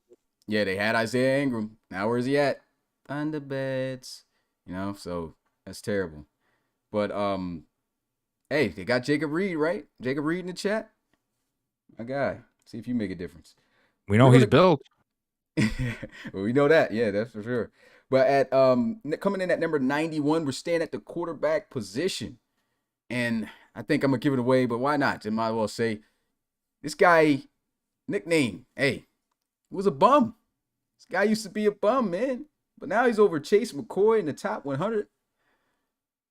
Yeah, they had Isaiah Ingram. Now where's he at? Under beds. So that's terrible. But hey, they got Jacob Reed, right? Jacob Reed in the chat. My guy. See if you make a difference. We know he's built. Well, we know that. Yeah, that's for sure. But at coming in at number 91, we're staying at the quarterback position. And I think I'm gonna give it away, but why not? I might as well say this guy, nickname, hey, he was a bum. This guy used to be a bum, man. But now he's over Chase McCoy in the top 100.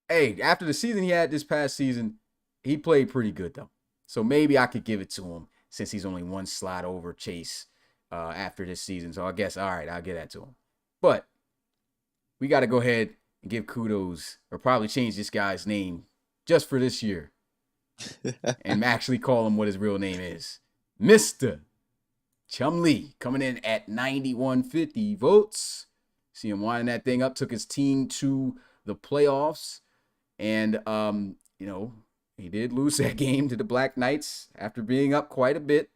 Hey, after the season he had this past season, he played pretty good, though. So maybe I could give it to him since he's only one slot over Chase after this season. So I guess, all right, I'll give that to him. But we got to go ahead and give kudos or probably change this guy's name just for this year. and actually call him what his real name is. Mr. Chumlee coming in at 9150 votes. See him winding that thing up, took his team to the playoffs. And, he did lose that game to the Black Knights after being up quite a bit.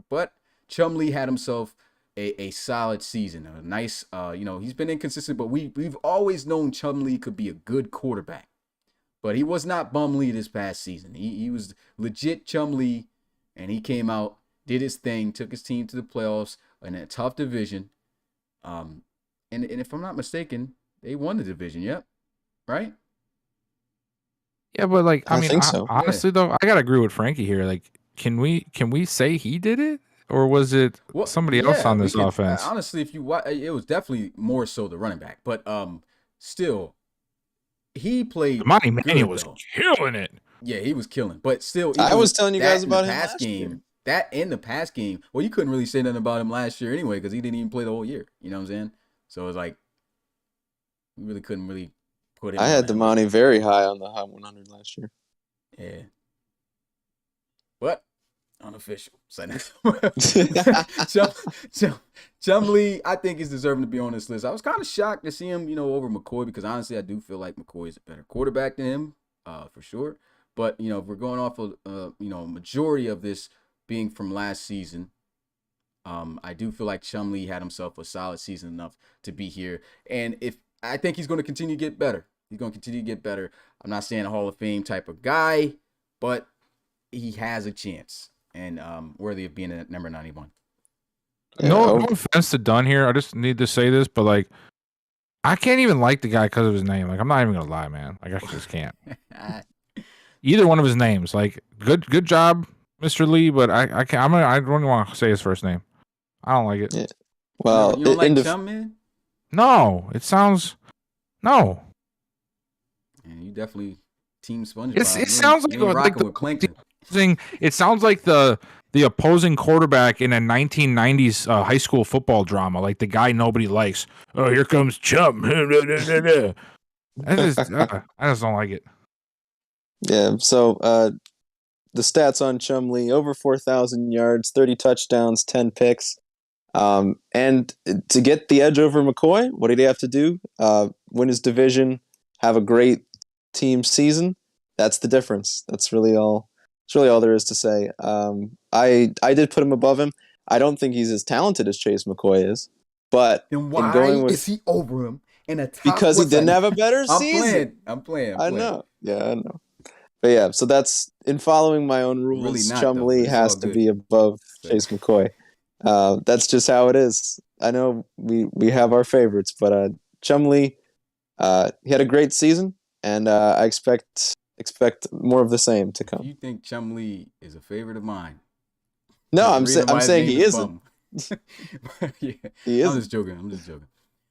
But Chumlee had himself a solid season. A nice, he's been inconsistent, but we've always known Chumlee could be a good quarterback. But he was not Bumlee this past season. He was legit Chumlee, and he came out, did his thing, took his team to the playoffs in a tough division. And if I'm not mistaken, they won the division. Yep. Right? Yeah, but like, I mean, think so. Honestly, though, I gotta agree with Frankie here. Like, can we say he did it, or was it somebody else on this offense? Honestly, if you watch, it was definitely more so the running back. But still, he played. Monty Manuel was killing it. Yeah, he was killing. But still, I was telling you guys about him last year. That in the past game, well, you couldn't really say nothing about him last year anyway because he didn't even play the whole year. You know what I'm saying? So it's like we really couldn't really. I had Damani very high on the Hot 100 last year. Yeah. But unofficial. Chumlee, I think he's deserving to be on this list. I was kind of shocked to see him, over McCoy because honestly, I do feel like McCoy is a better quarterback than him, for sure. But, if we're going off of, majority of this being from last season, I do feel like Chumlee had himself a solid season enough to be here. And I think he's going to continue to get better. He's going to continue to get better. I'm not saying a Hall of Fame type of guy, but he has a chance and worthy of being at number 91. No offense to Dunn here. I just need to say this, but like, I can't even like the guy because of his name. Like, I'm not even gonna lie, man. Like, I just can't. Either one of his names. Like, good job, Mr. Lee, but I can't. I don't want to say his first name. I don't like it. Yeah. Well, you don't like Chum, man? No, it sounds no. And you definitely team SpongeBob. It sounds like with Plankton. It sounds like the opposing quarterback in a 1990s high school football drama, like the guy nobody likes. Oh, here comes Chum. I just don't like it. Yeah. So the stats on Chumlee: over 4,000 yards, 30 touchdowns, 10 picks. And to get the edge over McCoy, what did he have to do? Win his division, have a great team season. That's the difference. That's really all. That's really all there is to say. I did put him above him. I don't think he's as talented as Chase McCoy is, but then why is he over him in a top? Because he didn't have a better season. I'm playing. I know. Yeah, I know. But yeah, so that's in following my own rules. Really not, Chumlee has to be above Chase McCoy. That's just how it is. I know we have our favorites, but Chumlee, he had a great season, and I expect more of the same to come. You think Chumlee is a favorite of mine? No, I'm saying he isn't. Yeah, he isn't. I'm just joking.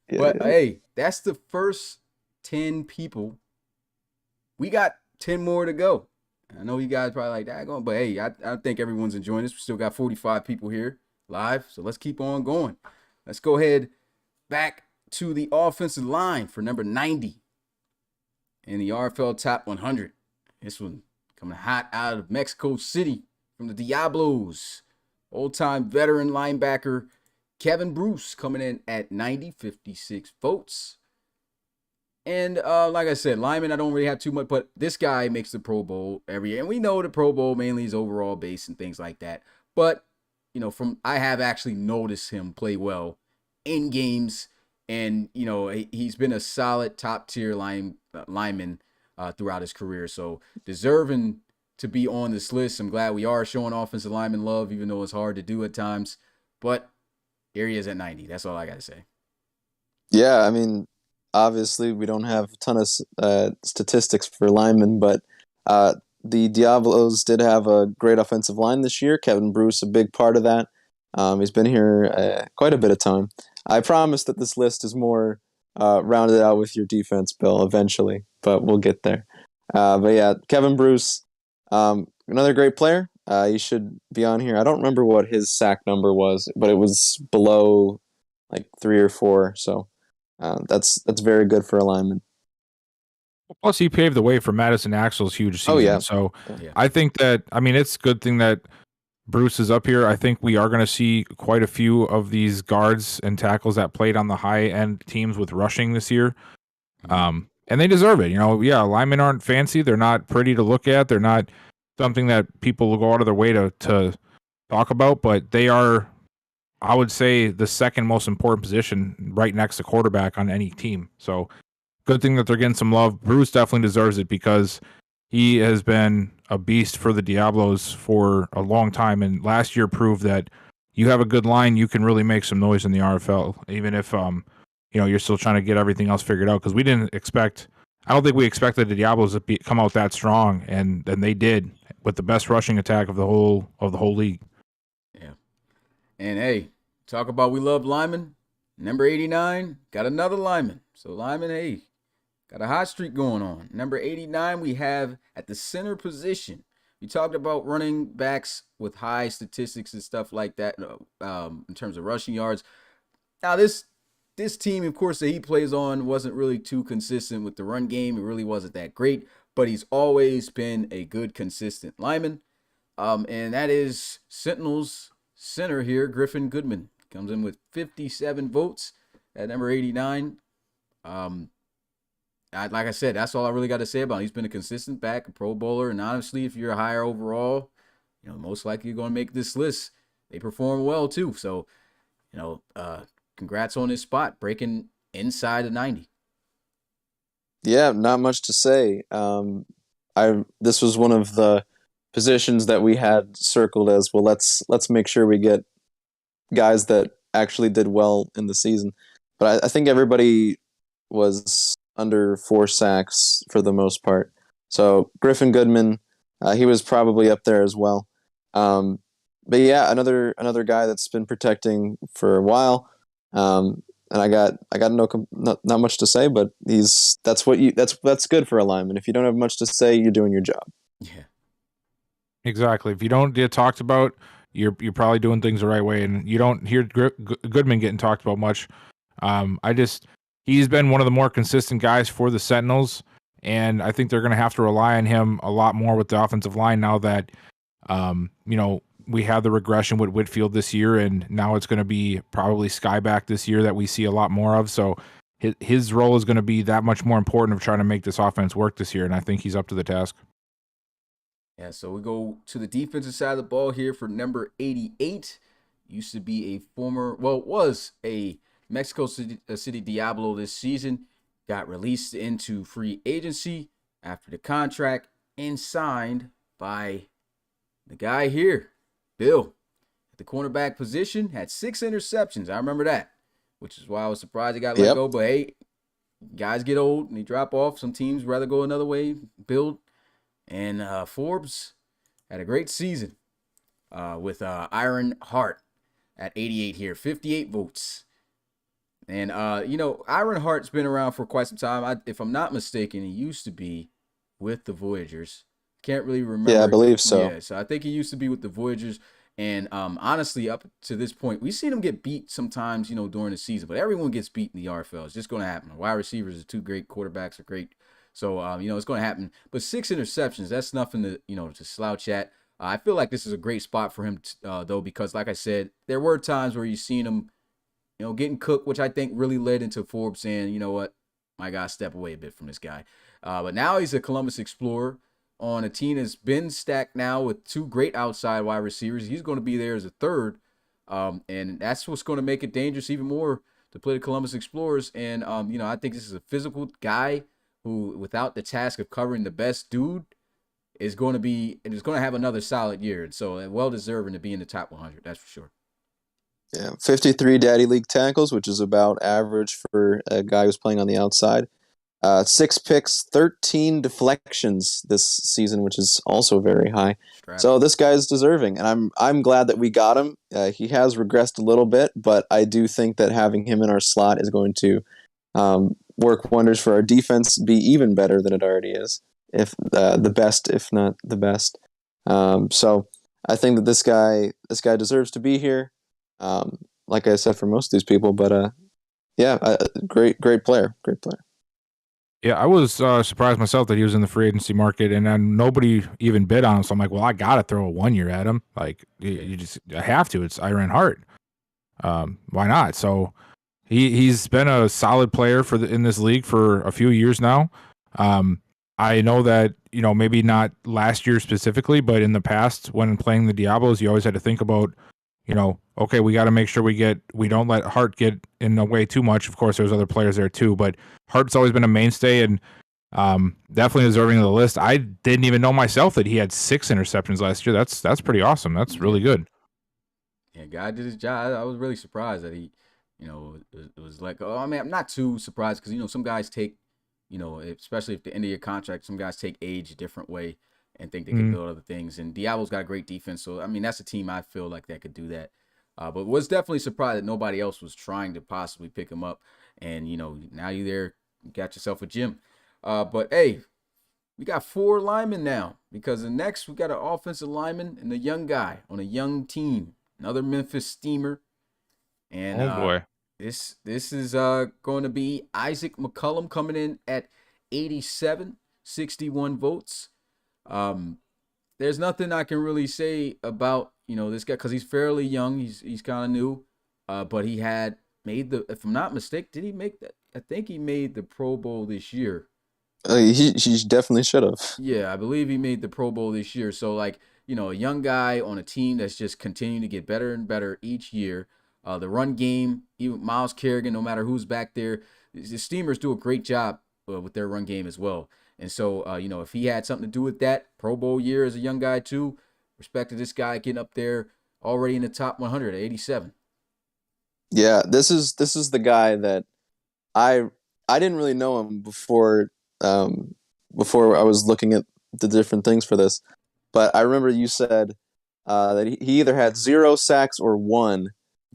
Yeah, but hey, that's the first 10 people. We got 10 more to go. I know you guys probably like that going, but hey, I think everyone's enjoying this. We still got 45 people here live, so let's keep on going. Let's go ahead back to the offensive line for number 90 in the RFL Top 100. This one coming hot out of Mexico City from the Diablos. Old-time veteran linebacker Kevin Bruce coming in at 56 votes. And like I said, lineman, I don't really have too much, but this guy makes the Pro Bowl every year. And we know the Pro Bowl mainly is overall base and things like that. But, I have actually noticed him play well in games. And, he's been a solid top-tier lineman throughout his career. So deserving to be on this list. I'm glad we are showing offensive lineman love, even though it's hard to do at times. But here he is at 90. That's all I got to say. Yeah, I mean, obviously we don't have a ton of statistics for linemen, but the Diablos did have a great offensive line this year. Kevin Bruce, a big part of that. He's been here quite a bit of time. I promise that this list is more rounded out with your defense, Bill, eventually, but we'll get there. But yeah, Kevin Bruce, another great player. He should be on here. I don't remember what his sack number was, but it was below like 3 or 4. So that's very good for a lineman. Plus, he paved the way for Madison Axel's huge season. Oh, yeah. So Yeah. I think that, I mean, it's a good thing that Bruce is up here. I think we are going to see quite a few of these guards and tackles that played on the high end teams with rushing this year. And they deserve it. Linemen aren't fancy. They're not pretty to look at. They're not something that people will go out of their way to talk about, but they are, I would say, the second most important position right next to quarterback on any team. So good thing that they're getting some love. Bruce definitely deserves it because he has been a beast for the Diablos for a long time. And last year proved that you have a good line, you can really make some noise in the RFL, even if, you're still trying to get everything else figured out. Because I don't think we expected the Diablos to come out that strong. And they did with the best rushing attack of the whole league. Yeah. And hey, talk about we love linemen. Number 89, got another lineman. So lineman, hey, got a hot streak going on. Number 89, we have at the center position. We talked about running backs with high statistics and stuff like that in terms of rushing yards. Now, this team, of course, that he plays on wasn't really too consistent with the run game. It really wasn't that great, but he's always been a good, consistent lineman. And that is Sentinels center here, Griffin Goodman. Comes in with 57 votes at number 89. Like I said, that's all I really got to say about him. He's been a consistent back, a Pro Bowler, and honestly, if you're higher overall, most likely you're going to make this list. They perform well too, so congrats on this spot, breaking inside of 90. Yeah, not much to say. This was one of the positions that we had circled as, well, let's make sure we get guys that actually did well in the season. But I think everybody was under 4 sacks for the most part. So Griffin Goodman, he was probably up there as well. But yeah, another guy that's been protecting for a while. And I got not much to say, but that's good for a lineman. If you don't have much to say, you're doing your job. Yeah, exactly. If you don't get talked about, you're probably doing things the right way, and you don't hear Goodman getting talked about much. He's been one of the more consistent guys for the Sentinels, and I think they're going to have to rely on him a lot more with the offensive line now that we have the regression with Whitfield this year, and now it's going to be probably Skyback this year that we see a lot more of. So his role is going to be that much more important of trying to make this offense work this year, and I think he's up to the task. Yeah, so we go to the defensive side of the ball here for number 88. Used to be was a Mexico City Diablo this season. Got released into free agency after the contract and signed by the guy here, Bill. At the cornerback position, had 6 interceptions. I remember that, which is why I was surprised he got let go. But hey, guys get old and they drop off. Some teams rather go another way, build. And Forbes had a great season with Iron Heart at 88 here, 58 votes. And, Iron Heart's been around for quite some time. If I'm not mistaken, he used to be with the Voyagers. Can't really remember. Yeah, I believe so. Yeah, so I think he used to be with the Voyagers. And honestly, up to this point, we've seen him get beat sometimes, during the season. But everyone gets beat in the RFL. It's just going to happen. Wide receivers are 2 great. Quarterbacks are great. So, it's going to happen. But 6 interceptions, that's nothing to slouch at. I feel like this is a great spot for him, though, because, like I said, there were times where you've seen him, getting cooked, which I think really led into Forbes saying, you know what, I got to step away a bit from this guy. But now he's a Columbus Explorer on a team that's been stacked now with 2 great outside wide receivers. He's going to be there as a third. And that's what's going to make it dangerous even more to play the Columbus Explorers. And, I think this is a physical guy who, without the task of covering the best dude, is going to have another solid year. And so well deserving to be in the top 100. That's for sure. Yeah, 53 Daddy League tackles, which is about average for a guy who's playing on the outside. 6 picks, 13 deflections this season, which is also very high. So this guy is deserving, and I'm glad that we got him. He has regressed a little bit, but I do think that having him in our slot is going to work wonders for our defense, be even better than it already is, if the best, if not the best. So I think that this guy deserves to be here. Like I said, for most of these people, but great player. Yeah, I was surprised myself that he was in the free agency market, and then nobody even bid on him. So I'm like, well, I gotta throw a 1 year at him. Like you just have to. It's Iron Hart. Why not? So he's been a solid player in this league for a few years now. I know that maybe not last year specifically, but in the past when playing the Diablos, you always had to think about okay, we got to make sure we don't let Hart get in the way too much. Of course, there's other players there too, but Hart's always been a mainstay and definitely deserving of the list. I didn't even know myself that he had 6 interceptions last year. That's pretty awesome. That's really good. Yeah, guy did his job. I was really surprised that he, it was like, oh, I mean, I'm not too surprised because some guys take, especially if the end of your contract, some guys take age a different way and think they can build other things. And Diablo's got a great defense, so I mean, that's a team I feel like that could do that. But was definitely surprised that nobody else was trying to possibly pick him up. And now you there, you got yourself a gym. But hey, we got 4 linemen now because the next we got an offensive lineman and a young guy on a young team, another Memphis Steamer. And oh boy, this is going to be Isaac McCullum coming in at 87, 61 votes. There's nothing I can really say about this guy because he's fairly young. He's kind of new, but he had made if I'm not mistaken, did he make that? I think he made the Pro Bowl this year. He definitely should have. Yeah, I believe he made the Pro Bowl this year. So a young guy on a team that's just continuing to get better and better each year. The run game, even Myles Kerrigan, no matter who's back there, the Steamers do a great job with their run game as well. And so, if he had something to do with that Pro Bowl year as a young guy too, respect to this guy getting up there already in the top 100 at 87. Yeah, this is the guy that I didn't really know him before I was looking at the different things for this, but I remember you said that he either had 0 sacks or 1,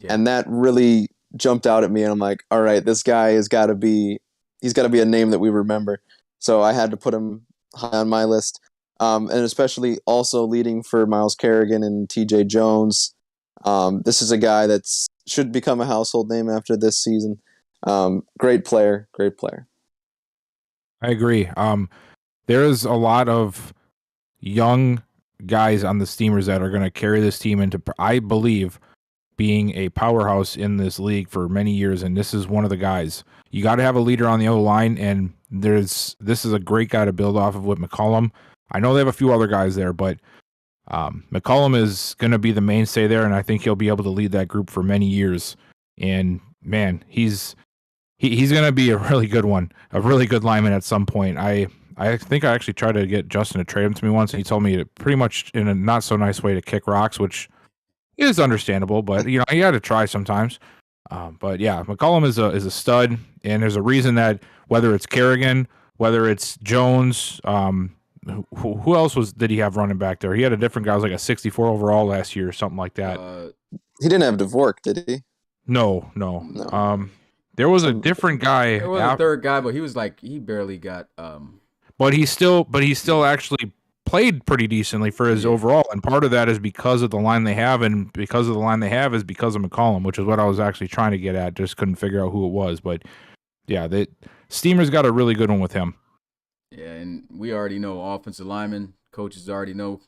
and that really jumped out at me. And I'm like, all right, this guy he's got to be a name that we remember. So I had to put him high on my list, and especially also leading for Myles Kerrigan and T.J. Jones. This is a guy that should become a household name after this season. Great player. I agree. There is a lot of young guys on the Steamers that are going to carry this team into, I believe, being a powerhouse in this league for many years, and this is one of the guys. You got to have a leader on the other line, and this is a great guy to build off of with McCollum. I know they have a few other guys there, but McCollum is going to be the mainstay there, and I think he'll be able to lead that group for many years. And man, he's going to be a really good one, a really good lineman at some point. I think I actually tried to get Justin to trade him to me once, and he told me pretty much in a not so nice way to kick rocks, which is understandable, but you had to try sometimes. But yeah, McCollum is a stud, and there's a reason that whether it's Kerrigan, whether it's Jones, who else did he have running back there? He had a different guy, was like a 64 overall last year or something like that. He didn't have Dvorak, did he? No. There was a different guy. There was a third guy, but he was like he barely got. But he still actually played pretty decently for his overall, and part of that is because of the line they have, and because of the line they have is because of McCollum, which is what I was actually trying to get at. Just couldn't figure out who it was, but yeah, the Steamers got a really good one with him. Yeah, and we already know offensive linemen, coaches already know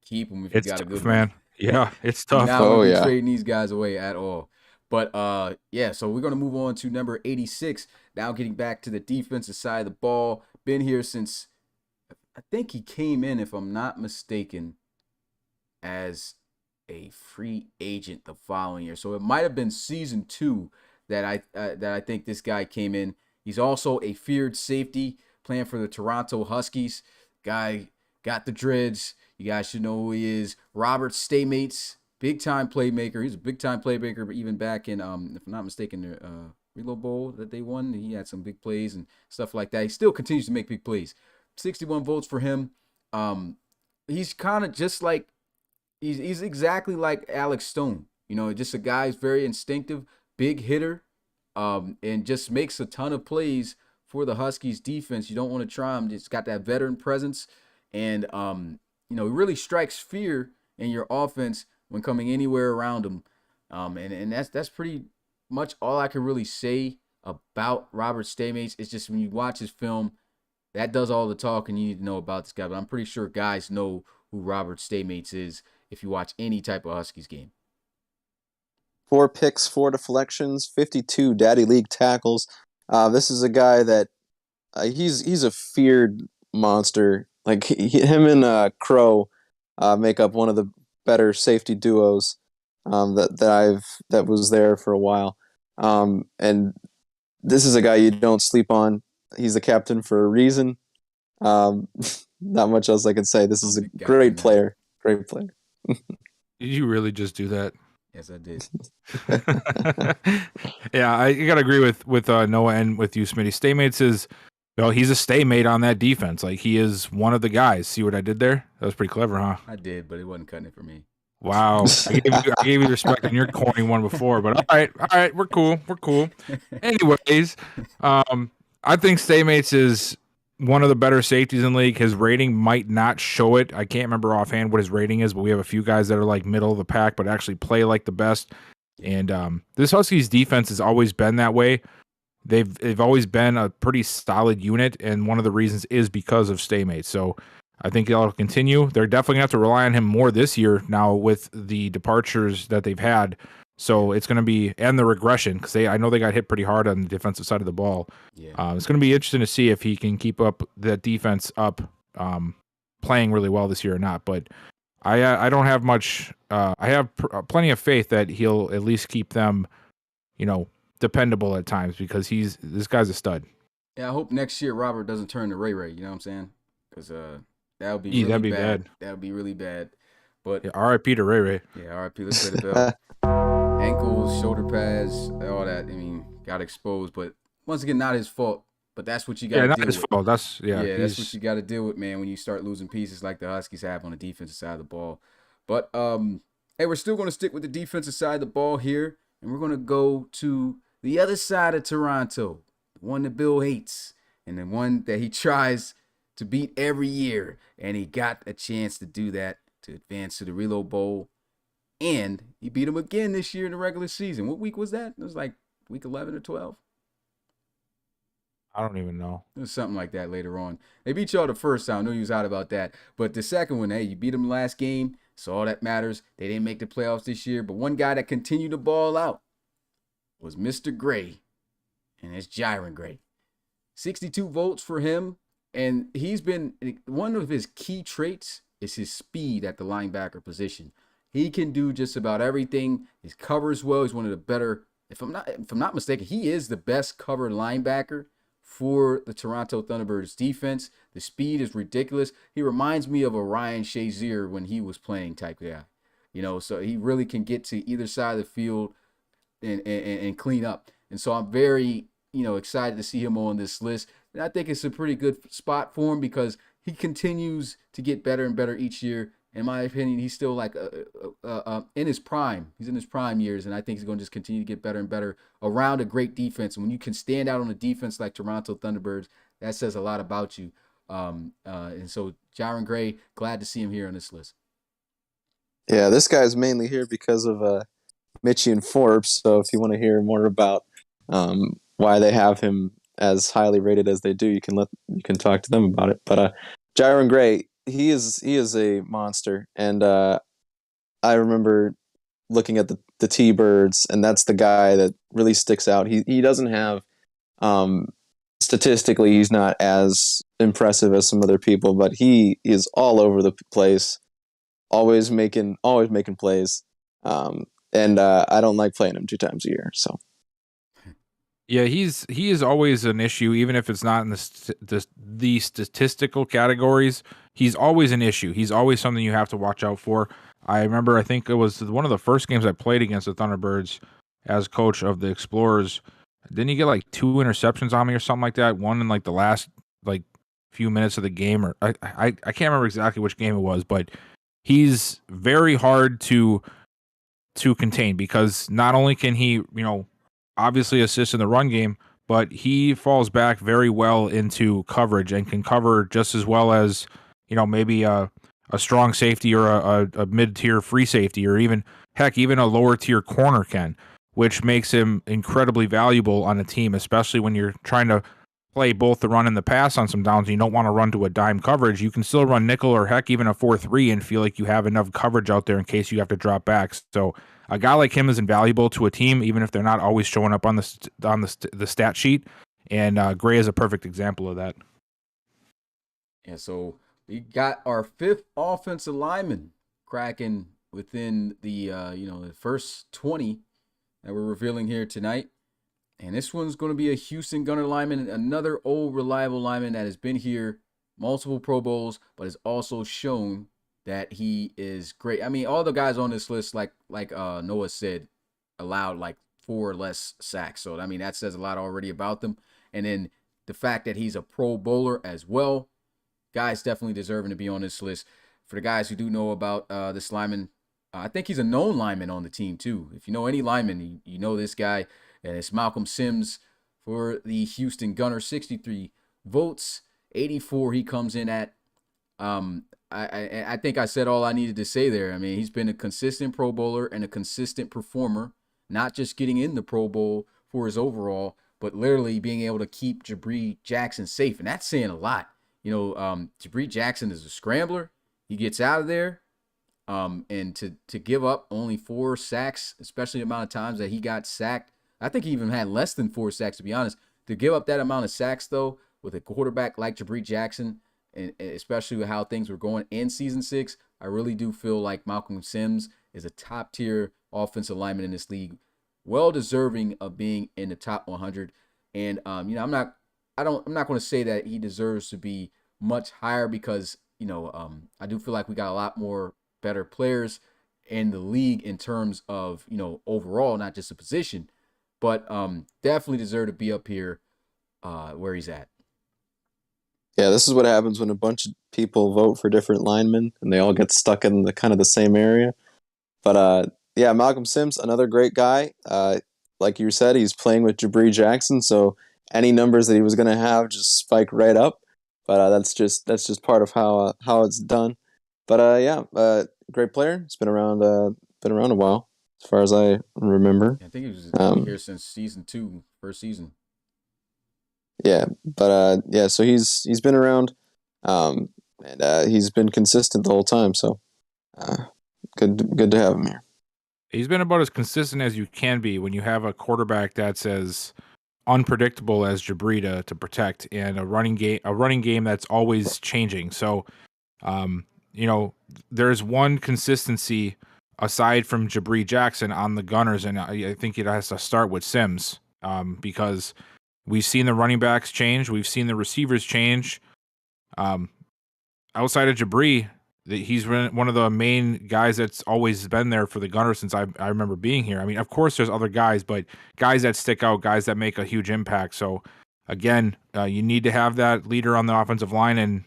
keep them if you got a good man. Yeah, it's tough. Now we're trading these guys away at all. But so we're gonna move on to number 86. Now getting back to the defensive side of the ball. Been here since I think he came in, if I'm not mistaken, as a free agent the following year. So it might have been season 2 that I think this guy came in. He's also a feared safety playing for the Toronto Huskies. Guy got the dreads. You guys should know who he is. Robert Staymates, big time playmaker. He's a big time playmaker, but even back in if I'm not mistaken, the Reload Bowl that they won, he had some big plays and stuff like that. He still continues to make big plays. 61 votes for him. He's kind of just like he's exactly like Alex Stone. Just a guy who's very instinctive, big hitter, and just makes a ton of plays for the Huskies defense. You don't want to try him. Just got that veteran presence, and he really strikes fear in your offense when coming anywhere around him. And that's pretty much all I can really say about Robert Staymates. It's just when you watch his film, that does all the talking you need to know about this guy. But I'm pretty sure guys know who Robert Staymates is if you watch any type of Huskies game. 4 picks, 4 deflections, 52 daddy league tackles. This is a guy that he's a feared monster. Like him and Crow make up one of the better safety duos that was there for a while. And this is a guy you don't sleep on. He's the captain for a reason. Not much else I can say. This is a great player. Great player. Did you really just do that? Yes, I did. Yeah, I gotta agree with Noah and with you, Smitty. Staymates is, he's a staymate on that defense. Like, he is one of the guys. See what I did there? That was pretty clever, huh? I did, but it wasn't cutting it for me. Wow, I gave you respect on your corny one before, but all right, we're cool. Anyways, I think Staymates is one of the better safeties in the league. His rating might not show it. I can't remember offhand what his rating is, but we have a few guys that are like middle of the pack, but actually play like the best. And this Huskies defense has always been that way. They've always been a pretty solid unit, and one of the reasons is because of Staymates. So I think it'll continue. They're definitely going to have to rely on him more this year now with the departures that they've had. So it's going to be, and the regression, because I know they got hit pretty hard on the defensive side of the ball. Yeah. It's going to be interesting to see if he can keep up that defense up, playing really well this year or not. But I don't have much. I have plenty of faith that he'll at least keep them, dependable at times, because this guy's a stud. Yeah, I hope next year Robert doesn't turn to Ray. You know what I'm saying? Because that would be really that'd be bad. That would be really bad. But yeah, R.I.P. to Ray. Yeah, R.I.P. Let's play the bell. Ankles, shoulder pads, all that. I mean, got exposed, but once again, not his fault. But that's what you got to deal with. Yeah, not his fault. That's that's what you got to deal with, man. When you start losing pieces like the Huskies have on the defensive side of the ball. But hey, we're still going to stick with the defensive side of the ball here, and we're going to go to the other side of Toronto, the one that Bill hates, and the one that he tries to beat every year, and he got a chance to do that to advance to the Reload Bowl. And he beat him again this year in the regular season. What week was that? It was like week 11 or 12. I don't even know. It was something like that later on. They beat y'all the first time. I know you was out about that. But the second one, hey, you beat them last game. So all that matters. They didn't make the playoffs this year. But one guy that continued to ball out was Mr. Gray. And it's Jiren Gray. 62 votes for him. And he's been, one of his key traits is his speed at the linebacker position. He can do just about everything. He covers well. He's one of the better, if I'm not mistaken, he is the best covered linebacker for the Toronto Thunderbirds defense. The speed is ridiculous. He reminds me of a Ryan Shazier when he was playing type guy. So he really can get to either side of the field and clean up. And so I'm very, excited to see him on this list. And I think it's a pretty good spot for him because he continues to get better and better each year. In my opinion, he's still like in his prime. He's in his prime years, and I think he's going to just continue to get better and better around a great defense. And when you can stand out on a defense like Toronto Thunderbirds, that says a lot about you. And so Jiren Gray, glad to see him here on this list. Yeah, this guy's mainly here because of Mitchie and Forbes. So if you want to hear more about why they have him as highly rated as they do, you can talk to them about it. But Jiren Gray, he is a monster, and I remember looking at the T-Birds, and that's the guy that really sticks out. He doesn't have statistically, he's not as impressive as some other people, but he is all over the place, always making plays. And I don't like playing him 2 times a year. So yeah, he is always an issue, even if it's not in the statistical categories. He's always an issue. He's always something you have to watch out for. I remember, I think it was one of the first games I played against the Thunderbirds as coach of the Explorers. Didn't he get like 2 interceptions on me or something like that? One in like the last few minutes of the game, or I can't remember exactly which game it was, but he's very hard to contain because not only can he, obviously assist in the run game, but he falls back very well into coverage and can cover just as well as, maybe a strong safety or a mid-tier free safety, or even a lower-tier corner can, which makes him incredibly valuable on a team, especially when you're trying to play both the run and the pass on some downs, and you don't want to run to a dime coverage, you can still run nickel or heck even a 4-3 and feel like you have enough coverage out there in case you have to drop back. So a guy like him is invaluable to a team, even if they're not always showing up on the stat sheet. And Gray is a perfect example of that. And so we got our 5th offensive lineman cracking within the the first 20 that we're revealing here tonight. And this one's going to be a Houston Gunner lineman, another old reliable lineman that has been here multiple Pro Bowls, but has also shown that he is great. I mean, all the guys on this list, like Noah said, allowed like 4 or less sacks. So, I mean, that says a lot already about them. And then the fact that he's a Pro Bowler as well, guys definitely deserving to be on this list. For the guys who do know about this lineman, I think he's a known lineman on the team too. If you know any lineman, you know this guy. And it's Malcolm Sims for the Houston Gunners. 63 votes, 84 he comes in at. I think I said all I needed to say there. I mean, he's been a consistent Pro Bowler and a consistent performer, not just getting in the Pro Bowl for his overall, but literally being able to keep Jabri Jackson safe. And that's saying a lot. Jabri Jackson is a scrambler. He gets out of there. And to give up only 4 sacks, especially the amount of times that he got sacked, I think he even had less than 4 sacks, to be honest. To give up that amount of sacks, though, with a quarterback like Jabri Jackson, and especially with how things were going in Season 6, I really do feel like Malcolm Sims is a top-tier offensive lineman in this league, well deserving of being in the top 100. And I'm not going to say that he deserves to be much higher because I do feel like we got a lot more better players in the league in terms of overall, not just a position. But definitely deserve to be up here where he's at. Yeah, this is what happens when a bunch of people vote for different linemen and they all get stuck in the kind of the same area. But yeah, Malcolm Sims, another great guy. Like you said, he's playing with Jabri Jackson, so any numbers that he was going to have just spike right up. But that's just part of how it's done. But great player. He's been around a while, as far as I remember. I think he was here since Season 2, first season. Yeah, but so he's been around, and he's been consistent the whole time. So good to have him here. He's been about as consistent as you can be when you have a quarterback that's as unpredictable as Jabri to protect, and a running game that's always changing. So, there's one consistency aside from Jabri Jackson on the Gunners, and I think it has to start with Sims, because we've seen the running backs change, we've seen the receivers change. Outside of Jabri, he's one of the main guys that's always been there for the Gunners since I remember being here. I mean, of course, there's other guys, but guys that stick out, guys that make a huge impact. So, again, you need to have that leader on the offensive line, and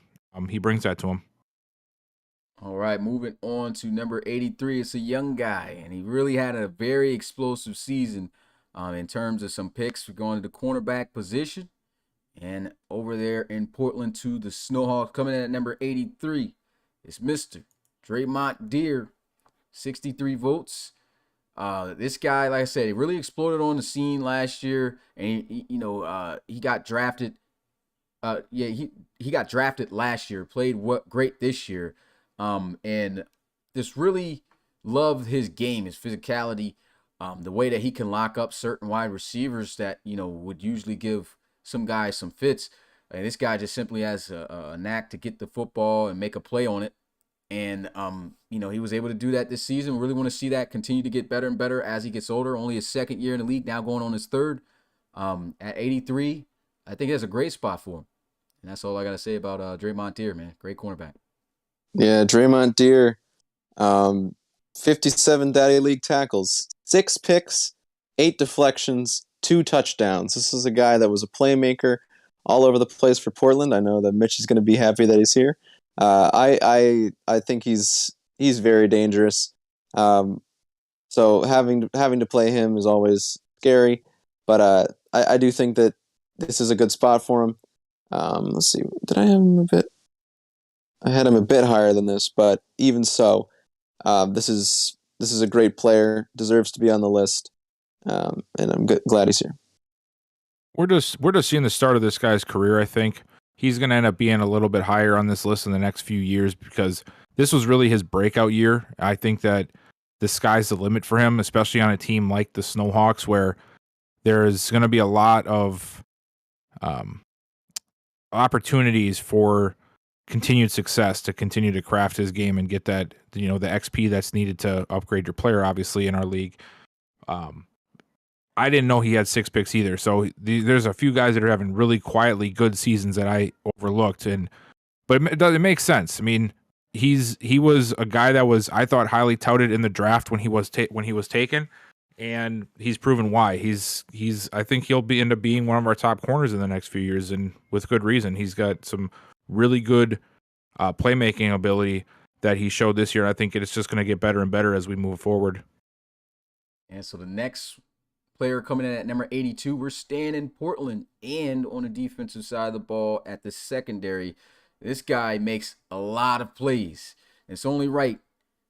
he brings that to him. All right, moving on to number 83. It's a young guy, and he really had a very explosive season in terms of some picks. We're going to the cornerback position. And over there in Portland to the Snowhawks, coming in at number 83, is Mr. Draymond Deer, 63 votes. This guy, like I said, he really exploded on the scene last year, and he got drafted. He got drafted last year. Played great this year, and just really loved his game, his physicality, the way that he can lock up certain wide receivers that would usually give some guys some fits. And this guy just simply has a knack to get the football and make a play on it. And, he was able to do that this season. We really want to see that continue to get better and better as he gets older. Only his 2nd year in the league, now going on his 3rd. At 83, I think that's a great spot for him. And that's all I got to say about Draymond Deer, man. Great cornerback. Yeah, Draymond Deer, 57 Daddy League tackles, 6 picks, 8 deflections, 2 touchdowns. This is a guy that was a playmaker all over the place for Portland. I know that Mitch is going to be happy that he's here. I think he's very dangerous. So having to play him is always scary. But I do think that this is a good spot for him. Let's see. Did I have him a bit? I had him a bit higher than this, but even so, this is a great player. Deserves to be on the list. And I'm glad he's here. we're just seeing the start of this guy's career. I think he's going to end up being a little bit higher on this list in the next few years because this was really his breakout year. I think that the sky's the limit for him, especially on a team like the Snowhawks, where there's going to be a lot of opportunities for continued success to continue to craft his game and get that, the XP that's needed to upgrade your player, obviously, in our league. I didn't know he had 6 picks either. So there's a few guys that are having really quietly good seasons that I overlooked, but it makes sense. I mean, he was a guy that was, I thought, highly touted in the draft when he was taken, and he's proven why. I think he'll end up being one of our top corners in the next few years, and with good reason. He's got some really good playmaking ability that he showed this year. I think it's just going to get better and better as we move forward. And so the next player coming in at number 82, we're staying in Portland, and on the defensive side of the ball at the secondary, this guy makes a lot of plays. It's only right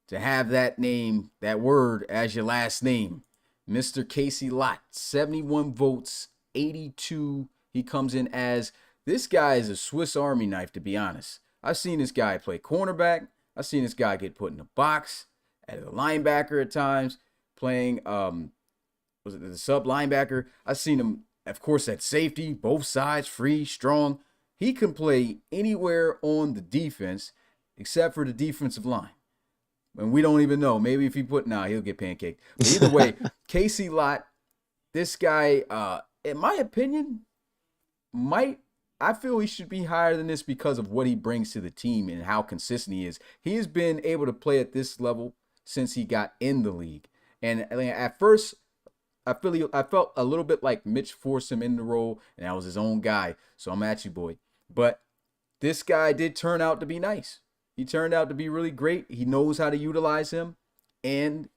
to have that name, that word, as your last name. Mr. Casey Lott, 71 votes, 82 he comes in as. This guy is a Swiss Army knife, to be honest. I've seen this guy play cornerback. I've seen this guy get put in a box as a linebacker at times, playing was it the sub linebacker? I've seen him, of course, at safety, both sides, free, strong. He can play anywhere on the defense except for the defensive line. And we don't even know. Maybe if he he'll get pancaked. But either way, Casey Lott, this guy, in my opinion, I feel he should be higher than this because of what he brings to the team and how consistent he is. He has been able to play at this level since he got in the league. And at first, I felt a little bit like Mitch forced him in the role, and that was his own guy. So I'm at you, boy. But this guy did turn out to be nice. He turned out to be really great. He knows how to utilize him. And,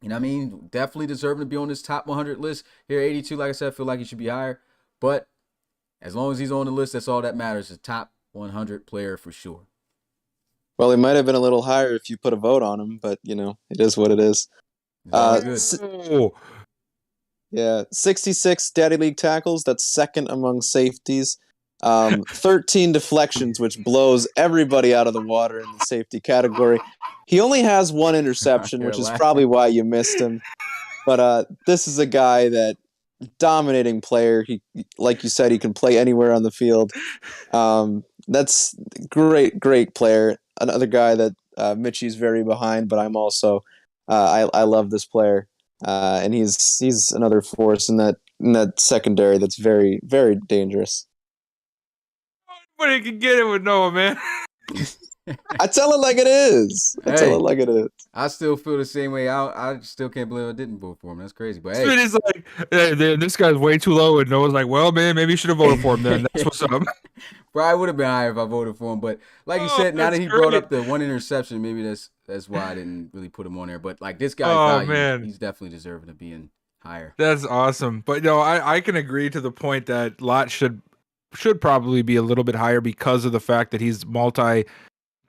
definitely deserving to be on this top 100 list. Here, 82, like I said, I feel like he should be higher. But as long as he's on the list, that's all that matters. A top 100 player for sure. Well, he might have been a little higher if you put a vote on him, but, it is what it is. Yeah, 66 Daddy League tackles. That's second among safeties. 13 deflections, which blows everybody out of the water in the safety category. He only has 1 interception, which is probably why you missed him. But this is a guy that dominating player. He, like you said, he can play anywhere on the field. That's great player. Another guy that Mitchie's very behind, but I'm also I love this player. And he's another force in that secondary that's very, very dangerous. But he can get it with Noah, man. I tell it like it is. I still feel the same way. I still can't believe I didn't vote for him. That's crazy. But hey, it's like, this guy's way too low, and Noah's like, well, man, maybe you should have voted for him then. That's what's up. Probably would have been higher if I voted for him. But like you said, now that he brought up the 1 interception, maybe that's why I didn't really put him on there. But like this guy, he's definitely deserving of being higher. That's awesome. But I can agree to the point that Lott should probably be a little bit higher because of the fact that he's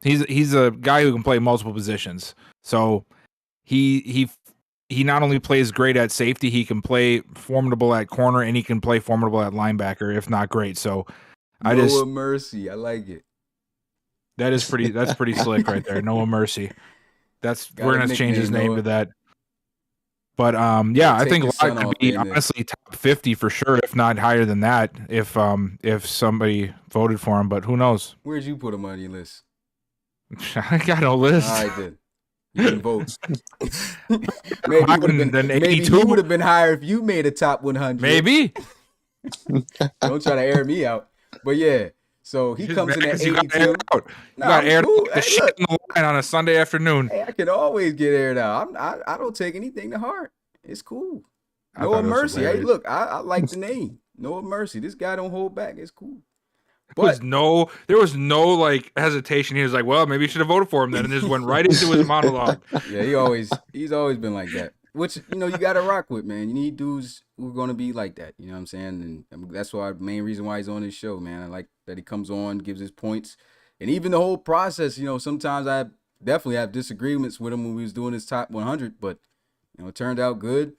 he's a guy who can play multiple positions. So he not only plays great at safety, he can play formidable at corner, and he can play formidable at linebacker, if not great. So Noah Mercy, I like it. That's pretty slick right there. Noah Mercy. We're gonna change his name to that. But I think Lott could be honestly top 50 for sure, if not higher than that, if somebody voted for him. But who knows? Where'd you put him on your list? I got no list. All right, then. You can vote. Maybe he would have been higher if you made a top 100. Maybe. Don't try to air me out. But yeah, so he comes in at 82. You got aired the shit in the line on a Sunday afternoon. Hey, I can always get aired out. I don't take anything to heart. It's cool. Noah Mercy. Hey, look, I like the name. Noah Mercy. This guy don't hold back. It's cool. But there was no like hesitation. He was like, well, maybe you should have voted for him then, and just went right into his monologue. Yeah, he's always been like that. Which, you got to rock with, man. You need dudes who are going to be like that. You know what I'm saying? And that's why the main reason why he's on this show, man. I like that he comes on, gives his points. And even the whole process, sometimes I definitely have disagreements with him when we was doing his top 100. But, it turned out good.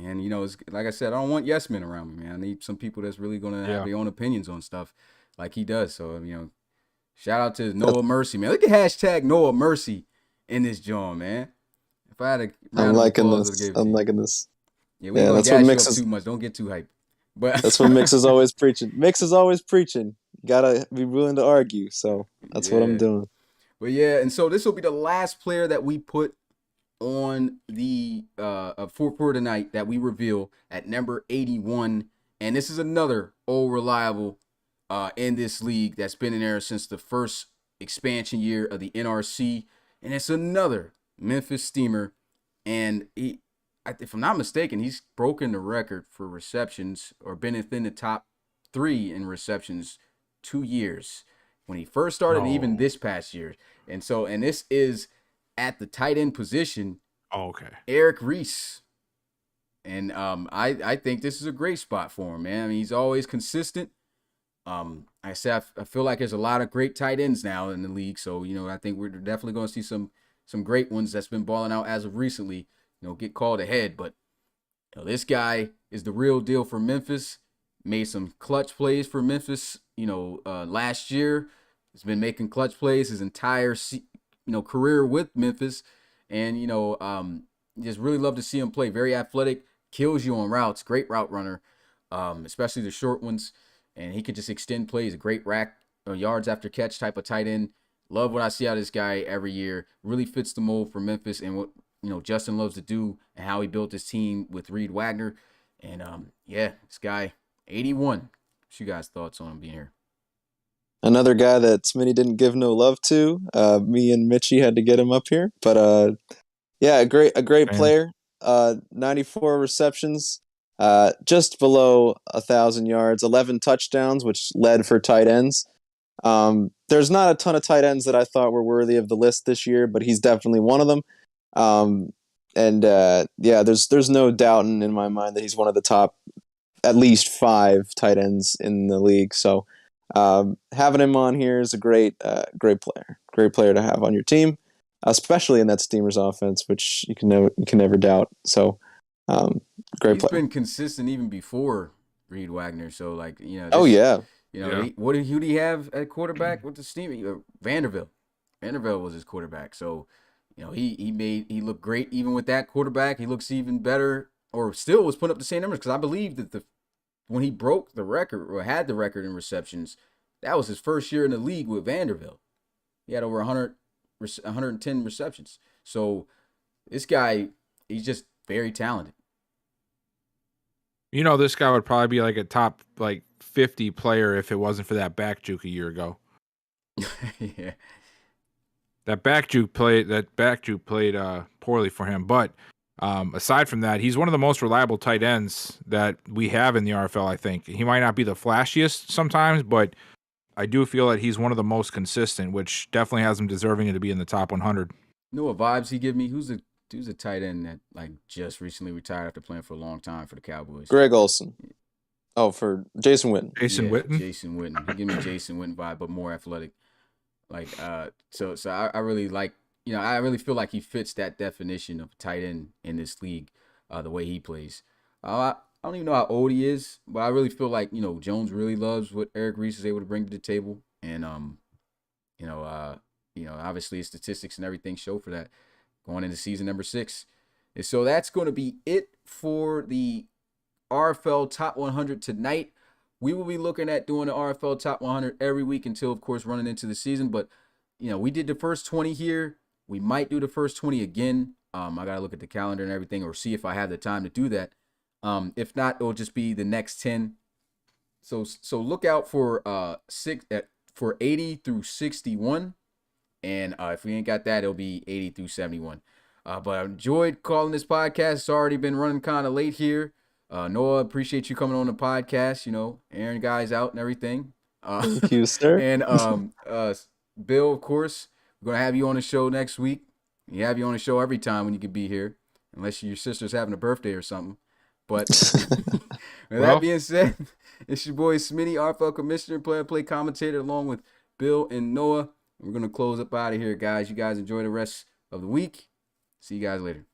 And, it's, like I said, I don't want yes men around me, man. I need some people that's really going to have their own opinions on stuff like he does. So, shout out to Noah Mercy, man. Look at hashtag Noah Mercy in this joint, man. If I had a round of applause, I would give it to you. Liking this. Yeah, we ain't going to gas you up too much. Don't get too hyped. But that's what Mix is always preaching. Mix is always preaching. Gotta be willing to argue. So that's what I'm doing. But yeah, and so this will be the last player that we put on the for tonight that we reveal at number 81. And this is another old reliable in this league that's been in there since the first expansion year of the NRC. And it's another Memphis Steamer. And if I'm not mistaken, he's broken the record for receptions or been within the top 3 in receptions 2 years when he first started, and even this past year. And this is at the tight end position. Eric Reese. And I think this is a great spot for him, man. I mean, he's always consistent. I feel like there's a lot of great tight ends now in the league. So, I think we're definitely going to see some great ones that's been balling out as of recently, get called ahead. But this guy is the real deal for Memphis. Made some clutch plays for Memphis, last year. He's been making clutch plays his entire, career with Memphis. And, just really love to see him play. Very athletic, kills you on routes, great route runner, especially the short ones. And he could just extend plays, a great rack, yards after catch type of tight end. Love what I see out of this guy every year. Really fits the mold for Memphis and what, Justin loves to do and how he built his team with Reed Wagner. And, this guy, 81. What's you guys' thoughts on him being here? Another guy that Smitty didn't give no love to. Me and Mitchie had to get him up here. But, a great player. 94 receptions, just below 1,000 yards, 11 touchdowns, which led for tight ends. There's not a ton of tight ends that I thought were worthy of the list this year, but he's definitely one of them. There's no doubt in my mind that he's one of the top at least 5 tight ends in the league. So having him on here is a great player to have on your team, especially in that Steamers offense, which you can never doubt. So great player. He's been consistent even before Reed Wagner. So who did he have at quarterback with the Steamers? Vanderbilt. Vanderbilt was his quarterback. So he looked great even with that quarterback. He looks even better, or still was putting up the same numbers, because I believe that when he broke the record or had the record in receptions, that was his first year in the league with Vanderbilt. He had over 110 receptions. So this guy, he's just very talented. This guy would probably be like a top 50 player if it wasn't for that back juke a year ago. Yeah. That back juke played poorly for him. But aside from that, he's one of the most reliable tight ends that we have in the RFL, I think. He might not be the flashiest sometimes, but I do feel that he's one of the most consistent, which definitely has him deserving to be in the top 100. You know what vibes he give me? Who's a tight end that just recently retired after playing for a long time for the Cowboys? Greg Olson. Oh, for Jason Witten. Jason Witten? Jason Witten. He give me Jason Witten vibe, but more athletic. So I really like, I really feel like he fits that definition of tight end in this league, the way he plays. I don't even know how old he is, but I really feel like, Jones really loves what Eric Reese is able to bring to the table. And, obviously his statistics and everything show for that going into season number 6. And so that's going to be it for the RFL Top 100 tonight. We will be looking at doing the RFL Top 100 every week until, of course, running into the season. But, we did the first 20 here. We might do the first 20 again. I got to look at the calendar and everything, or see if I have the time to do that. If not, it'll just be the next 10. So look out for 80 through 61. And if we ain't got that, it'll be 80 through 71. But I enjoyed calling this podcast. It's already been running kind of late here. Noah, appreciate you coming on the podcast. Aaron guys out and everything. Thank you, sir. And Bill, of course, we're gonna have you on the show next week. We have you on the show every time when you could be here, unless your sister's having a birthday or something. But with that being said, it's your boy Smitty, RFL Commissioner, play commentator, along with Bill and Noah. We're gonna close up out of here, guys. You guys enjoy the rest of the week. See you guys later.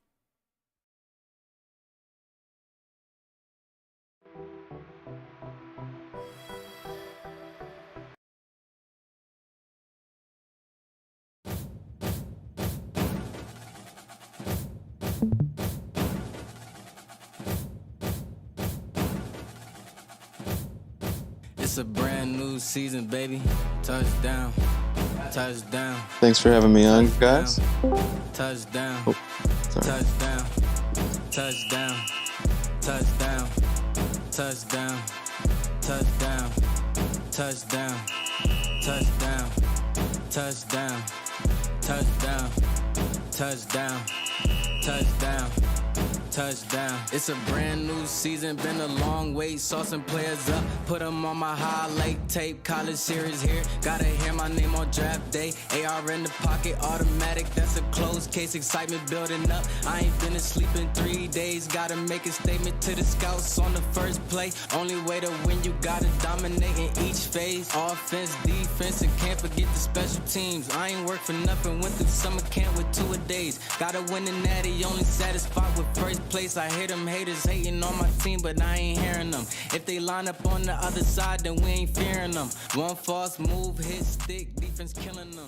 It's a brand new season, baby. Touchdown. Touchdown. Thanks for having me on, guys. Touchdown. Oh, sorry. Touchdown. Touchdown. Touchdown. Touchdown. Touchdown. Touchdown. Touchdown. Touchdown. Touchdown. Touchdown. Touchdown. Touchdown. It's a brand new season, been a long wait. Saw some players up, put them on my highlight tape. College series here, gotta hear my name on draft day. AR in the pocket, automatic, that's a closed case. Excitement building up, I ain't been asleep in 3 days. Gotta make a statement to the scouts on the first play. Only way to win, you gotta dominate in each phase. Offense, defense, and can't forget the special teams. I ain't work for nothing, went through summer camp with 2 a days. Gotta win the natty, only satisfied with first place. I hear them haters hating on my team, but I ain't hearing them. If they line up on the other side, then we ain't fearing them. One false move, hit stick, defense killing them.